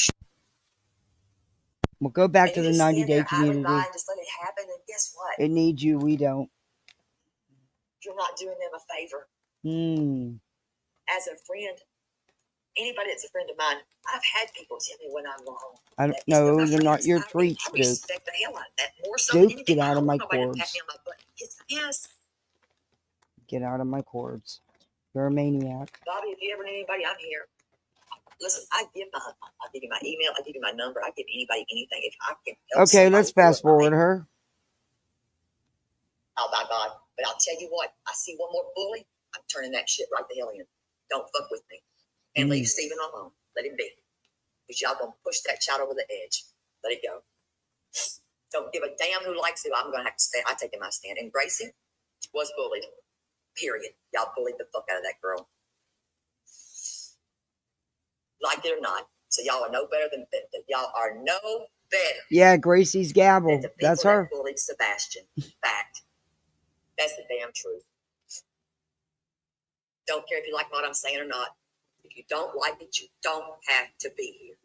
We'll go back and to you the just stand 90-day there idly community. by and just let it happen, and guess what? It needs you. We don't. You're not doing them a favor. As a friend, anybody that's a friend of mine, I've had people tell me when I'm wrong. I don't know. They're not your treats, I Duke. respect the hell out of that. More so than Duke, anything. get I out of don't my want nobody to pat cords. me on my butt. Yes. Get out of my cords. You're a maniac. Bobby, if you ever need anybody, I'm here. Listen, I'll give you my email, I'll give you my number, I'll give anybody anything. If I can help Okay, somebody let's through fast it, forward her. oh my God. But I'll tell you what, I see one more bully, I'm turning that shit right the hell in. Don't fuck with me. And leave Stephen alone. Let him be. Because y'all gonna push that child over the edge. Let it go. Don't give a damn who likes it. I'm gonna have to stand. I take my stand. And Gracie was bullied. Period. Y'all bullied the fuck out of that girl. Like it or not. So y'all are no better than y'all are no better. Yeah, Gracie's gavel. Than the That's people her. that bullied Sebastian. Fact. That's the damn truth. Don't care if you like what I'm saying or not. If you don't like it, you don't have to be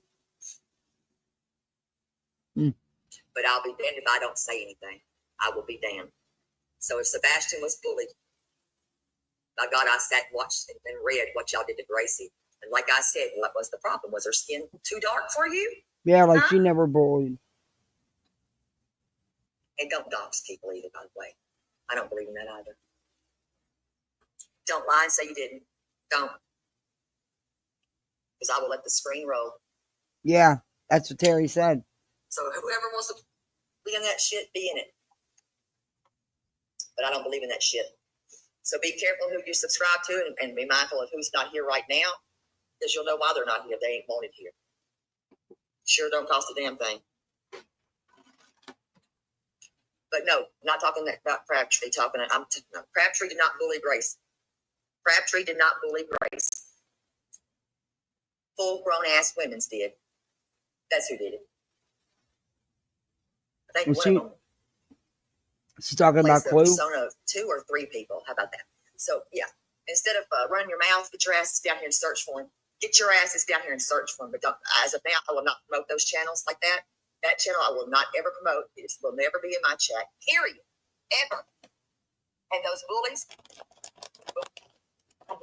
here. But I'll be damned if I don't say anything. I will be damned. So if Sebastian was bullied, by God, I sat and watched and read what y'all did to Gracie. And like I said, what was the problem? Was her skin too dark for you? Yeah, like she never bullied. And don't dox people either, by the way. I don't believe in that either. Don't lie and say you didn't. Don't. Because I will let the screen roll. Yeah, that's what Teri said. So whoever wants to be in that shit, be in it. But I don't believe in that shit. So be careful who you subscribe to and be mindful of who's not here right now, because you'll know why they're not here. They ain't wanted here. Sure don't cost a damn thing. But no, not talking about Crabtree. Crabtree did not bully Grace. Crabtree did not bully Grace. Full grown ass women's did. That's who did it. I think one of them. She's talking about The Clue. persona of 2 or 3 people. How about that? So yeah, instead of running your mouth, get your asses down here and search for him. Get your asses down here and search for him. But don't, as of now, I will not promote those channels like that. That channel I will not ever promote. It will never be in my chat. Period. Ever. And those bullies.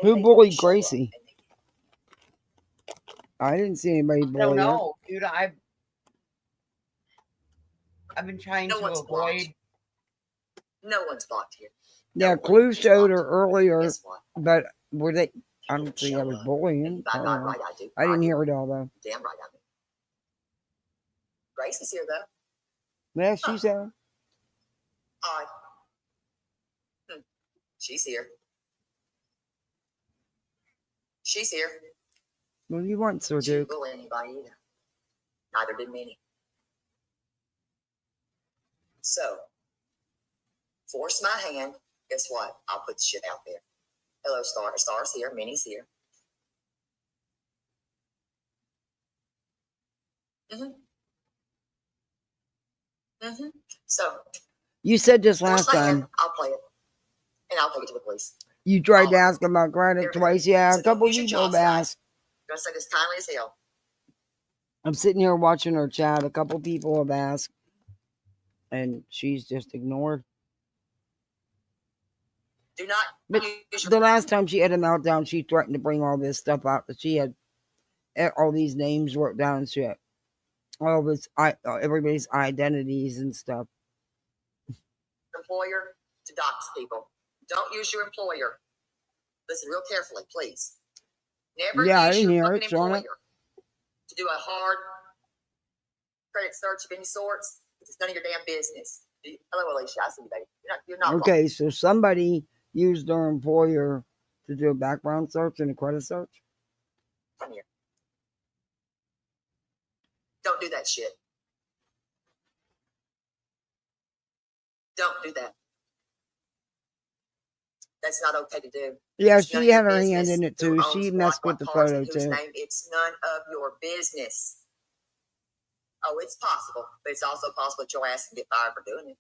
Who bullied Gracie? I didn't see anybody I don't bully her. know, dude. I've been trying to avoid. Blocked. No one's blocked here. Yeah, Clue showed her earlier, but were they? I don't think I was bullying. I'm not right, I do. I didn't hear it all though. Damn right I do. Grace is here though. Yeah, she's there. Odd. She's here. She's here. Well, you want so, She didn't Duke. bully anybody either. Neither did Minnie. So, force my hand. Guess what? I'll put the shit out there. Hello, Star. Star's here. Minnie's here. So, You said this force last my hand. time. I'll play it. And I'll take it to the police. You tried to ask about granite twice. Yeah, So a couple use your people have jaws, guys. asked. I'm going to say this timely as hell. I'm sitting here watching her chat. A couple people have asked, and she's just ignored. Do not But use the last time she had a meltdown, she threatened to bring all this stuff out. That she had all these names wrote down and shit. All this, everybody's identities and stuff. employer to dox people. Don't use your employer. Listen real carefully, please. Never Yeah, I use didn't your hear fucking it, Shauna. employer to do a hard credit search of any sorts. It's none of your damn business. Hello, Alicia. I see you, baby. You're not Okay, wrong. so somebody used their employer to do a background search and a credit search. Come here. Don't do that shit. Don't do that. That's not okay to do. Yeah, It's none she of had your her hand business in it who too. owns She what, messed with what the cars, photo and whose too. name. It's none of your business. Oh, it's possible, but it's also possible that your ass can get fired for doing it.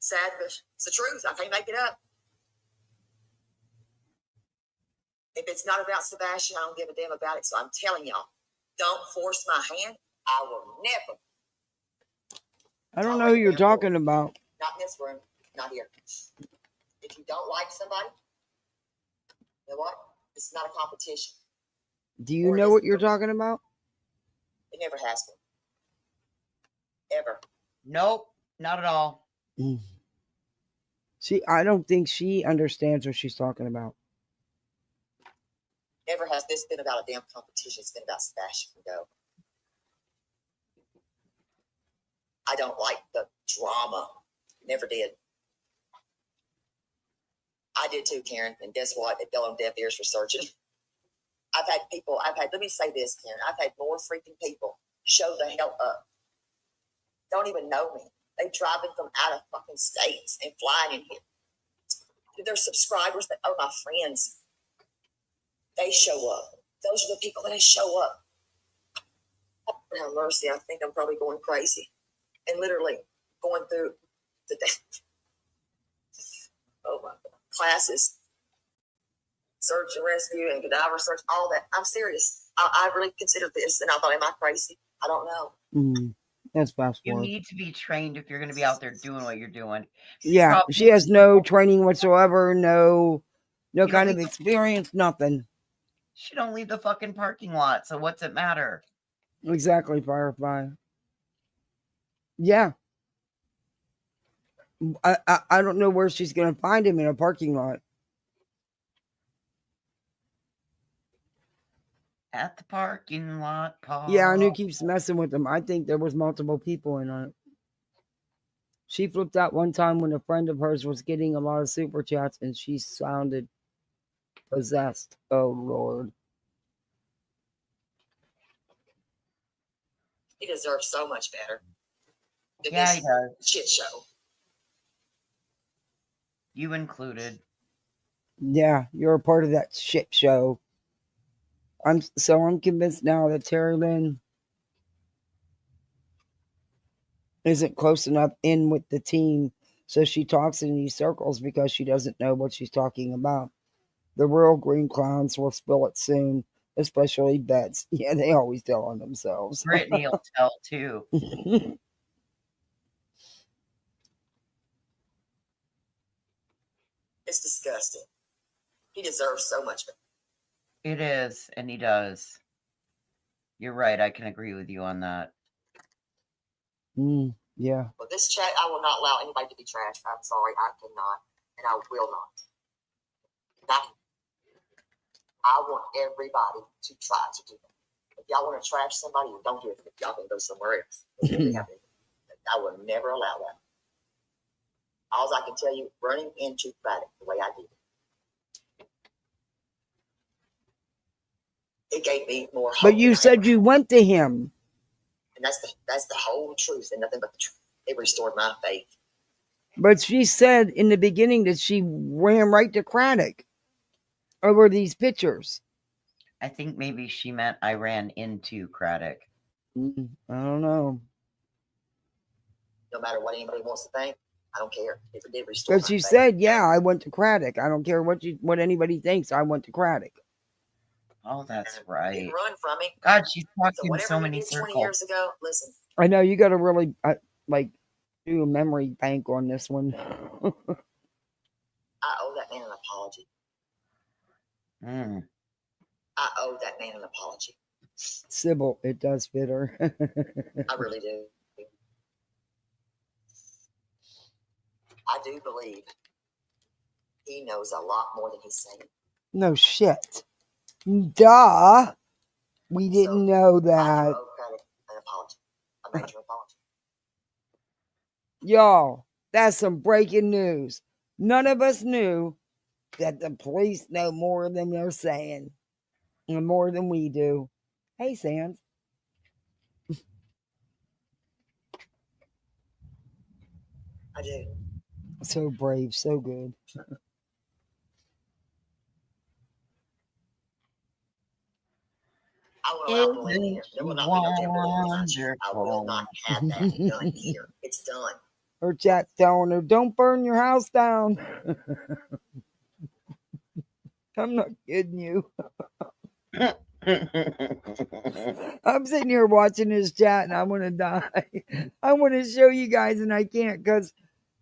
Sad, but it's the truth. I can't make it up. If it's not about Sebastian, I don't give a damn about it. So I'm telling y'all, don't force my hand. I will never. I don't know who you're talking about. Not in this room. Not here. If you don't like somebody, you know what? This is not a competition. Do you know what you're talking about? It never has been. Ever. Nope, not at all. I don't think she understands what she's talking about. Never has this been about a damn competition. It's been about Sebastian and Go. I don't like the drama. Never did. I did too, Karen. And guess what? It fell on deaf ears for searching. let me say this, Karen. I've had more freaking people show the hell up. Don't even know me. They driving from out of fucking states and flying in here. They're subscribers that are my friends. They show up. Those are the people that show up. Now, mercy, I think I'm probably going crazy. And literally going through the oh my God, classes, search and rescue and cadaver search, all that. I'm serious. I really considered this, and I thought, am I crazy? I don't know. That's fast You forward. need to be trained if you're going to be out there doing what you're doing. Yeah, Probably- she has no training whatsoever, no kind of experience, nothing. She don't leave the fucking parking lot, so what's it matter? Exactly, Firefly. Yeah. I don't know where she's going to find him in a parking lot. At the parking lot, Paul. Yeah, and who keeps messing with him? I think there was multiple people in on it. She flipped out one time when a friend of hers was getting a lot of super chats and she sounded possessed. Oh, Lord. He deserves so much better than Yeah, he this does. shit show. You included. Yeah, you're a part of that shit show. I'm convinced now that TeriLyn isn't close enough in with the team, so she talks in these circles because she doesn't know what she's talking about. The real green clowns will spill it soon, especially Bets. Yeah, they always tell on themselves. Brittany will tell too. It's disgusting. He deserves so much better. It is, and he does. You're right. I can agree with you on that. Yeah. But this chat, I will not allow anybody to be trashed. I'm sorry, I cannot, and I will not. I want everybody to try to do that. If y'all want to trash somebody, don't do it. Y'all can go somewhere else. I will never allow that. All I can tell you, running into Craddock the way I did, it gave me more hope. But you said you went to him. And that's the whole truth and nothing but the truth. It restored my faith. But she said in the beginning that she ran right to Craddock over these pictures. I think maybe she meant I ran into Craddock. I don't know. No matter what anybody wants to think, I don't care. If it did restore my But she faith. said, yeah, I went to Craddock. I don't care what anybody thinks. I went to Craddock. Oh, that's right. Didn't run from me. God, she's talking So in whatever so you many did 20 circles. years ago, listen. I know you got to really do a memory bank on this one. I owe that man an apology. I owe that man an apology. Sybil, it does fit her. I really do. I do believe he knows a lot more than he's saying. No shit. Duh. We didn't know I that. do owe Craddock an apology. A major apology. Y'all, that's some breaking news. None of us knew that the police know more than they're saying. And more than we do. Hey, Sands. I do. So brave, so good. I will allow bullying here. There will not be no damn bullying in this house. I will not have that done here. It's done. Her chat's telling her, don't burn your house down. I'm not kidding you. I'm sitting here watching this chat and I want to die. I want to show you guys and I can't because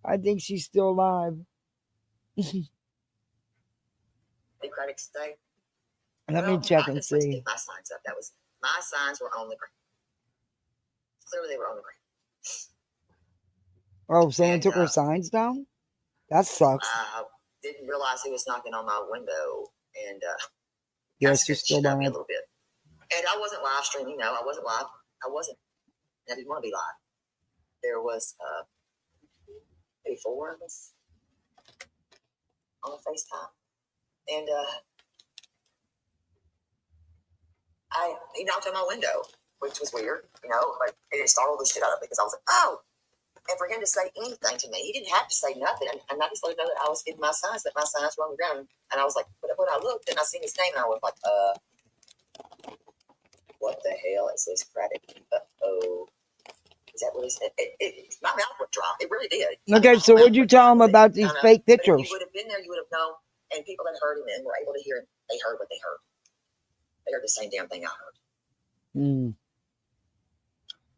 I think she's still alive. Big Craddock stay. Let me check and see. Get my signs up. That was my signs were on the ground. Clearly, they were on the ground. Oh, someone took her signs down? That sucks. I didn't realize he was knocking on my window, and Yeah, she's still me a alive. little bit. And I wasn't live streaming. No, I wasn't live. I wasn't. I didn't want to be live. There was maybe 4 of us on FaceTime, and he knocked on my window, which was weird, but it startled the shit out of me because I was like, oh. And for him to say anything to me, he didn't have to say nothing. And I just let him know that I was getting my signs, that my signs were on the ground. And I was like, but when I looked and I seen his name, and I was like, what the hell is this Craddock? Uh-oh. Is that what he said? My mouth would drop. It really did. Okay, so what'd you tell him about these fake But if pictures? you would have been there, you would have known. And people that heard him and were able to hear him, they heard what they heard. They heard the same damn thing I heard.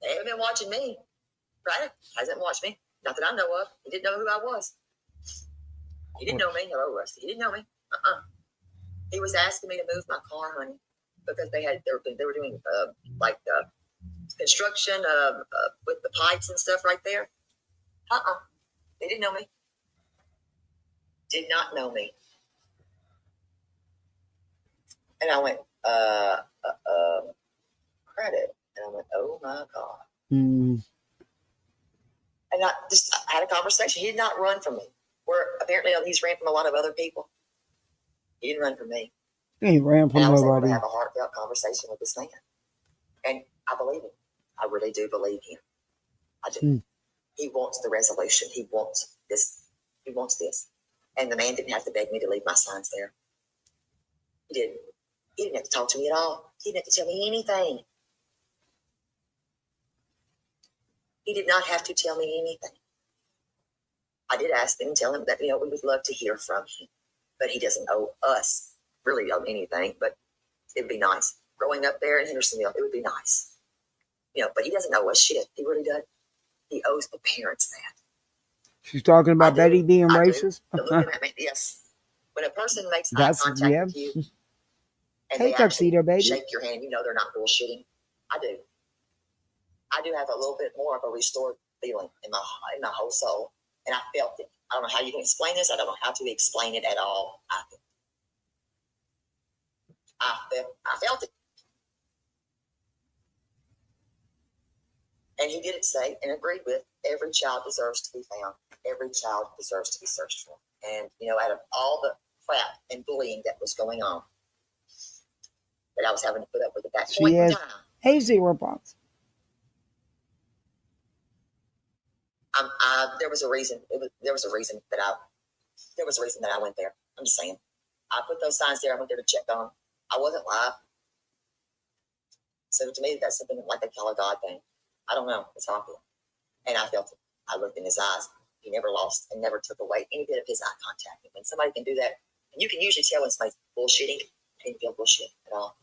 They haven't been watching me. Craddock hasn't watched me. Not that I know of. He didn't know who I was. He didn't know me. Hello, Rusty. He didn't know me. He was asking me to move my car, honey, because they were doing construction with the pipes and stuff right there. They didn't know me. Did not know me. And I went, Craddock. And I went, oh my God. And I had a conversation. He did not run from me. Where apparently he's ran from a lot of other people. He didn't run from me. He ran from And I was able to nobody. have a heartfelt conversation with this man. And I believe him. I really do believe him. I do. He wants the resolution. He wants this. He wants this. And the man didn't have to beg me to leave my signs there. He didn't. He didn't have to talk to me at all. He didn't have to tell me anything. He did not have to tell me anything. I did ask him and tell him that, we would love to hear from him. But he doesn't owe us really owe anything, but it would be nice. Growing up there in Hendersonville, it would be nice. But he doesn't owe us shit. He really does. He owes the parents that. She's talking about Betty being racist. Yes. When a person makes eye That's contact with you, and hey, they tuxedo baby. shake your hand, they're not bullshitting. I do. I do have a little bit more of a restored feeling in my whole soul, and I felt it. I don't know how you can explain this. I don't know how to explain it at all. I felt it. And he did it say and agreed with, every child deserves to be found. Every child deserves to be searched for. And, out of all the crap and bullying that was going on, that I was having to put up with at that point in time. Hey, 0 points. There was a reason. There was a reason that I went there. I'm just saying. I put those signs there. I went there to check on them. I wasn't live. So to me, that's something like they call a God thing. I don't know. It's how I feel. And I felt it. I looked in his eyes. He never lost and never took away any bit of his eye contact. And when somebody can do that, and you can usually tell when somebody's bullshitting, I didn't feel bullshit at all.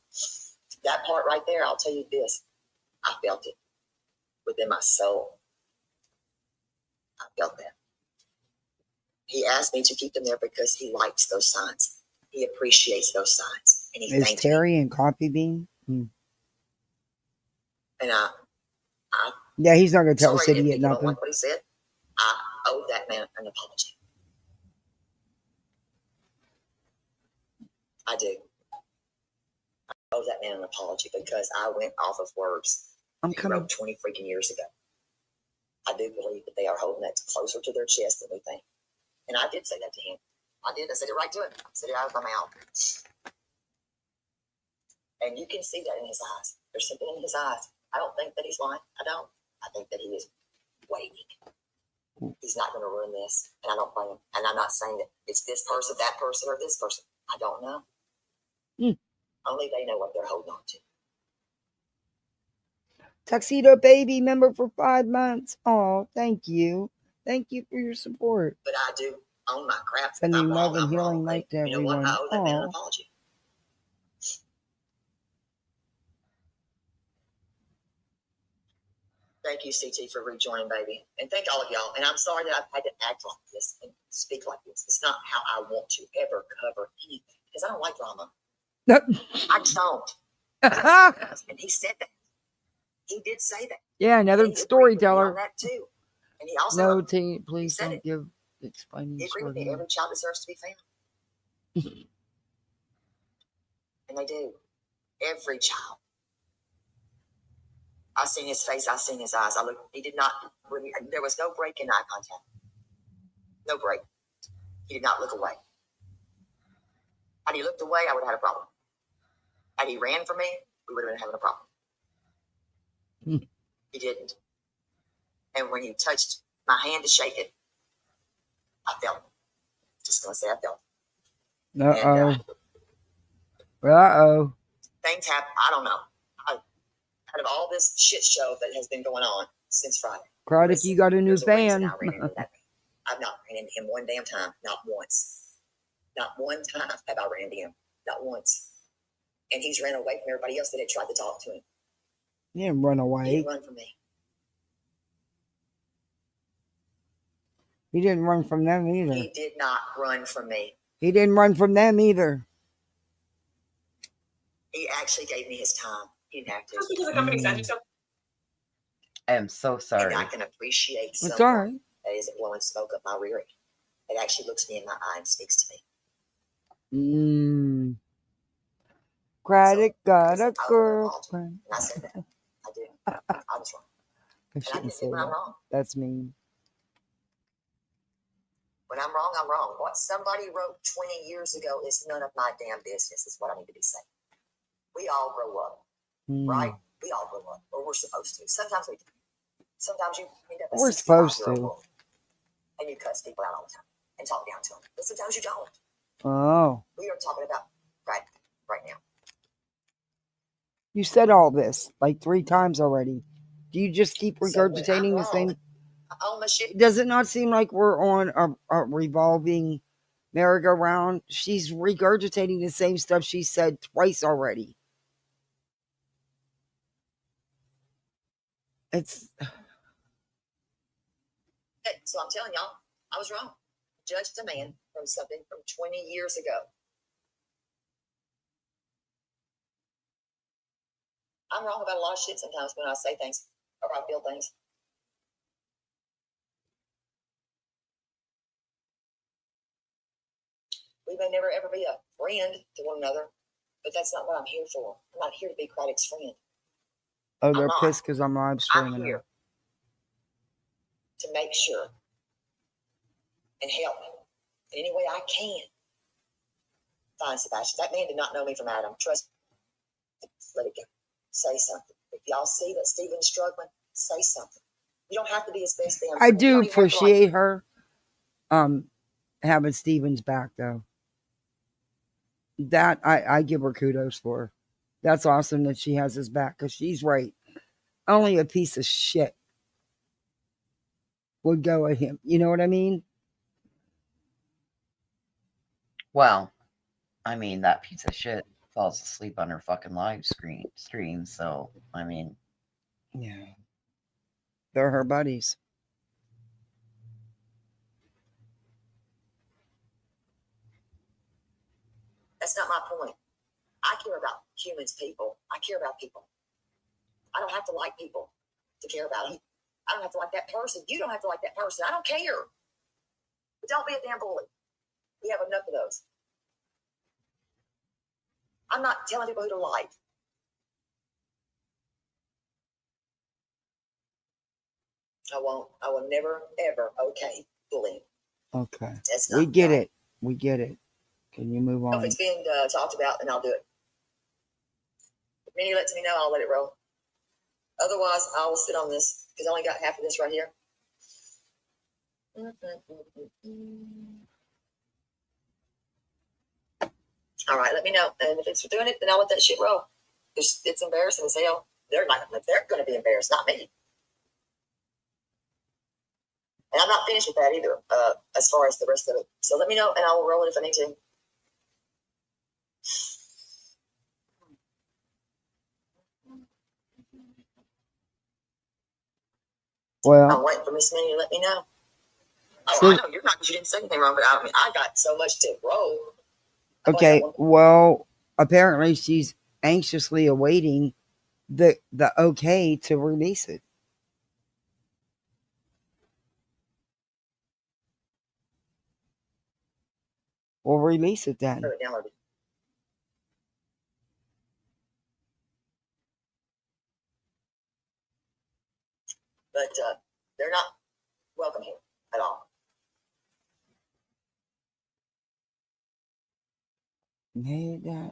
That part right there, I'll tell you this. I felt it within my soul. I felt that. He asked me to keep them there because he likes those signs. He appreciates those signs. And he Is thanked Teri me. and Coffee Bean? And Yeah, he's not going to tell sorry us if idiot you don't nothing. like what he said. I owe that man an apology. I do. I owe that man an apology because I went off of words he wrote 20 freaking years ago. I do believe that they are holding that closer to their chest than we think. And I did say that to him. I did. I said it right to him. I said it out of my mouth. And you can see that in his eyes. There's something in his eyes. I don't think that he's lying. I don't. I think that he is waiting. He's not going to ruin this. And I don't blame him. And I'm not saying that it's this person, that person, or this person. I don't know. Only they know what they're holding on to. Tuxedo Baby member for 5 months. Oh, thank you. Thank you for your support. But I do own my crap. Sending I'm love wrong, and I'm healing wrong. light to You know what? everyone. I owe that man an Oh, apology. Thank you, CT, for rejoining, baby. And thank all of y'all. And I'm sorry that I've had to act like this and speak like this. It's not how I want to ever cover anything because I don't like drama. I just don't. And he said that. He did say that. yeah, another And he agreed with me on storyteller. that too. And he also No, please said don't it. give explaining He agreed with me. story. Every child deserves to be found. And they do. Every child. I seen his face. I seen his eyes. I looked. He did not. There was no break in eye contact. No break. He did not look away. Had he looked away, I would have had a problem. Had he ran from me, we would have been having a problem. He didn't. And when he touched my hand to shake it, I felt it. Just gonna say I felt it. Uh-oh. Things happen. I don't know. Out of all this shit show that has been going on since Friday. Craddock, you got a new fan. I ran into that. I've not ran into him one damn time. Not once. Not one time have I ran into him. Not once. And he's ran away from everybody else that had tried to talk to him. He didn't run He away. didn't run from me. He didn't run from them either. He did not run from me. He didn't run from them either. He actually gave me his time. He didn't have to. Just because the company sends you something. I am so sorry. And I can appreciate It's someone all right. that isn't blowing smoke up my rear end. It actually looks me in my eye and speaks to me. Craddock got a listen, I girlfriend. And I said that. I did. I was wrong. I And I shouldn't can say admit when I'm that. wrong. That's mean. When I'm wrong, I'm wrong. What somebody wrote 20 years ago is none of my damn business, is what I need to be saying. We all grow up, right? We all grow up, or we're supposed to. Sometimes we do. Sometimes you end up a We're supposed 65-year-old to. woman, and you cuss people out all the time and talk down to them. But sometimes you don't. Oh. We are talking about right now. You said all this like 3 times already. Do you just keep regurgitating the same? Does it not seem like we're on a revolving merry-go-round? She's regurgitating the same stuff she said twice already. It's. So I'm telling y'all, I was wrong. Judged a man from something from 20 years ago. I'm wrong about a lot of shit sometimes when I say things or I feel things. We may never ever be a friend to one another, but that's not what I'm here for. I'm not here to be Craddock's friend. Oh, they're pissed because I'm live streaming. I'm here to make sure and help in any way I can find Sebastian. That man did not know me from Adam. Trust me. Let it go. Say something. If y'all see that Stephen's struggling, say something. You don't have to be his best friend. I do appreciate her having Steven's back though. That I give her kudos for. That's awesome that she has his back because she's right. Only a piece of shit would go at him. You know what I mean? Well, I mean, that piece of shit falls asleep on her fucking live stream. So, I mean, yeah, they're her buddies. That's not my point. I care about humans, people. I care about people. I don't have to like people to care about them. I don't have to like that person. You don't have to like that person. I don't care. But don't be a damn bully. We have enough of those. I'm not telling people who to like. I won't. I will never, ever, okay, bullying. Okay. That's We not get right. it. We get it. Can you move on? If it's being talked about, then I'll do it. If Minnie lets me know, I'll let it roll. Otherwise, I will sit on this because I only got half of this right here. All right, let me know. And if it's doing it, then I'll let that shit roll. It's embarrassing as hell. They're going to be embarrassed, not me. And I'm not finished with that either, as far as the rest of it. So let me know, and I will roll it if I need to. Well, I'm waiting for Miss Minnie to let me know. Oh, so, I know you're not because you didn't say anything wrong, but I mean, I got so much to roll. okay, well, apparently she's anxiously awaiting the okay to release it. We'll release it then. But they're not welcome here at all. Made that.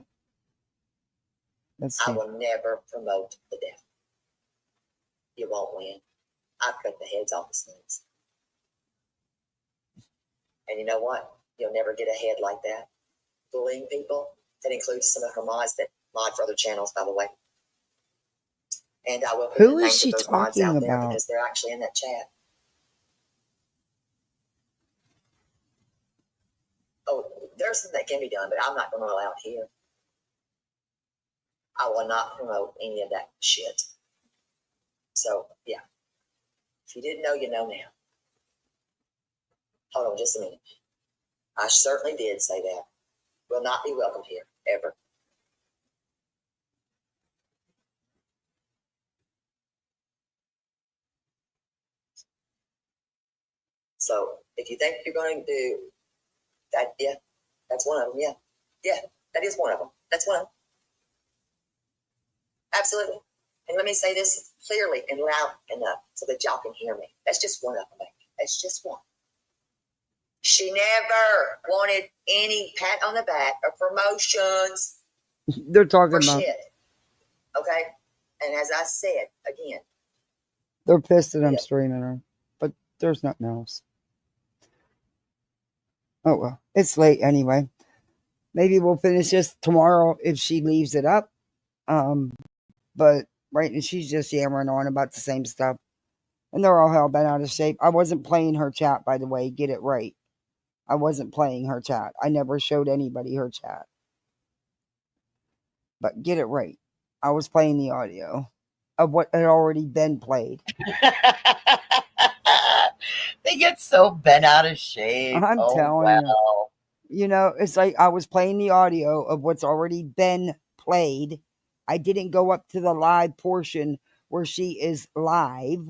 Let's I see. will never promote the death. You won't win. I cut the heads off the snakes. And you know what? You'll never get ahead like that. Bullying people. That includes some of her mods that mod for other channels, by the way. And I will put Who the is names she of those mods out talking there about? because they're actually in that chat. Oh, there's something that can be done, but I'm not going to allow it here. I will not promote any of that shit. So, yeah. If you didn't know, you know now. Hold on just a minute. I certainly did say that. Will not be welcomed here, ever. So, if you think you're going to do that, yeah, that's one of them, yeah. Yeah, that is one of them. That's one of them. Absolutely. And let me say this clearly and loud enough so that y'all can hear me. That's just one of them, baby. That's just one. She never wanted any pat on the back or promotions They're talking or about. shit. Okay? And as I said, again, They're pissed that I'm Yeah. streaming her, but there's nothing else. Oh well, it's late anyway. Maybe we'll finish this tomorrow if she leaves it up. But right now she's just yammering on about the same stuff, and they're all hell bent out of shape. I wasn't playing her chat, by the way. Get it right. I wasn't playing her chat. I never showed anybody her chat. But get it right. I was playing the audio of what had already been played. They get so bent out of shape. I'm telling you. You know, it's like I was playing the audio of what's already been played. I didn't go up to the live portion where she is live,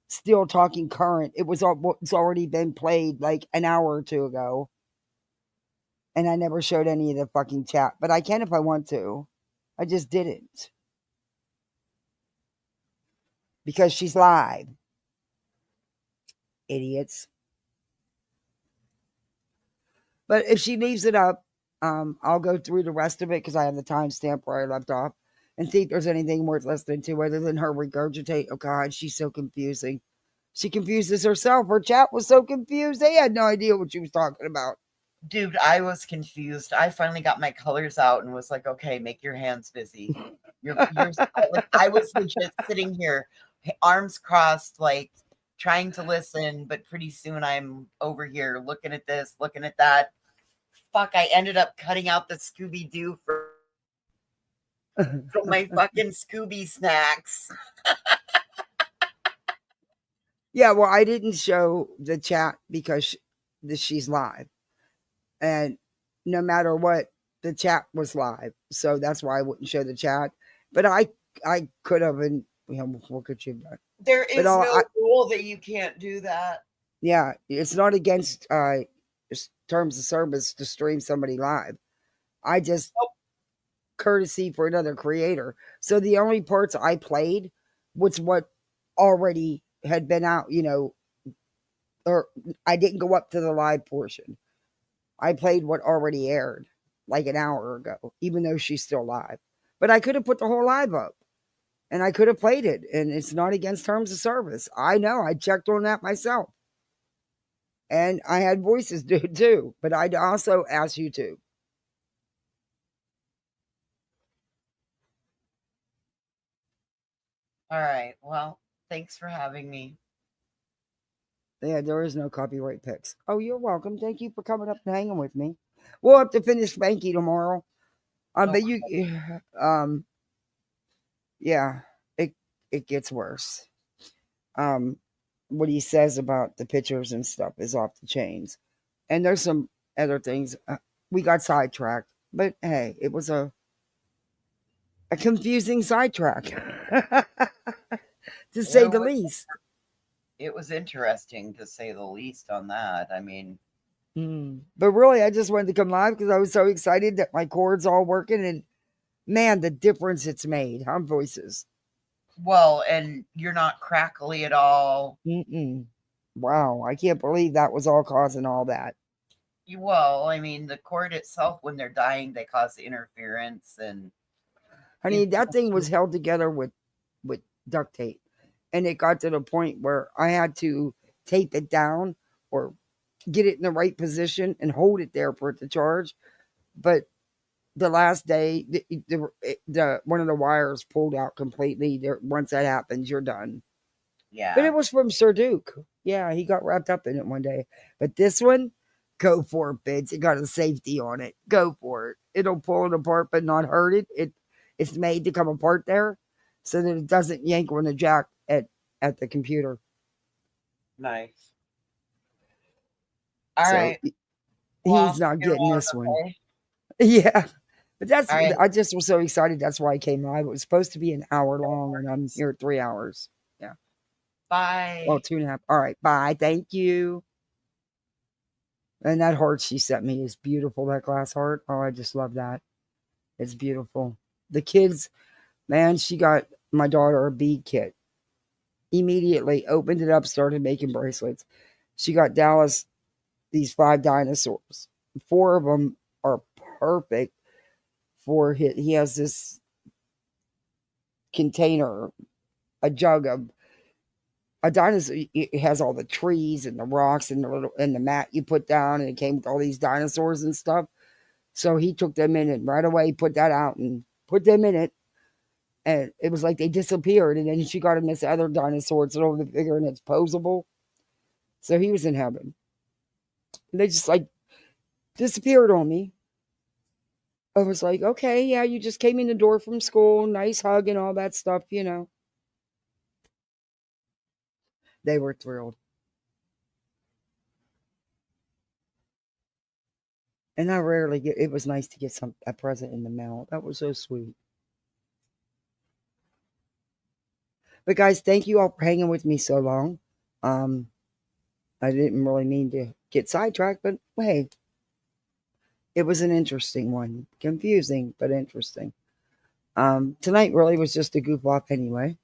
still talking current. It was what's already been played like an hour or two ago. And I never showed any of the fucking chat. But I can if I want to. I just didn't. Because she's live. Idiots. But if she leaves it up, I'll go through the rest of it because I have the timestamp where I left off and see if there's anything worth listening to other than her regurgitate. Oh God, she's so confusing. She confuses herself. Her chat was so confused. They had no idea what she was talking about. Dude, I was confused. I finally got my colors out and was like, okay, make your hands busy. I was legit sitting here, arms crossed, like trying to listen, but pretty soon I'm over here looking at this, looking at that. Fuck, I ended up cutting out the Scooby-Doo from my fucking Scooby snacks. Yeah, well, I didn't show the chat because she's live. And no matter what, the chat was live. So that's why I wouldn't show the chat. But I could have, and what could you have done? There is no rule that you can't do that. Yeah, it's not against terms of service to stream somebody live. I just courtesy for another creator. So the only parts I played was what already had been out, or I didn't go up to the live portion. I played what already aired like an hour ago, even though she's still live. But I could have put the whole live up and I could have played it, and it's not against terms of service. I know, I checked on that myself. And I had voices do it too, but I'd also ask YouTube. All right. Well, thanks for having me. Yeah, there is no copyright picks. Oh, you're welcome. Thank you for coming up and hanging with me. We'll have to finish Spanky tomorrow. But yeah, it gets worse. What he says about the pictures and stuff is off the chains. And there's some other things. We got sidetracked, but hey, it was a confusing sidetrack, to say the least. It was interesting, to say the least, on that. I mean, but really, I just wanted to come live because I was so excited that my cord's all working, and man, the difference it's made on voices. Well, and you're not crackly at all. Wow, I can't believe that was all causing all that. Well, I mean, the cord itself, when they're dying, they cause interference. And honey, that thing was held together with duct tape, and it got to the point where I had to tape it down or get it in the right position and hold it there for it to charge. But the last day, the one of the wires pulled out completely. Once that happens, you're done. Yeah. But it was from Sir Duke. Yeah, he got wrapped up in it one day. But this one, go for it, Bids. It got a safety on it. Go for it. It'll pull it apart but not hurt it. It's made to come apart there so that it doesn't yank on the jack at the computer. Nice. All right. He's not getting this one. Yeah. But that's, right. I just was so excited. That's why I came live. It was supposed to be an hour long, and I'm here 3 hours. Yeah. Bye. Well, 2.5. All right. Bye. Thank you. And that heart she sent me is beautiful. That glass heart. Oh, I just love that. It's beautiful. The kids, man, she got my daughter a bead kit. Immediately opened it up, started making bracelets. She got Dallas these 5 dinosaurs. 4 of them are perfect for he has this container, a jug of a dinosaur. It has all the trees and the rocks and the mat you put down, and it came with all these dinosaurs and stuff. So he took them in and right away put that out and put them in it. And it was like they disappeared. And then she got him this other dinosaur. It's a little bit bigger and it's posable. So he was in heaven. And they just like disappeared on me. I was like, okay, yeah, you just came in the door from school. Nice hug and all that stuff, you know. They were thrilled. And I rarely get, it was nice to get a present in the mail. That was so sweet. But guys, thank you all for hanging with me so long. I didn't really mean to get sidetracked, but hey, it was an interesting one. Confusing, but interesting. Tonight really was just a goof off anyway.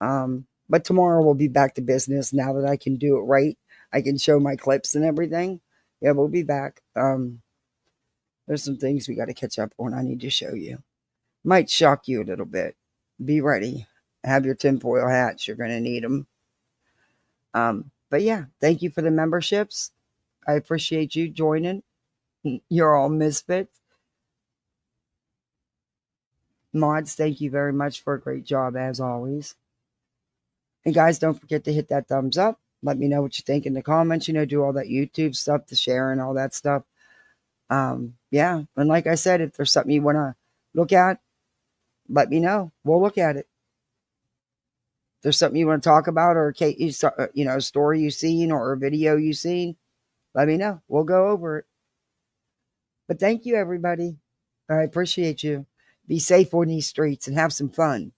But tomorrow we'll be back to business now that I can do it right. I can show my clips and everything. Yeah, we'll be back. There's some things we got to catch up on. I need to show you. Might shock you a little bit. Be ready. Have your tinfoil hats. You're going to need them. But yeah, thank you for the memberships. I appreciate you joining. You're all misfits. Mods, thank you very much for a great job as always. And guys, don't forget to hit that thumbs up. Let me know what you think in the comments. You know, do all that YouTube stuff, the share and all that stuff. Yeah. And like I said, if there's something you want to look at, let me know. We'll look at it. If there's something you want to talk about or a story you've seen or a video you've seen, let me know. We'll go over it. But thank you, everybody. I appreciate you. Be safe on these streets and have some fun.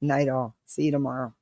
Night all. See you tomorrow.